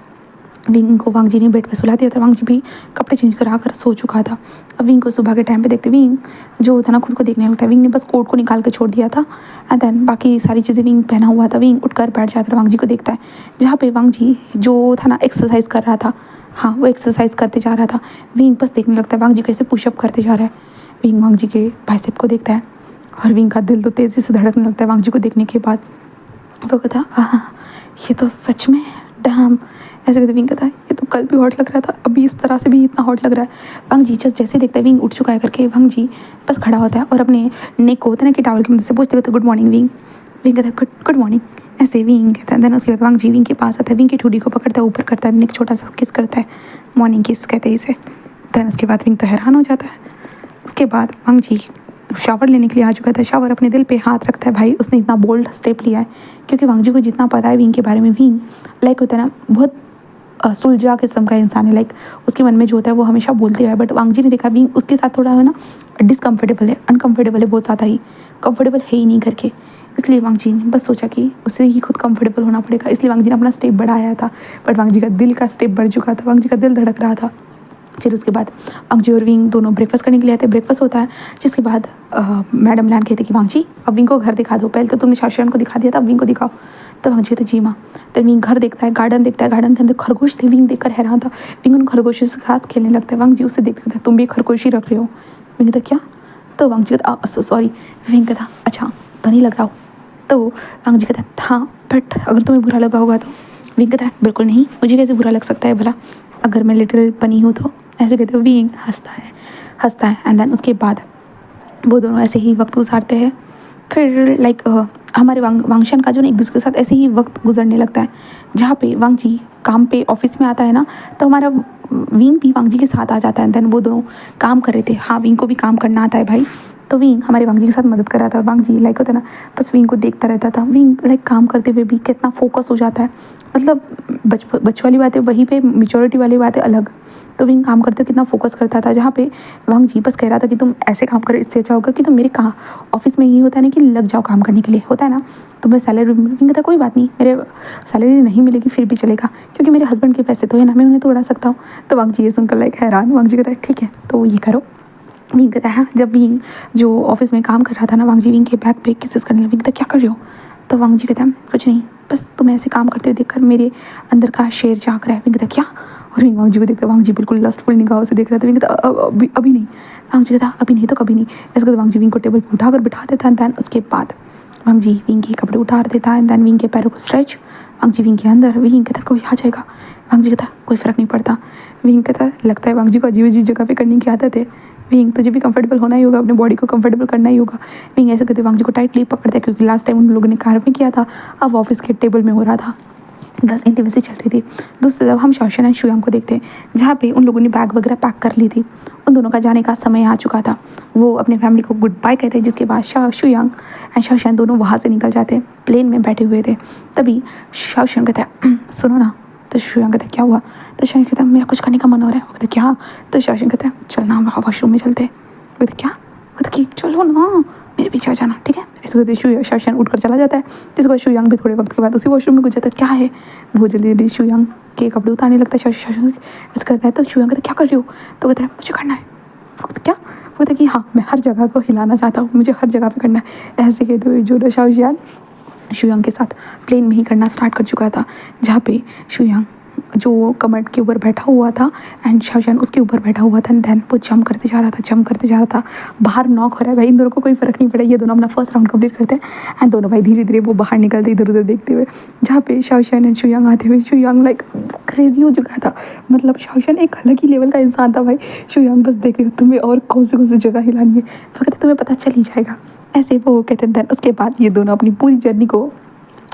विंग को वांग जी ने बेड पे सुला दिया था। वांग जी भी कपड़े चेंज करा कर सो चुका था। अब विंग को सुबह के टाइम पे देखते विंग जो था ना खुद को देखने लगता है। विंग ने बस कोट को निकाल के छोड़ दिया था एंड देन बाकी सारी चीज़ें विंग पहना हुआ था। विंग उठकर बैठ जाता है, वांग जी को देखता है, जहाँ पे वांग जी जो था ना एक्सरसाइज कर रहा था। हाँ वो एक्सरसाइज करते जा रहा था। विंग बस देखने लगता है वांग जी कैसे पुशअप करते जा रहा है। विंग वांग जी के बाइसेप को देखता है और विंग का दिल तो तेज़ी से धड़कने लगता है वांग जी को देखने के बाद। वो कहता ये तो सच में डैम, ऐसे कहते विंग कहता है ये तो कल भी हॉट लग रहा था, अभी इस तरह से भी इतना हॉट लग रहा है। वांग जी जैसे देखता है विंग उठ चुका है करके, वांग जी बस खड़ा होता है और अपने नेक को होता है ना कि टावल की मदद से पूछते हुए गुड मॉर्निंग विंग। विंग कहता है गुड मॉर्निंग, ऐसे विंग कहता है। देन उसके बाद वांग जी विंग के पास आता है, विंग की ठुडी को पकड़ता है, ऊपर करता है, नेक छोटा सा किस करता है, मॉर्निंग किस कहते हैं इसे। देन उसके बाद विंग तो हैरान हो जाता है। उसके बाद वांग जी शावर लेने के लिए आ चुका था। शावर अपने दिल पे हाथ रखता है, भाई उसने इतना बोल्ड स्टेप लिया है क्योंकि वांग जी को जितना पता है विंग के बारे में, विंग लाइक होता है ना बहुत सुलझा किस्म का इंसान है, लाइक उसके मन में जो होता है वो हमेशा बोलते हुए। बट वांग जी ने देखा विंग उसके साथ थोड़ा है ना डिसकम्फर्टेबल है, अनकम्फर्टेबल है बहुत ज़्यादा ही, कंफर्टेबल है ही नहीं करके। इसलिए वांग जी ने बस सोचा कि उसे ही खुद कंफर्टेबल होना पड़ेगा, इसलिए वांग जी ने अपना स्टेप बढ़ाया था। बट वांग जी का दिल का स्टेप बढ़ चुका था, वांग जी का दिल धड़क रहा था। फिर उसके बाद वांग जी और विंग दोनों ब्रेकफास्ट करने के लिए आते हैं। ब्रेकफास्ट होता है जिसके बाद मैडम लैन कहते कि वांग जी अब विंग को घर दिखा दो, पहले तो तुमने शाओशन को दिखा दिया था, अब विंग को दिखाओ। तो वांग जी कहते जी माँ। तो विंग घर देखता है, गार्डन देखता है, गार्डन के अंदर खरगोश थे। विंग देखकर हैरान था। विंग उन खरगोशों के साथ खेलने लगता है। वांग जी उससे देखते कहता तुम भी खरगोश ही रख रहे हो। विंग कहता क्या? तो वांग जी कहता सॉरी। विंग कहता अच्छा तो नहीं लग रहा हो। तो वांग जी कहता हाँ बट अगर तुम्हें बुरा लगा होगा तो। विंग कहता है बिल्कुल नहीं, मुझे कैसे बुरा लग सकता है भला, अगर मैं लिटिल बनी हूँ तो। ऐसे कहते हुए विंग हंसता है एंड देन उसके बाद वो दोनों ऐसे ही वक्त गुजारते हैं। फिर लाइक हमारे वांगशन का जो ना एक दूसरे के साथ ऐसे ही वक्त गुजरने लगता है। जहाँ पे वांग जी काम पे ऑफिस में आता है ना, तो हमारा विंग भी वांग जी के साथ आ जाता है। देन वो दोनों काम कर रहे थे। हाँ विंग को भी काम करना आता है भाई, तो विंग हमारे वांग जी के साथ मदद कर रहा था। वांग जी लाइक होता है ना बस विंग को देखता रहता था। विंग लाइक काम करते हुए भी कितना फोकस हो जाता है, मतलब बच वाली बातें वहीं पे, मेच्योरिटी वाली बातें अलग। तो विंग काम करते हुए कितना फोकस करता था, जहाँ पे वांग जी बस कह रहा था कि तुम ऐसे काम करो, इससे अच्छा होगा कि तुम मेरे कहाँ ऑफिस में ही होता है ना कि लग जाओ काम करने के लिए, होता है ना तुम्हें सैलरी। विंग कहता कोई बात नहीं, मेरे सैलरी नहीं मिलेगी फिर भी चलेगा क्योंकि मेरे हस्बैंड के पैसे तो है ना, मैं उन्हें तो उड़ा सकता हूँ। तो वांग जी ये सुनकर लाइक हैरान। वांग जी कहता है ठीक है तो ये करो। विंग कहता है, जब विंग जो ऑफिस में काम कर रहा था ना, वांग जी विंग के बैक पे किसेस करने लगा। विंग कहता क्या कर रहे हो? तो वांग जी कहता है कुछ नहीं, बस तुम ऐसे काम करते हुए देखकर मेरे अंदर का शेर जाग रहा है। विंग कहता क्या? और विंग वांग जी को देखता है, वांग जी बिल्कुल लस्टफुल निगाहों से देख रहा था। विंग कहता अभी नहीं। वांग जी कहता अभी नहीं तो कभी नहीं। ऐसे करके वांग जी विंग को टेबल पर उठाकर बिठा देता है। दैन उसके बाद वांग जी विंग के कपड़े उतार देता है। दैन विंग के पैरों को स्ट्रेच, वांग जी विंग के अंदर। विंग कहता कोई आ जाएगा। वांग जी कहता कोई फ़र्क नहीं पड़ता। विंग कहता लगता है वांग जी को अजीब अजीब जगह पे करने की आदत है। विंग तुझे भी कंफर्टेबल होना ही होगा, अपने बॉडी को कंफर्टेबल करना ही होगा। विंग ऐसे करते वांग जी को टाइटली पकड़ता है, क्योंकि लास्ट टाइम उन लोगों ने कार में किया था, अब ऑफिस के टेबल में हो रहा था। बस इंटीमेसी चल रही थी। दूसरी तरफ हम शाओशन एंड शुयांग को देखते हैं, जहाँ पे उन लोगों ने बैग वगैरह पैक कर ली थी। उन दोनों का जाने का समय आ चुका था। वो अपने फैमिली को गुड बाय कहते हैं, जिसके बाद शुयांग एंड शाओशन दोनों वहाँ से निकल जाते हैं। प्लेन में बैठे हुए थे, तभी शाओशन कहता है सुनो ना। तो शुयांग कहता है क्या हुआ? तो शाओशन कहता है मेरा कुछ करने का मन हो रहा है। वो कहता क्या? तो शाओशन कहता है चलना वॉशरूम में चलते हैं। वो कहता क्या? वो कहता कि चलो ना, मेरे पीछे आ जाना, ठीक है। ऐसे करते शाओशन उठकर चला जाता है। जिसके बाद शुयांग भी थोड़े वक्त के बाद उसी वॉशरूम में घुस जाता है। क्या है? वो जल्दी जल्दी शुयांग के कपड़े उतारने लगता है। शाओशन ऐसे करता है, तो शुयांग कहता है क्या कर रही हो? तो कहता है मुझे करना है। वो कहता क्या? वो कहता कि हाँ, मैं हर जगह को हिलाना चाहता हूँ, मुझे हर जगह पे करना है। ऐसे कहते हुए जो शाओशन शुयांग के साथ प्लेन में ही करना स्टार्ट कर चुका था, जहाँ पे शुयांग जो कमर के ऊपर बैठा हुआ था एंड शाओशन उसके ऊपर बैठा हुआ था। दैन वो जंप करते जा रहा था। बाहर नॉक हो रहा है भाई, इन दोनों को कोई फ़र्क नहीं पड़ा। ये दोनों अपना फर्स्ट राउंड कंप्लीट करते हैं एंड दोनों भाई धीरे धीरे वो बाहर निकलते इधर उधर देखते हुए, जहाँ पे शाओशन एंड शुयांग आते हुए। शुयांग लाइक क्रेजी हो चुका था, मतलब शाओशन एक अलग ही लेवल का इंसान था भाई। शुयांग बस देख रहे तुम्हें और कौन सी जगह हिलानी है, फिर तुम्हें पता चल ही जाएगा, ऐसे वो कहते हैं। उसके बाद ये दोनों अपनी पूरी जर्नी को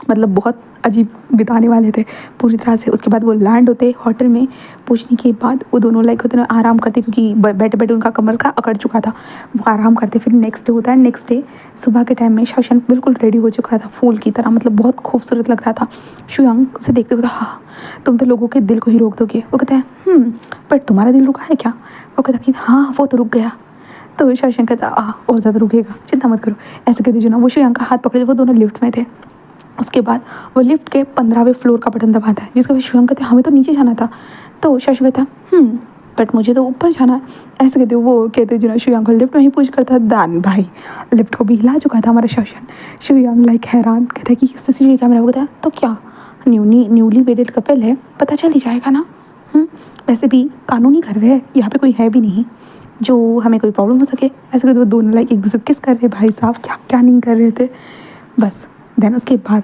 मतलब बहुत अजीब बिताने वाले थे पूरी तरह से। उसके बाद वो लैंड होते होटल में पहुंचने के बाद वो दोनों लाइक होते हैं आराम करते, क्योंकि बैठे बैठे उनका कमर का अकड़ चुका था। वो आराम करते, फिर नेक्स्ट डे होता है। नेक्स्ट डे सुबह के टाइम में शाओशन बिल्कुल रेडी हो चुका था फूल की तरह, मतलब बहुत खूबसूरत लग रहा था। शुयांग से देखते हुए हाँ तुम तो लोगों के दिल को ही रोक दोगे। वो कहता है पर तुम्हारा दिल रुका है क्या? वो कहता कि हाँ वो तो रुक गया। तो शाओशन कहता और ज़्यादा रुकेगा, चिंता मत करो। ऐसे कहते जो ना वो शुयांग का हाथ पकड़े, वो दोनों लिफ्ट में थे। उसके बाद वो लिफ्ट के 15वें फ्लोर का बटन दबाता है, जिसके बाद शुयांग कहते हमें तो नीचे जाना था। तो शाओशन कहता बट मुझे तो ऊपर जाना है। ऐसे कहते वो कहते जो ना शुयांग को लिफ्ट में ही पूछ करता दान भाई लिफ्ट को भी हिला चुका था हमारा शाओशन। शुयांग लाइक हैरान कहता है कि सीसीटीवी कैमरा। कहता है तो क्या न्यूली वेडेड कपल है, पता चल ही जाएगा ना। वैसे भी कानूनी घर है, यहाँ पे कोई है भी नहीं जो हमें कोई प्रॉब्लम हो सके। ऐसे कहते वो दोनों लाइक एक दूसरे किस कर रहे भाई साहब, क्या क्या नहीं कर रहे थे बस। देन उसके बाद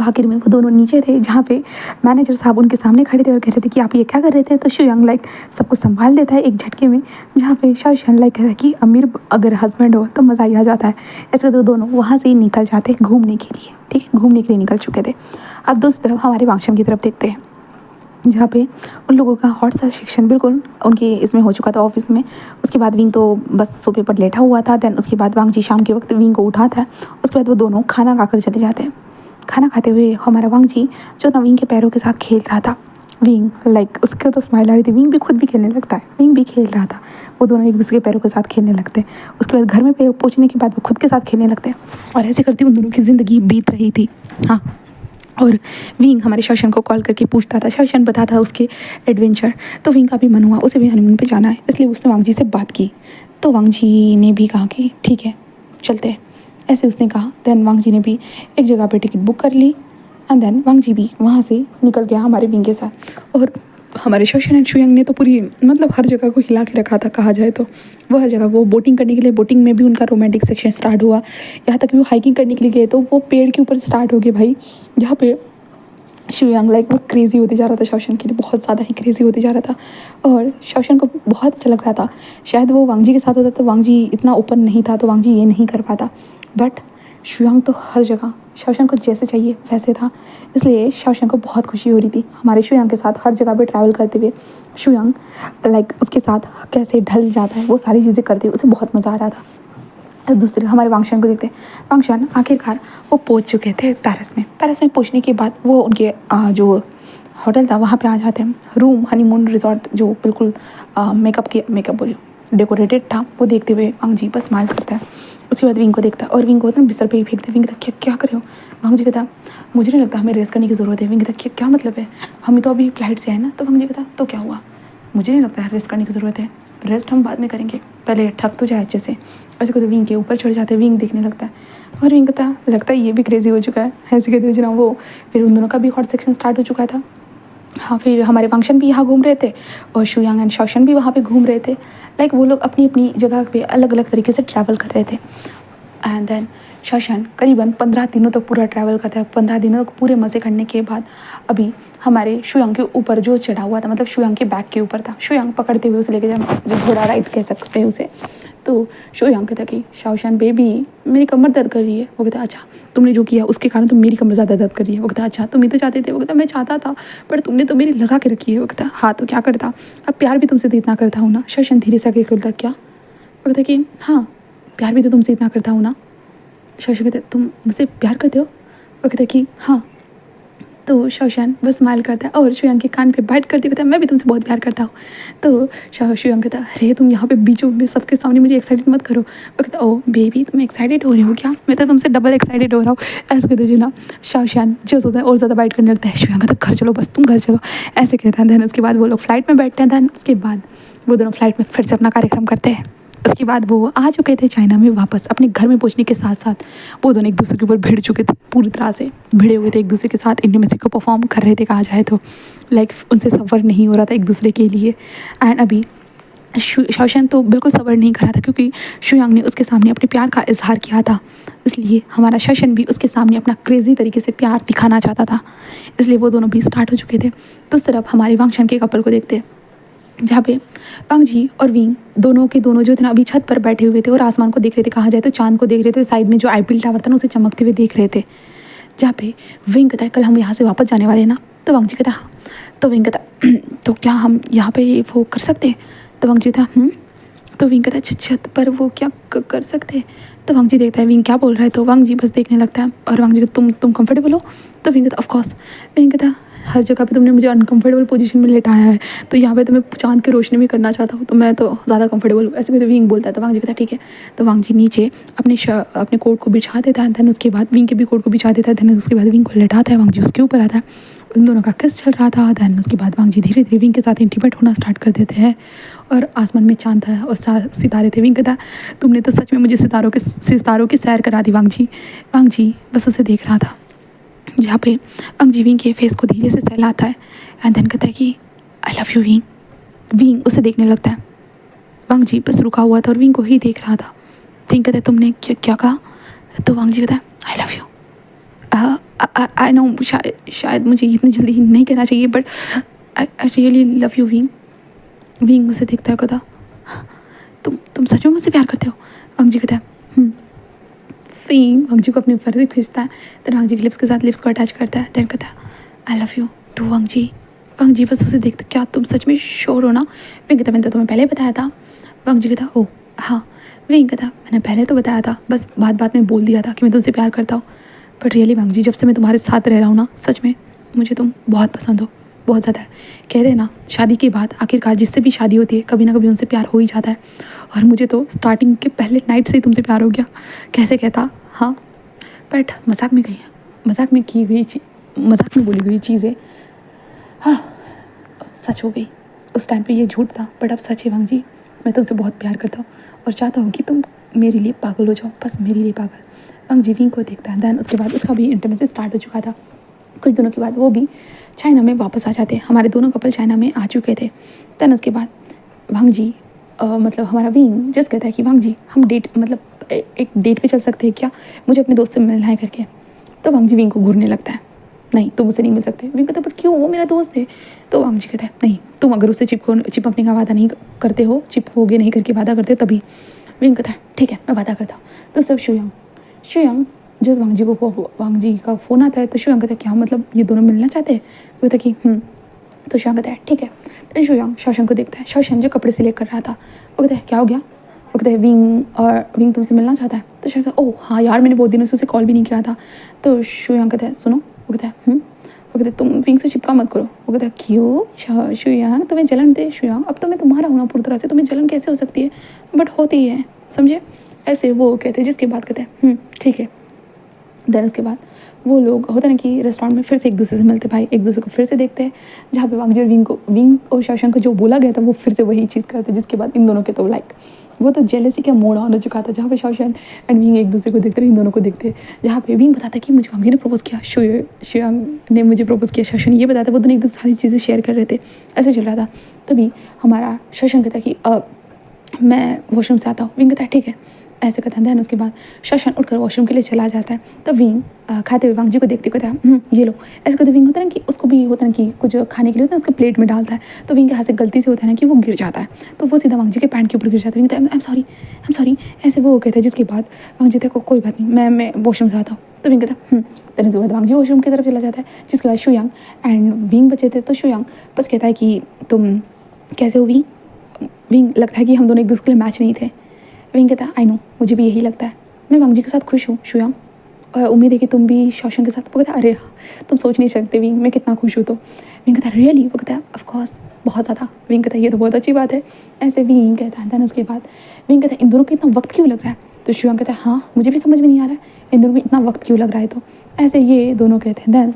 आखिर में वो दोनों नीचे थे, जहाँ पे मैनेजर साहब उनके सामने खड़े थे और कह रहे थे कि आप ये क्या कर रहे थे। तो शुयांग लाइक सब कुछ संभाल देता है एक झटके में, जहाँ पे शाओशन लाइक कहता है कि अमीर अगर हस्बैंड हो तो मज़ा ही आ जाता है। ऐसे तो दोनों वहाँ से ही निकल जाते घूमने के लिए, ठीक है, घूमने के लिए निकल चुके थे। अब दूसरी तरफ हमारे वांगशन की तरफ देखते हैं, जहाँ पे उन लोगों का हॉट सा सेक्शन बिल्कुल उनके इसमें हो चुका था ऑफिस में। उसके बाद विंग तो बस सोफे पर लेटा हुआ था। दैन उसके बाद वांग जी शाम के वक्त विंग को उठाता है। उसके बाद वो दोनों खाना खाकर चले जाते हैं। खाना खाते हुए हमारा वांग जी जो ना विंग के पैरों के साथ खेल रहा था। विंग लाइक उसके तो स्माइल आ रही थी, विंग भी खुद भी खेलने लगता है, विंग भी खेल रहा था। वो दोनों एक दूसरे के पैरों के साथ खेलने लगते हैं। उसके बाद घर में पहुँचने के बाद वो खुद के साथ खेलने लगते हैं और ऐसे करते उन दोनों की ज़िंदगी बीत रही थी। हाँ, और विंग हमारे शाओशन को कॉल करके पूछता था, शाओशन बताता था उसके एडवेंचर। तो विंग का भी मन हुआ, उसे भी हनीमून पे जाना है, इसलिए उसने वांग जी से बात की। तो वांग जी ने भी कहा कि ठीक है चलते हैं, ऐसे उसने कहा। देन वांग जी ने भी एक जगह पे टिकट बुक कर ली एंड देन वांग जी भी वहाँ से निकल गया हमारे विंग के साथ। और हमारे शाओशन एंड शुयांग ने तो पूरी मतलब हर जगह को हिला के रखा था कहा जाए तो। वो हर जगह वो बोटिंग करने के लिए, बोटिंग में भी उनका रोमांटिक सेक्शन स्टार्ट हुआ। यहाँ तक कि वो हाइकिंग करने के लिए गए तो वो पेड़ के ऊपर स्टार्ट हो गए भाई, जहाँ पे शुयांग लाइक वो क्रेज़ी होते जा रहा था शाओशन के लिए, बहुत ज़्यादा ही क्रेज़ी होते जा रहा था। और शाओशन को बहुत अच्छा लग रहा था। शायद वो वांग जी के साथ होता तो वांग जी इतना ओपन नहीं था, तो वांग जी ये नहीं कर पाता। बट शुयांग तो हर जगह शाओशन को जैसे चाहिए वैसे था, इसलिए शाओशन को बहुत खुशी हो रही थी हमारे शुयांग के साथ हर जगह पे ट्रैवल करते हुए। शुयांग लाइक उसके साथ कैसे ढल जाता है, वो सारी चीज़ें करते हुए उसे बहुत मज़ा आ रहा था। दूसरे हमारे वांगशन को देखते हैं। वांगशन आखिरकार वो पहुंच चुके थे पेरिस में। पेरिस में पहुंचने के बाद वो उनके जो होटल था वहाँ पे आ जाते हैं। रूम हनीमून रिजॉर्ट जो बिल्कुल मेकअप बोलियो डेकोरेटेड था, वो देखते हुए वांग जी बस स्माइल करता है। उसके बाद विंग को देखता है और विंग को होता है बिस्तर पे ही फेंकता है। विंग कहता क्या कर रहे हो? वांग जी कहता मुझे नहीं लगता हमें रेस्ट करने की ज़रूरत है। विंग कहता क्या मतलब है, हम ही तो अभी फ्लाइट से आए ना। तो वांग जी कहता तो क्या हुआ, मुझे नहीं लगता है रेस्ट करने की ज़रूरत है। रेस्ट हम बाद में करेंगे, पहले थक तो जाए अच्छे से। ऐसे कहते विंग के ऊपर चढ़ जाते हैं, विंग देखने लगता है और विंग कहता लगता है ये भी क्रेजी हो चुका है। ऐसे कहते हुए वो फिर उन दोनों का भी हॉट सेक्शन स्टार्ट हो चुका था। हाँ, फिर हमारे फंक्शन भी यहाँ घूम रहे थे और शुयांग एंड शौशन भी वहाँ पे घूम रहे थे। लाइक वो लोग अपनी अपनी जगह पे अलग अलग तरीके से ट्रैवल कर रहे थे। एंड देन शौशन करीबन 15 दिनों तक पूरा ट्रैवल करता है। 15 दिनों तक पूरे मज़े करने के बाद अभी हमारे शुयांग के ऊपर जो चढ़ा हुआ था, मतलब शुयांग के बैक के ऊपर था, शुयांग पकड़ते हुए उसे लेके जो घोड़ा राइड कह सकते हैं उसे। तो शुयांग कहता कि शौशन बेबी मेरी कमर दर्द कर रही है। वो कहता अच्छा तुमने जो किया उसके कारण तो मेरी कमर ज़्यादा दर्द कर रही है। वो कहता अच्छा तुम ही तो चाहते थे। वो कहता मैं चाहता था पर तुमने तो मेरी लगा के रखी है। वो कहता हाँ तो क्या करता, अब प्यार भी तुमसे तो इतना करता हूँ ना। शौशन धीरे से आगे करता क्या? वो कहता कि हाँ प्यार भी तो तुमसे इतना करता हूँ ना। शौशन कहते तुम मुझसे प्यार करते हो? वो कहता कि हाँ। तो शौशन बस स्माइल करता है और शुयांग के कान पे बाइट करते कहता है मैं भी तुमसे बहुत प्यार करता हूँ। तो शुयांग कहता है अरे तुम यहाँ पे बीचों में सबके सामने मुझे एक्साइटेड मत करो। वो कहता ओ बेबी तुम एक्साइटेड हो रही हो क्या? मैं तो तुमसे डबल एक्साइटेड हो रहा हूँ। ऐसे कहते जो ना शौशन जो होता है और ज़्यादा बाइट करने लगता है। शुयांग कहता घर चलो बस तुम घर चलो, ऐसे कहता है। दैन उसके बाद वो लोग फ्लाइट में बैठते हैं। दैन उसके बाद वो दोनों फ्लाइट में फिर से अपना कार्यक्रम करते हैं। उसके बाद वो आ चुके थे चाइना में वापस। अपने घर में पहुंचने के साथ साथ वो दोनों एक दूसरे के ऊपर भिड़ चुके थे, पूरी तरह से भिड़े हुए थे एक दूसरे के साथ। इंटीमेसी को परफॉर्म कर रहे थे कहा जाए तो। लाइक उनसे सफ़र नहीं हो रहा था एक दूसरे के लिए। एंड अभी शौशन तो बिल्कुल सब्र नहीं कर रहा था क्योंकि शुयांग ने उसके सामने अपने प्यार का इजहार किया था। इसलिए हमारा शौशन भी उसके सामने अपना क्रेजी तरीके से प्यार दिखाना चाहता था। इसलिए वो दोनों भी स्टार्ट हो चुके थे। तो सिर्फ हमारे वांगशन के कपल को देखते जहाँ पे वांग जी और विंग दोनों के दोनों जो थे ना अभी छत पर बैठे हुए थे और आसमान को देख रहे थे। कहा जाए तो चांद को देख रहे थे। साइड में जो आईपीएल टावर था ना उसे चमकते हुए देख रहे थे। जहाँ पे विंग कहता है कल हम यहाँ से वापस जाने वाले हैं ना। तो वांग जी कहता हाँ। तो विंग कहता तो क्या हम यहाँ पे वो कर सकते हैं? तो वांग जी कहता तो विंग कहता है छत पर वो क्या कर सकते हैं? तो वांग जी देखता है विंग क्या बोल रहा है। तो वांग जी बस देखने लगता है और वांग जी कहता तुम कंफर्टेबल हो? तो विंग कहता ऑफकोर्स। विंग कहता हर जगह पे तुमने मुझे अनकंफर्टेबल पोजीशन में लेटाया है तो यहाँ पे तो मैं चांद की रोशनी भी करना चाहता हूँ तो मैं तो ज़्यादा कंफर्टेबल हूँ। ऐसे में तो विंग बोलता है। तो वांग जी कहता है ठीक है। तो वांग जी नीचे अपने कोट को बिछा देता है। दैन उसके बाद विंग के भी कोट को बिछा देता है। दैन उसके बाद विंग को लेटाता है। वांग जी उसके ऊपर आता है। उन दोनों का किस चल रहा था। दैन उसके बाद वांग जी धीरे धीरे विंग के साथ इंटीमेट होना स्टार्ट कर देते हैं और आसमान में चांद था और सितारे थे। विंग कहता तुमने तो सच में मुझे सितारों की सैर करा दी वांग जी। वांग जी बस उसे देख रहा था जहाँ पे वांग जी विंग के फेस को धीरे से सहलाता है। एंड देन कहता है कि आई लव यू विंग। विंग उसे देखने लगता है। वांग जी बस रुका हुआ था और विंग को ही देख रहा था। विंग कहता है तुमने क्या कहा? तो वांग जी कहता है आई लव यू। आई नो शायद मुझे इतनी जल्दी ही नहीं कहना चाहिए but I really love you Wing. Wing उसे देखता है कहता तुम सच में मुझसे प्यार करते हो? वांग जी कहता है वांग जी को अपने ऊपर से खींचता है। फिर वांग जी के लिप्स के साथ लिप्स को अटैच करता है। देन कहता है आई लव यू टू वांग जी। वांग जी बस उसे देखते क्या तुम सच में श्योर हो ना? विंग कहता मैंने तो तुम्हें पहले बताया था। वांग जी कहता ओ हाँ। विंग कहता मैंने पहले तो बताया था बस बात में बोल दिया था कि मैं तुमसे प्यार करता हूँ बट रियली वांग जी जब से मैं तुम्हारे साथ रह रहा हूँ ना सच में मुझे तुम बहुत पसंद हो, बहुत ज़्यादा। कहते हैं ना शादी के बाद आखिरकार जिससे भी शादी होती है कभी ना कभी उनसे प्यार हो ही जाता है और मुझे तो स्टार्टिंग के पहले नाइट से ही तुमसे प्यार हो गया। कैसे कहता हाँ बट मजाक में मजाक में बोली गई चीज़ें हाँ सच हो गई। उस टाइम पे ये झूठ था बट अब सच है। वांग जी मैं तुमसे बहुत प्यार करता हूँ और चाहता हूँ कि तुम मेरे लिए पागल हो जाओ, बस मेरे लिए पागल। वांग जी विंग को देखता है। दैन उसके बाद उसका भी इंटीमेसी स्टार्ट हो चुका था। कुछ दिनों के बाद वो भी चाइना में वापस आ जाते। हमारे दोनों कपल चाइना में आ चुके थे। दैन उसके बाद वांग जी मतलब हमारा विंग जस्ट कहता है कि वांग जी हम एक डेट पे चल सकते हैं क्या? मुझे अपने दोस्त से मिलना है करके। तो वांग जी विंग को घूरने लगता है नहीं तुम उससे नहीं मिल सकते। विंग कहता है बट क्यों, वो मेरा दोस्त है। तो वांग जी कहता है नहीं तुम अगर उससे चिपकने का वादा नहीं करते हो, चिपकोगे नहीं करके वादा करते तभी। विंग कहता है ठीक है मैं वादा करता हूँ। तो सब शुयांग जिस वांग जी का फ़ोन आता है तो शुयांग कहता है क्या मतलब ये दोनों मिलना चाहते हैं? कहता है कि तो शुयांग कहता है ठीक है। तो शुयांग शौशन को देखता है। शौशन जो कपड़े सिलेक्ट कर रहा था वो कहता है क्या हो गया? वो कहता है विंग तुमसे मिलना चाहता है। तो शुयांग कहता है ओह हाँ यार मैंने बहुत दिनों से उसे कॉल भी नहीं किया था। तो शुयांग कहता है सुनो। वो कहता है वो कहते तुम विंग से चिपका मत करो। वो कहता है क्यों शुयांग तुम्हें जलन दे? शुयांग अब तो मैं तुम्हारा हूँ ना पूरी तरह से, तुम्हें जलन कैसे हो सकती है? बट होती है समझे। ऐसे वो कहते हैं जिसके बाद कहते हैं ठीक है। देन उसके बाद वो लोग होता है ना कि रेस्टोरेंट में फिर से एक दूसरे से मिलते, भाई एक दूसरे को फिर से देखते हैं, जहाँ पे वांग जी और विंग और शशांक को जो बोला गया था वो फिर से वही चीज़ करते, जिसके बाद इन दोनों के तो लाइक वो तो जेलसी का मोड़ ऑन हो चुका था, जहाँ पे शशांक एंड विंग एक दूसरे को देखते रहे, इन दोनों को देखते, जहाँ पे विंग बताता है कि मुझे वांग जी ने प्रपोज किया, शशांक ने मुझे प्रपोज किया, शशांक ये बताता, वो दोनों एक दूसरे सारी चीज़ें शेयर कर रहे थे, ऐसे चल रहा था। तभी हमारा शशांक कहता है कि मैं वॉशरूम से आता हूँ, विंग कहता है ठीक है, ऐसे कहता है। दैन उसके बाद शशांक उठकर वॉशरूम के लिए चला जाता है, तब विंग खाते हुए वांग जी को देखते कहता है ये लो, ऐसे कहते विंग होता है ना कि उसको भी होता है ना कि कुछ खाने के लिए होता है उसके प्लेट में डालता है, तो विंग के हाथ से गलती से होता है ना कि वो गिर जाता है, तो वो सीधा वांग जी के पैंट के ऊपर गिर जाता है। विंग कहता है आई एम सॉरी ऐसे वो कहता है, जिसके बाद वांग जी को कोई बात नहीं, मैं वॉशरूम से आता हूँ, तो विंग कहता दैन उसके बाद वांग जी वॉशरूम की तरफ चला जाता है, जिसके बाद शुयांग एंड विंग बचे थे, तो शुयांग बस कहता है कि तुम कैसे हो विंग लगता है कि हम दोनों एक दूसरे के लिए मैच नहीं थे। विंग कहता है आई नो, मुझे भी यही लगता है, मैं वांग जी के साथ खुश हूँ शुयांग, और उम्मीद है कि तुम भी शशांक के साथ। वो कहता है अरे तुम सोच नहीं सकते विंग मैं कितना खुश हूँ। तो विंग कहता है रियली, वो कहता है ऑफकोर्स बहुत ज़्यादा। विंग कहता है ये तो बहुत अच्छी बात है, ऐसे विंग कहता है। दैन उसके बाद विंग कहता है इन दोनों को इतना वक्त क्यों लग रहा है, तो शुयांग कहता है हाँ मुझे भी समझ में नहीं आ रहा है इन दोनों को इतना वक्त क्यों लग रहा है, तो ऐसे ये दोनों कहते हैं। दैन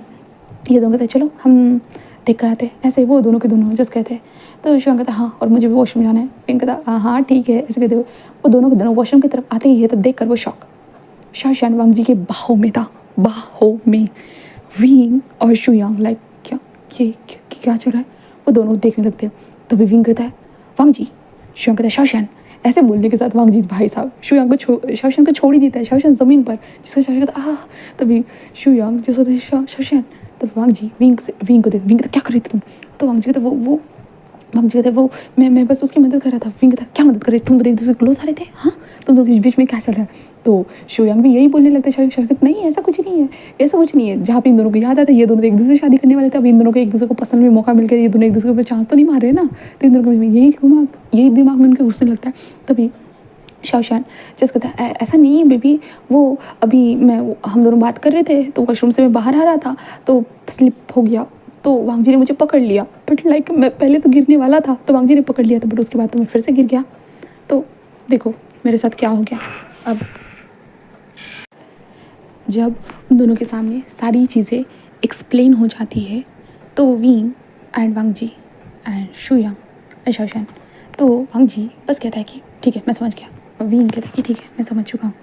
ये दोनों कहते हैं चलो हम देख कर आते हैं, ऐसे वो दोनों के दोनों जस्ट कहते हैं। तो शुयांग कहता है हाँ और मुझे भी वॉशरूम जाना है। विंग कहता है हाँ ठीक है, ऐसे कहते हुए वो दोनों के दोनों वॉशरूम की तरफ आते ही है, तो देख कर वो शशांक वांग जी के बाहों में था, बाहों में। विंग और शुयांग लाइक क्या चल रहा है, वो दोनों देखने लगते हैं। तभी विंग कहता है वांग जी, शुयांग कहता है शशांक, ऐसे बोलने के साथ वांग जी भाई साहब शशांक को छोड़ ही देता है, शशांक ज़मीन पर, जिसका शशांक कहता है तभी शुयांग जिसका शशांक, तब वांग जी विंग को देख, विंग कहता क्या कर रही थी तुम, तो वांग जी कहता वो वांग जी कहते वो मैं बस उसकी मदद कर रहा था। विंग कहता क्या मदद कर रही, तुम दोनों एक दूसरे क्लोज आ रहे थे, हाँ तुम दोनों के बीच में क्या चल रहा है। तो शुयांग भी यही बोलने लगता है, शशांक नहीं ऐसा कुछ नहीं है, ऐसा कुछ नहीं है। जहाँ पे इन दोनों को याद आता है ये दोनों एक दूसरे से शादी करने वाले थे, अब इन दोनों को एक दूसरे को पसंद में मौका मिल गया, ये दोनों एक दूसरे के ऊपर चांस तो नहीं मार रहे ना, तो इन दोनों को यही दिमाग में उनके घुसने लगता है। तभी शशांक जस्ट कहता है ऐसा नहीं है बेबी, वो अभी हम दोनों बात कर रहे थे, तो वॉशरूम से मैं बाहर आ रहा था तो स्लिप हो गया, तो वांग जी ने मुझे पकड़ लिया, बट लाइक मैं पहले तो गिरने वाला था तो वांग जी ने पकड़ लिया था, बट उसके बाद तो मैं फिर से गिर गया, तो देखो मेरे साथ क्या हो गया। अब जब उन दोनों के सामने सारी चीज़ें एक्सप्लेन हो जाती है, तो Wing and Wang ji and Shuyang and Shashank, तो वांग जी बस कहता है कि ठीक है मैं समझ गया, और विंग कहता है कि ठीक है मैं समझ चुका हूँ,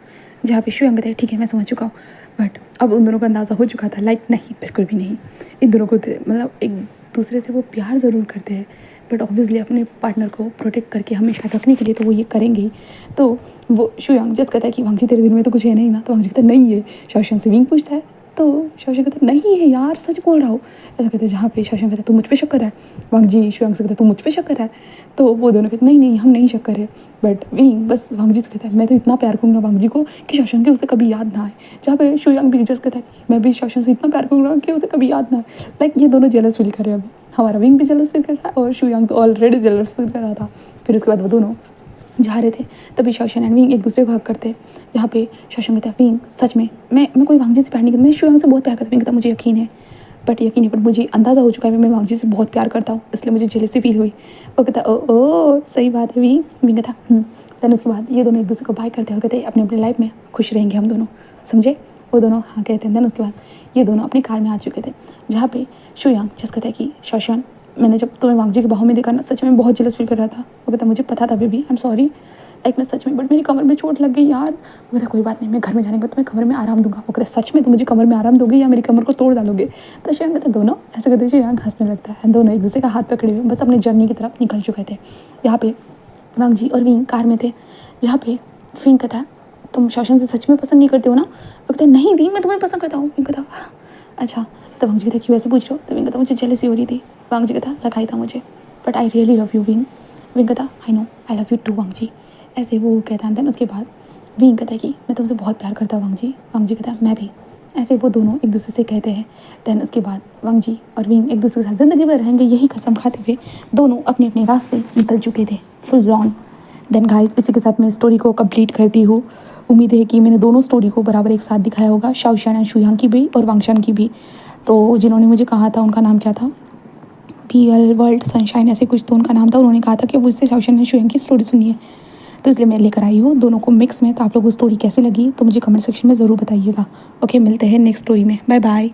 जहाँ पे शुयांग कहता है ठीक है मैं समझ चुका हूँ। बट अब उन दोनों को अंदाज़ा हो चुका था, लाइक नहीं बिल्कुल भी नहीं, इन दोनों को मतलब एक दूसरे से वो प्यार ज़रूर करते हैं, बट ऑब्वियसली अपने पार्टनर को प्रोटेक्ट करके हमेशा रखने के लिए तो वो ये करेंगे ही। तो वो शुयांग जस्ट कहता है कि वांग जी तेरे दिल में तो कुछ है नहीं ना, तो वांग जी कहता है नहीं है। शशांक से विंग पूछता है, तो शशांक कहता है नहीं है यार सच बोल रहा हूँ, ऐसा कहते हैं, जहाँ पे शशांक कहता है तू मुझ पे शक कर रहा है, वांग जी शुयांग से कहता है तू मुझ पे शक कर रहा है, तो वो दोनों कहते नहीं हम नहीं शक कर रहे। बट विंग बस वांग जी से कहता है मैं तो इतना प्यार करूँगा वांग जी को कि शशांक के उसे कभी याद ना आए, जहाँ पे शुयांग भी जस्ट कहता है कि मैं भी शशांक से इतना प्यार करूँगा कि उसे कभी याद ना आए। लाइक ये दोनों जेलस फील कर रहे हैं, अभी हमारा विंग भी जेलस फील कर रहा है और शुयांग तो ऑलरेडी जेलस फील कर रहा था। फिर उसके बाद वो दोनों जा रहे थे, तभी शशांक एंड विंग एक दूसरे को हक करते, जहाँ पे शशांक कहता है विंग सच में मैं कोई वांग जी से प्यार नहीं करता, मैं शुयांग से बहुत प्यार करता हूँ। विंग कहता मुझे यकीन है, बट मुझे अंदाज़ा हो चुका है मैं वांग जी से बहुत प्यार करता हूँ, इसलिए मुझे जेलसी फील हुई। वो कहता ओ सही बात है विंग कहता दैन उसके बाद ये दोनों एक दूसरे को बाय करते हैं और कहते हैं अपनी अपनी लाइफ में खुश रहेंगे हम दोनों, समझे। वो दोनों हाँ कहते हैं। दैन उसके बाद ये दोनों अपनी कार में आ चुके थे, जहाँ पे शुयांग जस्ट कहता है कि शशांक मैंने जब तुम्हें वांग जी के बाहों में देखा ना, सच में बहुत जेलस फील कर रहा था। वो कहता मुझे पता था baby I am sorry, like मैं सच में, बट मेरी कमर में चोट लग गई यार। वो कहता कोई बात नहीं, मैं घर में जाने के बाद तुम्हें कमर में आराम दूंगा। वो कहता सच में तुम मुझे कमर में आराम दोगे या मेरी कमर को तोड़ डालोगे। तो शुयांग कहता दोनों, ऐसे कहते शुयांग हंसने लगता है। दोनों एक दूसरे का हाथ पकड़े हुए बस अपने जर्नी की तरफ निकल चुके थे। यहाँ पे वांग जी और विंग कार में थे, जहाँ पे विंग कहता है तुम शशांक से सच में पसंद नहीं करते हो ना। वो कहता है नहीं विंग मैं तुम्हें पसंद करता हूँ। विंग कहता अच्छा, तो वांग जी कहता क्यों ऐसे पूछ रहे हो। तो विंग कहता मुझे जेलसी हो रही थी। वांग जी कहता लगाई था मुझे, but I really love you Wing. Wing कहता I know I love you too Wang ji, ऐसे वो कहता है। दैन उसके बाद विंग कहता है कि मैं तुमसे बहुत प्यार करता हूँ वांग जी। वांग जी कहता है मैं भी, ऐसे वो दोनों एक दूसरे से कहते हैं। दैन उसके बाद वांग जी और विंग एक दूसरे के साथ ज़िंदगी भर रहेंगे, यही कसम खाते हुए दोनों अपने अपने रास्ते निकल चुके थे फुल ऑन। देन गाइस इसी के साथ मैं स्टोरी को कंप्लीट करती हूँ। उम्मीद है कि मैंने दोनों स्टोरी को बराबर एक साथ दिखाया होगा, शाओशान एंड शुयांग की भी और वांगशान की भी। तो जिन्होंने मुझे कहा था उनका नाम क्या था, PL वर्ल्ड सनशाइन ऐसे कुछ तो उनका नाम था। उन्होंने कहा था कि वो इससे शाओशान एंड शुयांग की स्टोरी सुनिए। तो इसलिए मैं लेकर आई हूँ दोनों को मिक्स में। तो आप लोगों को स्टोरी कैसी लगी तो मुझे कमेंट सेक्शन में ज़रूर बताइएगा। ओके, मिलते हैं नेक्स्ट स्टोरी में। Bye bye.